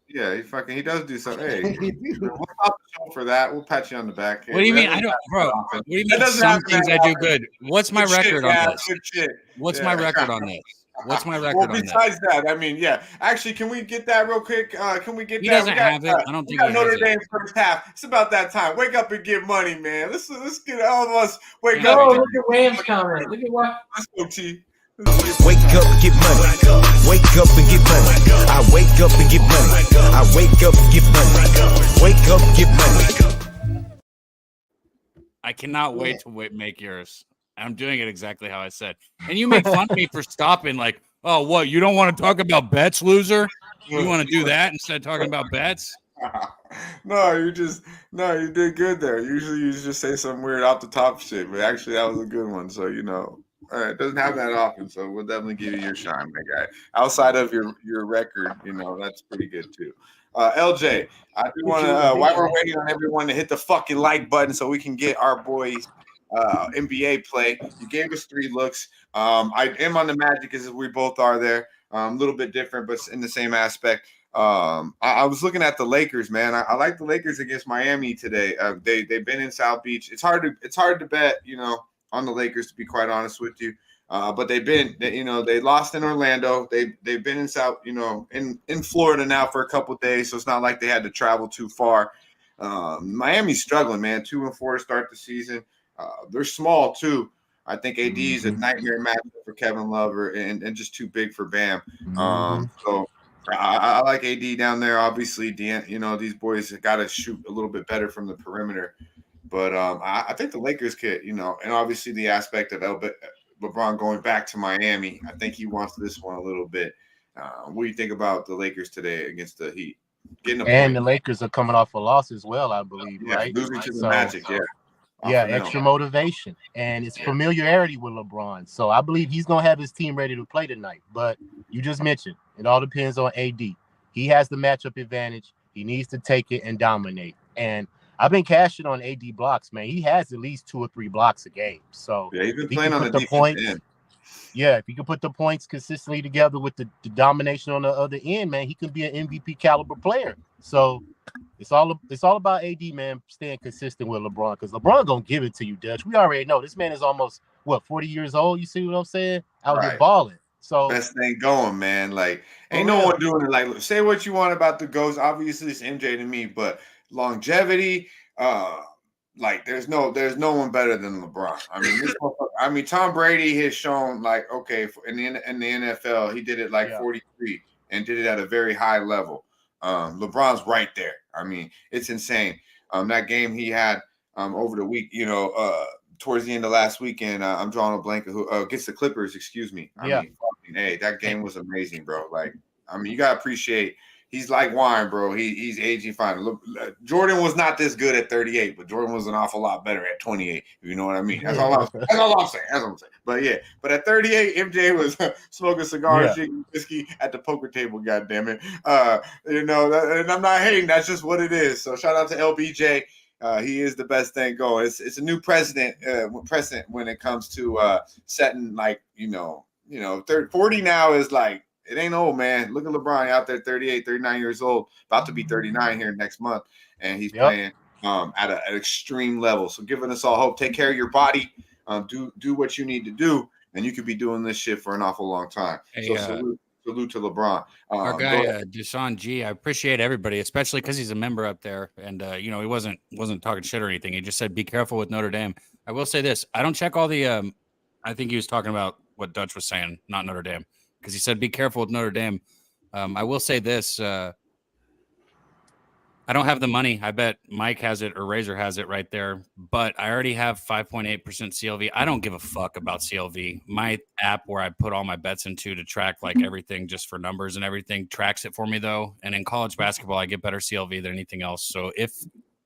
Yeah, he does do something. Hey, we'll stop the show for that. We'll pat you on the back. What do you mean? I don't, bro. What do you mean? Some things I do good. What's my record on this? Good shit. What's my record on this? What's my record well, on besides that, I mean, yeah. Actually, can we get that real quick? Can we get he that? Doesn't have it. I don't think he has Notre Dame it. first half. It's about that time. Wake up and get money, man. Let's get all of us wake up. Look at Rams comment. Look at what. Let's go, T. Wake up and get money. Wake up and get money. I wake up and get money. I wake up and get money. Wake up and get money. I cannot wait to make yours. I'm doing it exactly how I said. And you make fun of me for stopping, like, oh, what? You don't want to talk about bets, loser? You want to do that instead of talking about bets? No, you did good there. Usually you just say some weird off the top shit, but actually that was a good one. So, it doesn't happen that often. So we'll definitely give you your shine, my guy. Outside of your record, that's pretty good too. LJ, I do want to, while we're waiting on everyone to hit the fucking like button so we can get our boys NBA play. You gave us 3 looks. I am on the Magic as we both are there. A little bit different, but in the same aspect. I was looking at the Lakers, man. I like the Lakers against Miami today. They've been in South Beach. It's hard to bet, on the Lakers, to be quite honest with you. But they lost in Orlando. They've been in South, in Florida now for a couple of days, so it's not like they had to travel too far. Miami's struggling, man. 2-4 to start the season. They're small too. I think AD is a nightmare matchup for Kevin Love and just too big for Bam. So I like AD down there. Obviously, these boys got to shoot a little bit better from the perimeter. But I think the Lakers could, and obviously the aspect of LeBron going back to Miami. I think he wants this one a little bit. What do you think about the Lakers today against the Heat? The Lakers are coming off a loss as well, I believe, right? Losing to the Magic, yeah. Yeah, extra motivation, and it's familiarity with LeBron. So I believe he's going to have his team ready to play tonight. But you just mentioned, it all depends on AD. He has the matchup advantage. He needs to take it and dominate. And I've been cashing on AD blocks, man. He has at least 2 or 3 blocks a game. So yeah, he's been playing on the points. Yeah, if he can put the points consistently together with the domination on the other end, man, he can be an MVP caliber player. So it's all about AD, man, staying consistent with LeBron, because LeBron gonna give it to you, Dutch. We already know this man is almost what, 40 years old. You see what I'm saying? Out here Right. balling. So Best thing going, man. Like, for ain't no real. one doing it. Like, say what you want about the GOATs. Obviously, it's MJ to me, but longevity, like, there's no one better than LeBron. I mean, Tom Brady has shown, like, okay, in the NFL, he did it like 43 and did it at a very high level. LeBron's right there. I mean, it's insane. That game he had over the week, towards the end of last weekend, I'm drawing a blank who against the Clippers, excuse me. I mean, fucking, hey, that game was amazing, bro. Like, I mean, you gotta appreciate. He's like wine, bro. He's aging fine. Look, Jordan was not this good at 38, but Jordan was an awful lot better at 28. If you know what I mean. That's all I'm saying. That's all I'm saying. But yeah, but at 38, MJ was smoking cigars, drinking whiskey at the poker table. God damn it. And I'm not hating. That's just what it is. So shout out to LBJ. He is the best thing going. It's a new precedent when it comes to setting, like, 40 now is like, it ain't old, man. Look at LeBron out there, 38, 39 years old, about to be 39 here next month, and he's playing at an extreme level. So giving us all hope. Take care of your body. Do what you need to do, and you could be doing this shit for an awful long time. Hey, so salute to LeBron. Our guy Deshaun G, I appreciate everybody, especially because he's a member up there, and he wasn't talking shit or anything. He just said, "Be careful with Notre Dame." I will say this: I don't check all the. I think he was talking about what Dutch was saying, not Notre Dame, because he said, "Be careful with Notre Dame." I will say this: I don't have the money. I bet Mike has it or Razor has it right there, but I already have 5.8% CLV. I don't give a fuck about CLV. My app where I put all my bets into to track like everything just for numbers and everything tracks it for me though. And in college basketball, I get better CLV than anything else. So if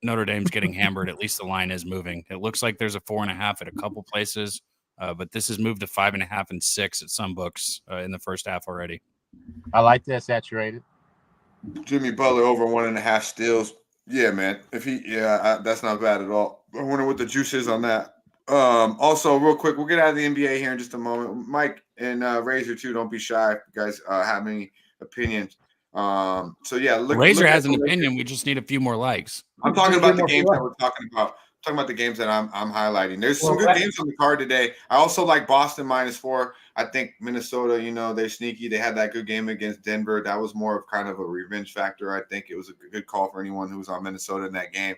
Notre Dame's getting hammered, at least the line is moving. It looks like there's a 4.5 at a couple places, but this has moved to 5.5 and 6 at some books in the first half already. I like that saturated. Jimmy Butler over 1.5 steals. Yeah, man. That's not bad at all. I wonder what the juice is on that. Also, real quick, we'll get out of the NBA here in just a moment. Mike and Razor too. Don't be shy, if you guys have any opinions. Razor has an opinion. We just need a few more likes. I'm talking about the games that we're talking about. I'm talking about the games that I'm highlighting. There's some good games on the card today. I also like Boston -4. I think Minnesota, they're sneaky. They had that good game against Denver. That was more of kind of a revenge factor. I think it was a good call for anyone who was on Minnesota in that game.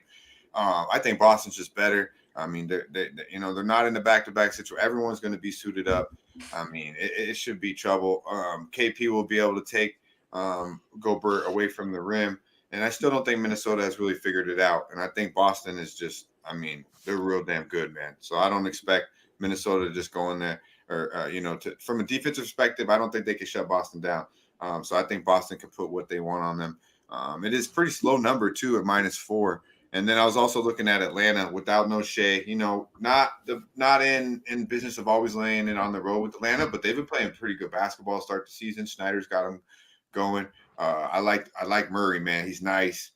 I think Boston's just better. I mean, they're not in the back-to-back situation. Everyone's going to be suited up. I mean, it should be trouble. KP will be able to take Gobert away from the rim. And I still don't think Minnesota has really figured it out. And I think Boston is just, I mean, they're real damn good, man. So I don't expect Minnesota to just go in there or, from a defensive perspective, I don't think they can shut Boston down. So I think Boston can put what they want on them. It is pretty slow number, too, at -4. And then I was also looking at Atlanta without no Shea, not in business of always laying it on the road with Atlanta, but they've been playing pretty good basketball to start the season. Schneider's got them going. I like Murray, man. He's nice.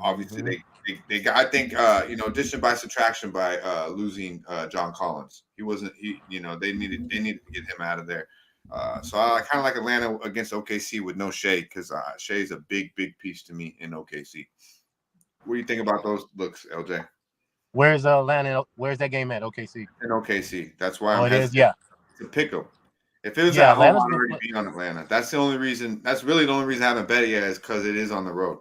Obviously, they got. I think addition by subtraction by losing John Collins. He wasn't. They needed to get him out of there. So I kind of like Atlanta against OKC with no Shea because Shea's a big piece to me in OKC. What do you think about those looks, LJ? Where's Atlanta? Where's that game at? OKC. In OKC. That's why it is. Yeah. To pick them. If it was at home, I'd already be on Atlanta. That's the only reason. That's really the only reason I haven't bet it yet is because it is on the road.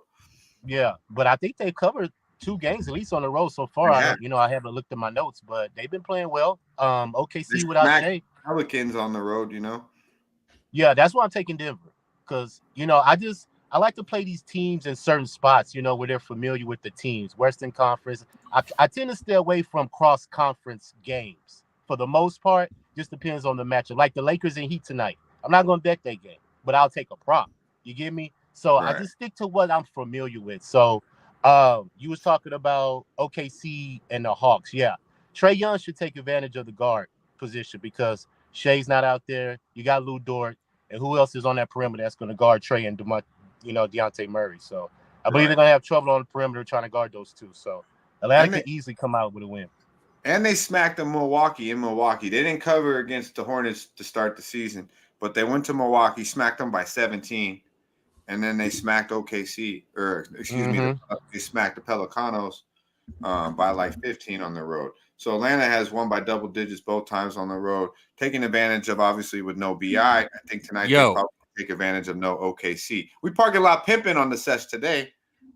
Yeah, but I think they've covered 2 games at least on the road so far. Yeah. I haven't looked at my notes, but they've been playing well. OKC without Shea. Pelicans on the road, Yeah, that's why I'm taking Denver because I like to play these teams in certain spots, where they're familiar with the teams. Western Conference. I tend to stay away from cross-conference games for the most part. Just depends on the matchup. Like the Lakers and Heat tonight. I'm not going to bet that game, but I'll take a prop. You get me? So right. I just stick to what I'm familiar with. So you was talking about OKC and the Hawks. Yeah. Trae Young should take advantage of the guard position because Shea's not out there. You got Lou Dort. And who else is on that perimeter that's going to guard Trae and Dejounte Murray? So I believe they're going to have trouble on the perimeter trying to guard those two. So Atlanta can easily come out with a win. And they smacked them Milwaukee in Milwaukee. They didn't cover against the Hornets to start the season, but they went to Milwaukee, smacked them by 17, and then they smacked OKC, they smacked the Pelicanos by like 15 on the road. So Atlanta has won by double digits both times on the road, taking advantage of obviously with no BI. I think tonight they probably take advantage of no OKC. We park a lot pimping on the Sesh today.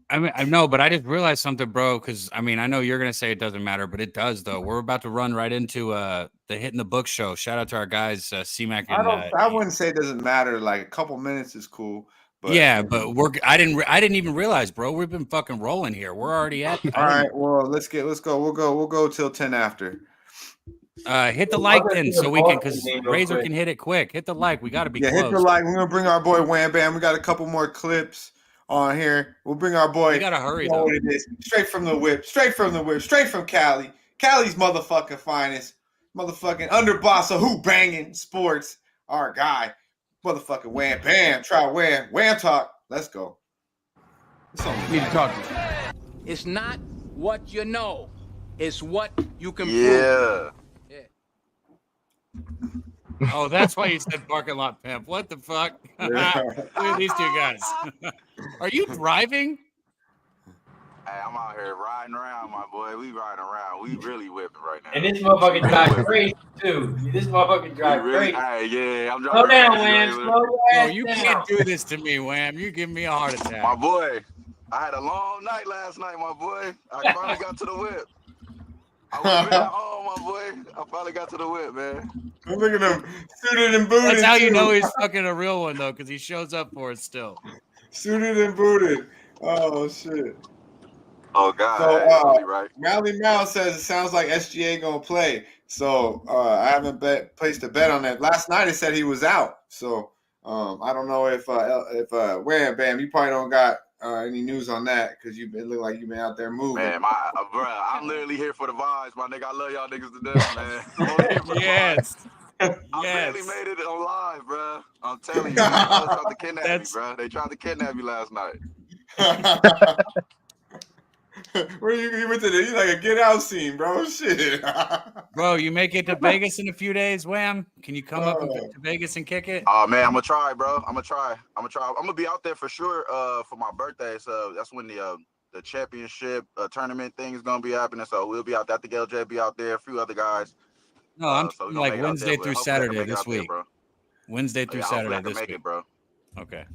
I mean, I know, but I just realized something, bro. Because I mean, I know you're gonna say it doesn't matter, but it does, though. We're about to run right into the Hitting the Book show. Shout out to our guys, C-Mac. And, I wouldn't say it doesn't matter. Like a couple minutes is cool. But, yeah, but I didn't even realize, bro. We've been fucking rolling here. We're already at. All right, well, let's go. We'll go till 10 after. Hit the like then, so we can, because Razor can hit it quick. Hit the like. We got to be close. Hit the like. We're gonna bring our boy Wham Bam. We got a couple more clips on here. We'll bring our boy. We gotta hurry though. What it is. Straight from the whip. Straight from Cali. Cali's motherfucking finest. Motherfucking underboss of who banging sports. Our guy. Motherfucking Wham Bam. Try Wham talk. Let's go. Need to talk to you. It's not what you know. It's what you can prove. Yeah. Oh, that's why you said parking lot pimp. What the fuck? Look at these two guys. Are you driving? Hey, I'm out here riding around, my boy. We riding around. We really whipping right now. And this motherfucking drive crazy too. This motherfucking drive crazy. Hey, yeah, I'm Slow driving. down, Wham. Slow your ass You down. can't do this to me, Wham. You give me a heart attack. My boy, I had a long night last night, my boy. I finally got to the whip. I was at home, my boy. I finally got to the whip, man. Look at him, suited and booted. That's how you too. know he's fucking a real one, though, because he shows up for it still. Suited and booted. Oh shit. Oh God. So right. Mally Mal says it sounds like SGA gonna play. So I haven't placed a bet on that. Last night it said he was out. So I don't know if Wham Bam, you probably don't got any news on that because it look like you've been out there moving. Man, bro, I'm literally here for the vibes, my nigga. I love y'all niggas to death, man. I'm here for the Yes. vibes. I barely made it on live, bro. I'm telling you, they tried to kidnap me, bro. They tried to kidnap me last night. Where you went to you like a get out scene, bro? Shit. Bro, you make it to Vegas in a few days, Wham? Can you come up to Vegas and kick it? Oh man, I'm gonna try, bro. I'm gonna try. I'm gonna be out there for sure for my birthday. So that's when the championship tournament thing is gonna be happening. So we'll be out there. I think LJ be out there, a few other guys. No, I'm so like Wednesday through Saturday this week. Bro. Wednesday through Saturday this week. It, bro. Okay.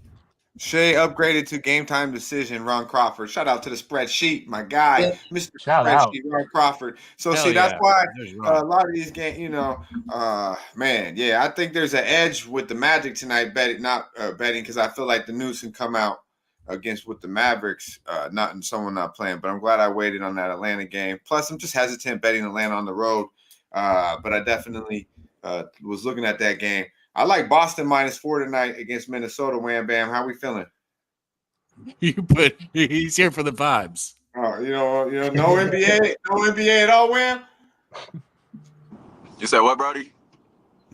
Shay upgraded to game time decision. Ron Crawford. Shout out to the spreadsheet, my guy, Mr. Shout out. Spreadsheet, Ron Crawford. So Hell see, that's why There's a Ron. lot of these games, man, yeah, I think there's an edge with the Magic tonight. Betting because I feel like the news can come out against with the Mavericks, someone not playing. But I'm glad I waited on that Atlanta game. Plus, I'm just hesitant betting Atlanta on the road. But I definitely was looking at that game. I like Boston -4 tonight against Minnesota. Wham Bam, how we feeling? He's here for the vibes. Oh, no NBA at all, Wham. You said what, Brody?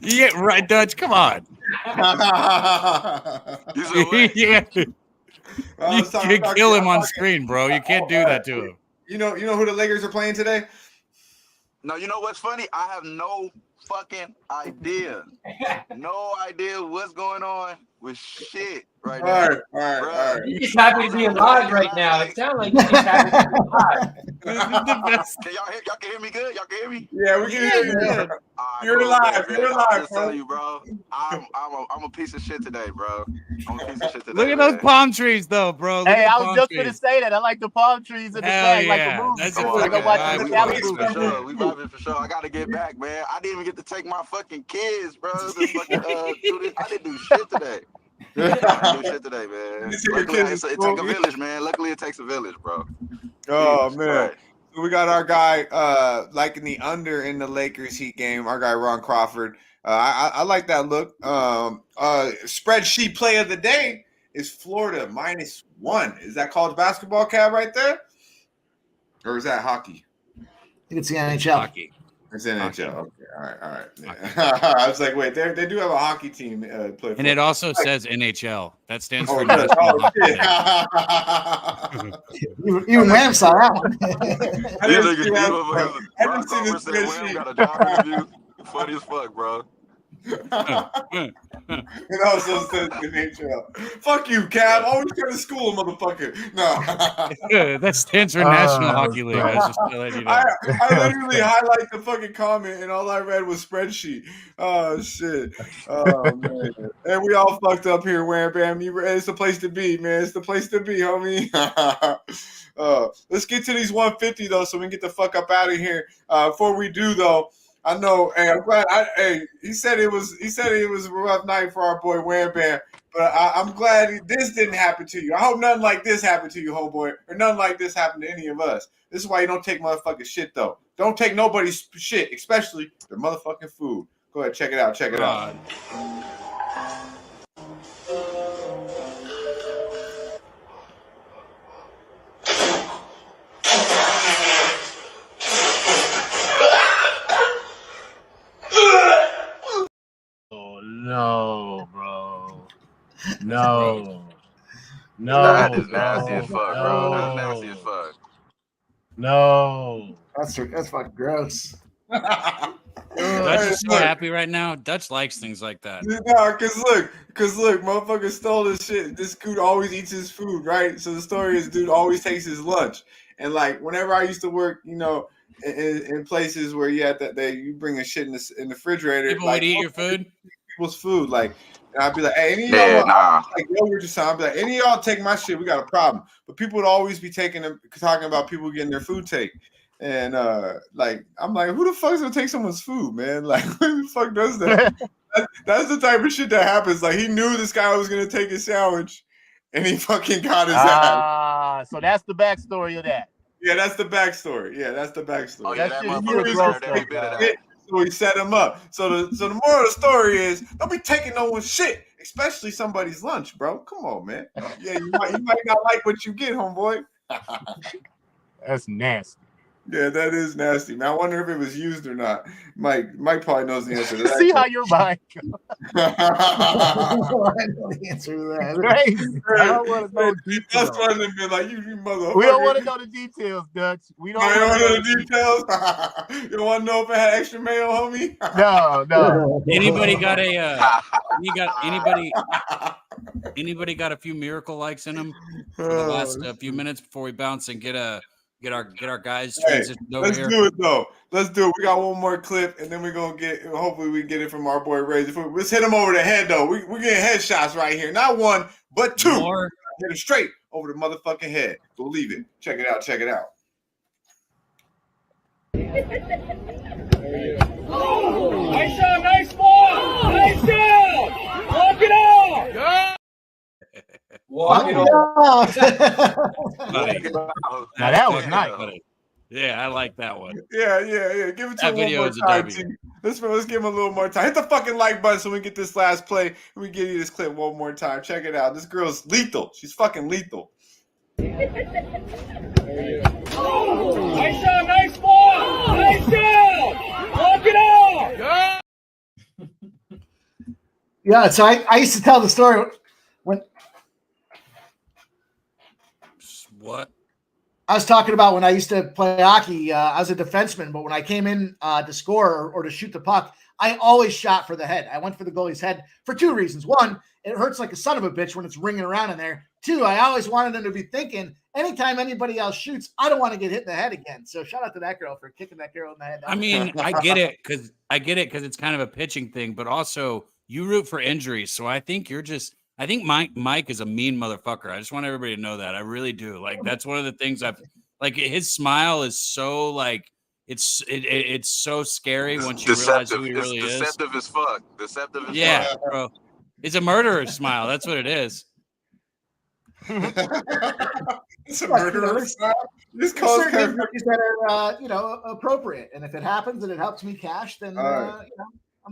Yeah, right, Dutch. Come on. You said what? Yeah. You can kill him on screen, bro. You can't do that to him. You know who the Lakers are playing today? No, you know what's funny? I have no fucking idea. No idea what's going on with shit right now. All right. You're just happy to be alive right now. It sounds like you're just happy to be alive. Can y'all hear me good? Y'all can hear me? Yeah, we can hear you. Right, You're cool, alive. man. You're alive, I'm just bro. telling you, bro. I'm a piece of shit today, bro. I'm a piece of shit today. Look at those palm trees, though, bro. Look Hey, at I the was palm just trees. gonna say that. I like the palm trees in the Hell back, yeah. like a movie. That's Come a on, fucking go watch vibe. the We Cali vibing movie. for sure. We vibing for sure. I gotta get back, man. I didn't even get to take my fucking kids, bro. To fucking, do this. I didn't do shit today. I didn't do shit today, man. Luckily, it takes a village, man. Luckily, it takes a village, bro. Oh Jesus man. Christ. So we got our guy liking the under in the Lakers Heat game. Our guy Ron Crawford. I like that look. Spreadsheet play of the day is Florida -1. Is that college basketball, Cab, right there? Or is that hockey? I think it's the NHL. Hockey. It's NHL. Okay, all right. Yeah. I was like, wait, they do have a hockey team play. And it also says NHL. That stands for Oh, it does. National Oh, Hockey shit. League. Even Wham saw that one. I didn't see that. Ron Crawford said, "Wham got a job interview." Funny as fuck, bro. And also says the nature of. Fuck you, Cab. Always trying to school a motherfucker. No. That stands for National Hockey League. I was just letting you know. I literally highlight the fucking comment and all I read was spreadsheet. Oh shit. Oh man. And we all fucked up here, Wham Bam. It's the place to be, man. It's the place to be, homie. Let's get to these 150 though, so we can get the fuck up out of here. Before we do though, I know. Hey, I'm glad. He said it was a rough night for our boy Wham Bam, but I'm glad this didn't happen to you. I hope nothing like this happened to you, homeboy, or nothing like this happened to any of us. This is why you don't take motherfucking shit though. Don't take nobody's shit, especially their motherfucking food. Go ahead, check it out. Check it out. No, bro. No. That is nasty as fuck, bro. That's nasty as fuck. No. That's fucking gross. Dutch is so happy right now. Dutch likes things like that. No, cause look, motherfucker stole this shit. This dude always eats his food, right? So the story is, dude always takes his lunch. And like, whenever I used to work, you know, in places where you had you bring a shit in the refrigerator. People like, would eat your food. People's food, like, and I'd be like, hey, any of y'all, like, I'd be like, any of y'all take my shit, we got a problem. But people would always be talking about people getting their food taken. And like, I'm like, who the fuck is gonna take someone's food, man? Like, who the fuck does that? That's the type of shit that happens. Like, he knew this guy was gonna take his sandwich, and he fucking got his ass. So that's the backstory of that. Yeah, that's the backstory. Oh, yeah, that motherfucker every bit of that. So he set him up. So the moral of the story is, don't be taking no one's shit, especially somebody's lunch, bro. Come on, man. Yeah, you might not like what you get, homeboy. That's nasty. Yeah, that is nasty, man. I wonder if it was used or not. Mike probably knows the answer to that. See how your mind goes. I know the answer to that. Crazy. I don't want to know details. That's why they've been like, you motherfucker. We don't want to know the details, Dutch. We don't want to know the details. You don't want to know if it had extra mayo, homie? No. Anybody got anybody got a few miracle likes in them for the last few minutes before we bounce and get our guys transitioned over here? Let's do it though. Let's do it. We got one more clip, and then we're gonna hopefully we get it from our boy Razor. Let's hit him over the head though. We're getting headshots right here. Not one, but two. Hit him straight over the motherfucking head. Believe it. Check it out. Oh, nice ball. Nice down. Walk it out. Yeah. Walk it out. Now that was nice. Yeah, I like that one. Yeah. Give it to him one more time. Let's give him a little more time. Hit the fucking like button so we get this last play and we give you this clip one more time. Check it out. This girl's lethal. She's fucking lethal. Oh, nice ball. Nice down. Walk it out. Yeah, so I used to tell the story when. What? I was talking about when I used to play hockey. I was a defenseman, but when I came in to score or to shoot the puck, I always shot for the head. I went for the goalie's head for two reasons. One, it hurts like a son of a bitch when it's ringing around in there. Two, I always wanted them to be thinking, anytime anybody else shoots, I don't want to get hit in the head again. So shout out to that girl for kicking that girl in the head. I mean, I get it because it's kind of a pitching thing, but also you root for injuries. So I think Mike is a mean motherfucker. I just want everybody to know that. I really do. Like, that's one of the things his smile is so like, it's so scary once you realize who he really is. Deceptive as fuck. Yeah, bro. It's a murderer's smile. That's what it is. It's a murderer's smile. This calls certain injuries that are appropriate, and if it happens and it helps me cash, then I'm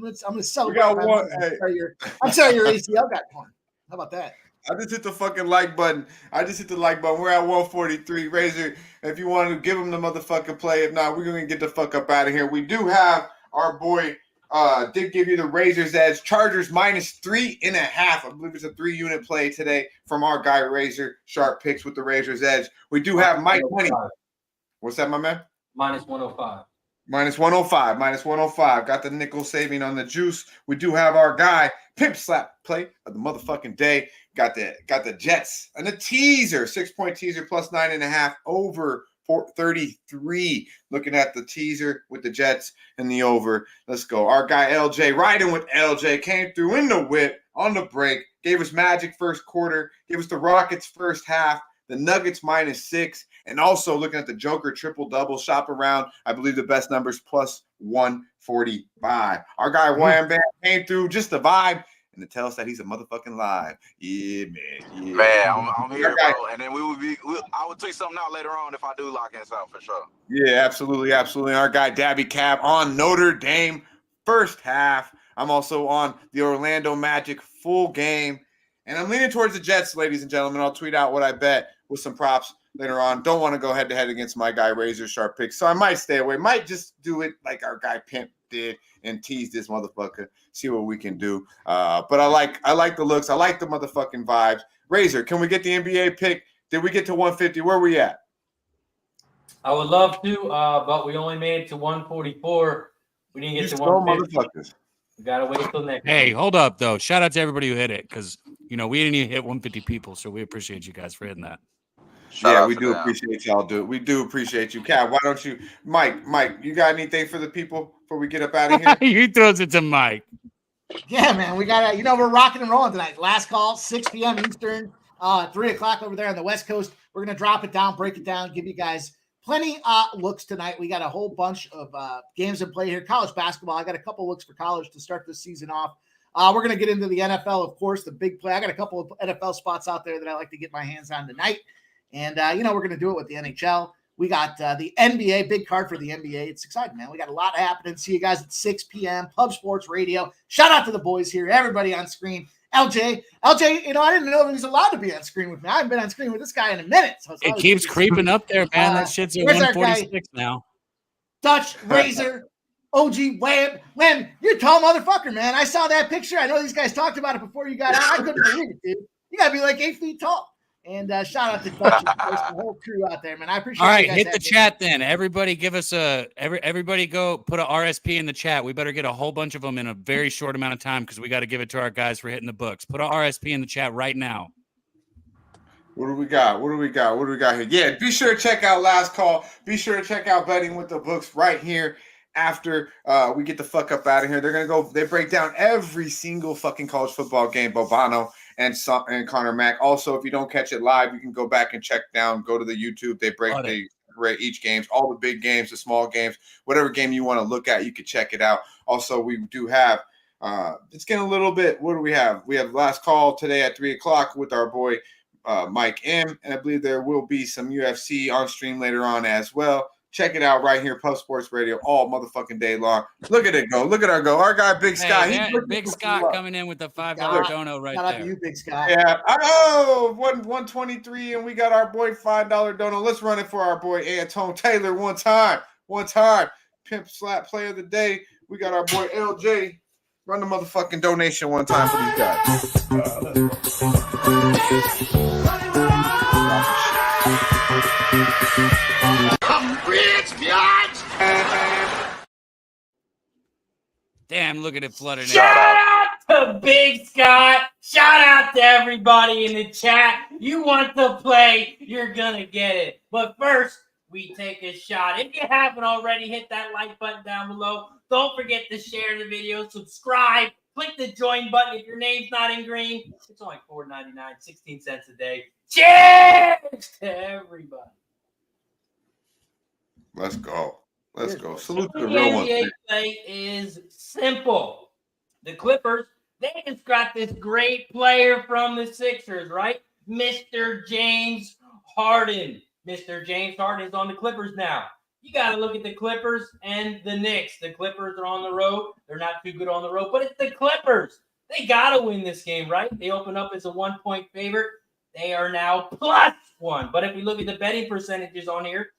gonna celebrate. I'm sorry your ACL got torn. How about that? I just hit the fucking like button. We're at 143. Razor, if you want to give him the motherfucking play. If not, we're going to get the fuck up out of here. We do have our boy did give you the Razor's Edge. Chargers -3.5. I believe it's a 3-unit play today from our guy Razor. Sharp picks with the Razor's Edge. We do have Mike Money. What's that, my man? -105. Minus 105. Minus 105. Got the nickel saving on the juice. We do have our guy, Pimp Slap play of the motherfucking day. Got the Jets and the teaser. 6-point teaser plus 9.5 over 33. Looking at the teaser with the Jets and the over. Let's go. Our guy LJ riding with LJ came through in the whip on the break. Gave us Magic first quarter. Gave us the Rockets first half. The Nuggets -6. And also looking at the Joker triple-double, shop around, I believe the best numbers plus 145. Our guy Wham Bam came through, just the vibe, and to tell us that he's a motherfucking live. Yeah, man. Yeah. Man, I'm here, bro. And then I will tweet something out later on if I do lock in something for sure. Yeah, absolutely, absolutely. Our guy Daby Cab on Notre Dame first half. I'm also on the Orlando Magic full game. And I'm leaning towards the Jets, ladies and gentlemen. I'll tweet out what I bet with some props later on. Don't want to go head-to-head against my guy Razor Sharp Picks, so I might stay away. Might just do it like our guy Pimp did and tease this motherfucker. See what we can do. But I like the looks. I like the motherfucking vibes. Razor, can we get the NBA pick? Did we get to 150? Where we at? I would love to, but we only made it to 144. We didn't get to 150. Motherfuckers. We gotta wait till next. Hey, hold up though. Shout out to everybody who hit it because we didn't even hit 150 people, so we appreciate you guys for hitting that. Yeah, we do appreciate y'all. We do appreciate you, Cat. Why don't you, Mike? You got anything for the people before we get up out of here? He throws it to Mike. Yeah, man, we got to, we're rocking and rolling tonight. Last call, 6 p.m. Eastern, 3 o'clock over there on the West Coast. We're going to drop it down, break it down, give you guys plenty looks tonight. We got a whole bunch of games in play here. College basketball. I got a couple looks for college to start this season off. We're going to get into the NFL, of course, the big play. I got a couple of NFL spots out there that I like to get my hands on tonight. And, we're going to do it with the NHL. We got the NBA, big card for the NBA. It's exciting, man. We got a lot happening. See you guys at 6 p.m. Pub Sports Radio. Shout out to the boys here, everybody on screen. LJ, I didn't know he was allowed to be on screen with me. I haven't been on screen with this guy in a minute. So it keeps creeping up there, man. That shit's at 146 now. Dutch, Razor, OG, Wham, you're a tall motherfucker, man. I saw that picture. I know these guys talked about it before you got out. I couldn't believe it, dude. You got to be like 8 feet tall. And shout out to Dutch and the whole crew out there, man. I appreciate it. All right, hit the chat then. Everybody give us everybody go put a RSP in the chat. We better get a whole bunch of them in a very short amount of time because we got to give it to our guys for hitting the books. Put a RSP in the chat right now. What do we got here? Yeah, be sure to check out Last Call. Be sure to check out Betting with the Books right here after we get the fuck up out of here. They're going to go, they break down every single fucking college football game, Bobano and Connor Mack. Also, if you don't catch it live, you can go back and check down, go to the YouTube. They rate each games, all the big games, the small games, whatever game you want to look at, you can check it out. Also, we do have, it's getting a little bit, what do we have? We have Last Call today at 3 o'clock with our boy Mike M. And I believe there will be some UFC on stream later on as well. Check it out right here, Pub Sports Radio, all motherfucking day long. Look at it go. Look at our go. Our guy, Big Scott. Big Scott coming in with the $5 dono right there. Shout out to you, Big Scott. Yeah. Oh, 123, and we got our boy $5 dono. Let's run it for our boy HTOWN Taylor one time. Pimp Slap Play of the Day. We got our boy LJ. Run the motherfucking donation one time for these guys. Damn, look at it flooding in. Shout out to Big Scott. Shout out to everybody in the chat. You want the play, you're gonna get it. But first, we take a shot. If you haven't already, hit that like button down below. Don't forget to share the video, subscribe, click the join button if your name's not in green. It's only $4.99, 16 cents a day. Cheers to everybody. Let's go. Salute to the The real ones. NBA play is simple. The Clippers, they just got this great player from the Sixers, right? Mr. James Harden. Mr. James Harden is on the Clippers now. You got to look at the Clippers and the Knicks. The Clippers are on the road. They're not too good on the road, but it's the Clippers. They got to win this game, right? They open up as a 1-point favorite. They are now +1. But if we look at the betting percentages on here,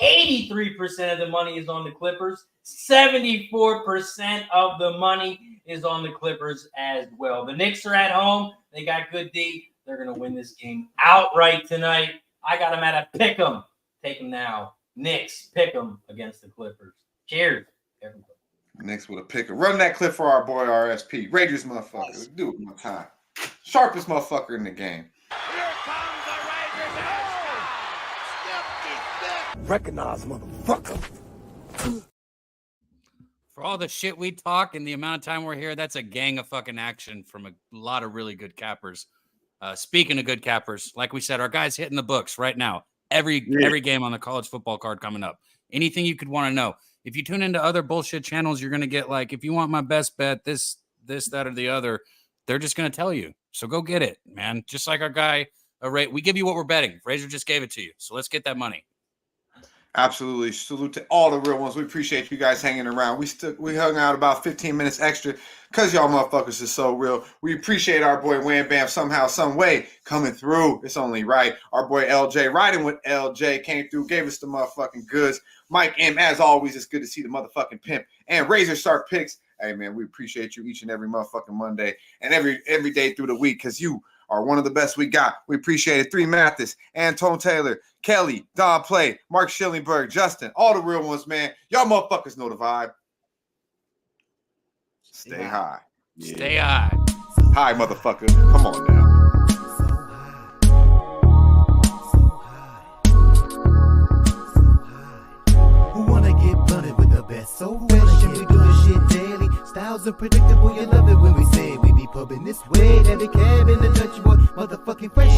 83% of the money is on the Clippers. 74% of the money is on the Clippers as well. The Knicks are at home. They got good D. They're going to win this game outright tonight. I got them at a pick 'em. Take them now. Knicks, pick them against the Clippers. Cheers. Next with a picker. Run that clip for our boy RSP. Rangers motherfucker. Let's do it one time. Sharpest motherfucker in the game. Recognize, motherfucker. For all the shit we talk and the amount of time we're here, that's a gang of fucking action from a lot of really good cappers. Speaking of good cappers, like we said, our guys hitting the books right now. Every game on the college football card coming up. Anything you could want to know. If you tune into other bullshit channels, you're going to get like, if you want my best bet, this, that, or the other, they're just going to tell you. So go get it, man. Just like our guy, we give you what we're betting. Razor just gave it to you. So let's get that money. Absolutely. Salute to all the real ones. We appreciate you guys hanging around. We hung out about 15 minutes extra because y'all motherfuckers is so real. We appreciate our boy Wham Bam somehow, some way coming through. It's only right. Our boy LJ, riding with LJ, came through, gave us the motherfucking goods. Mike M, as always, it's good to see the motherfucking pimp. And Razor Sharp Picks. Hey, man, we appreciate you each and every motherfucking Monday and every day through the week because you are one of the best we got. We appreciate it. 3 Mathis, Antone Taylor, Kelly, Don Play, Mark Schillingberg, Justin, all the real ones, man. Y'all motherfuckers know the vibe. Stay high. Yeah. Stay high. High, motherfucker. Come on now. Who wanna get blunted with the best? So fresh and we do this shit daily. Styles unpredictable, you love it when we say it. We be pubbing this way. Daby Cab in the Dutch boy, motherfucking fresh.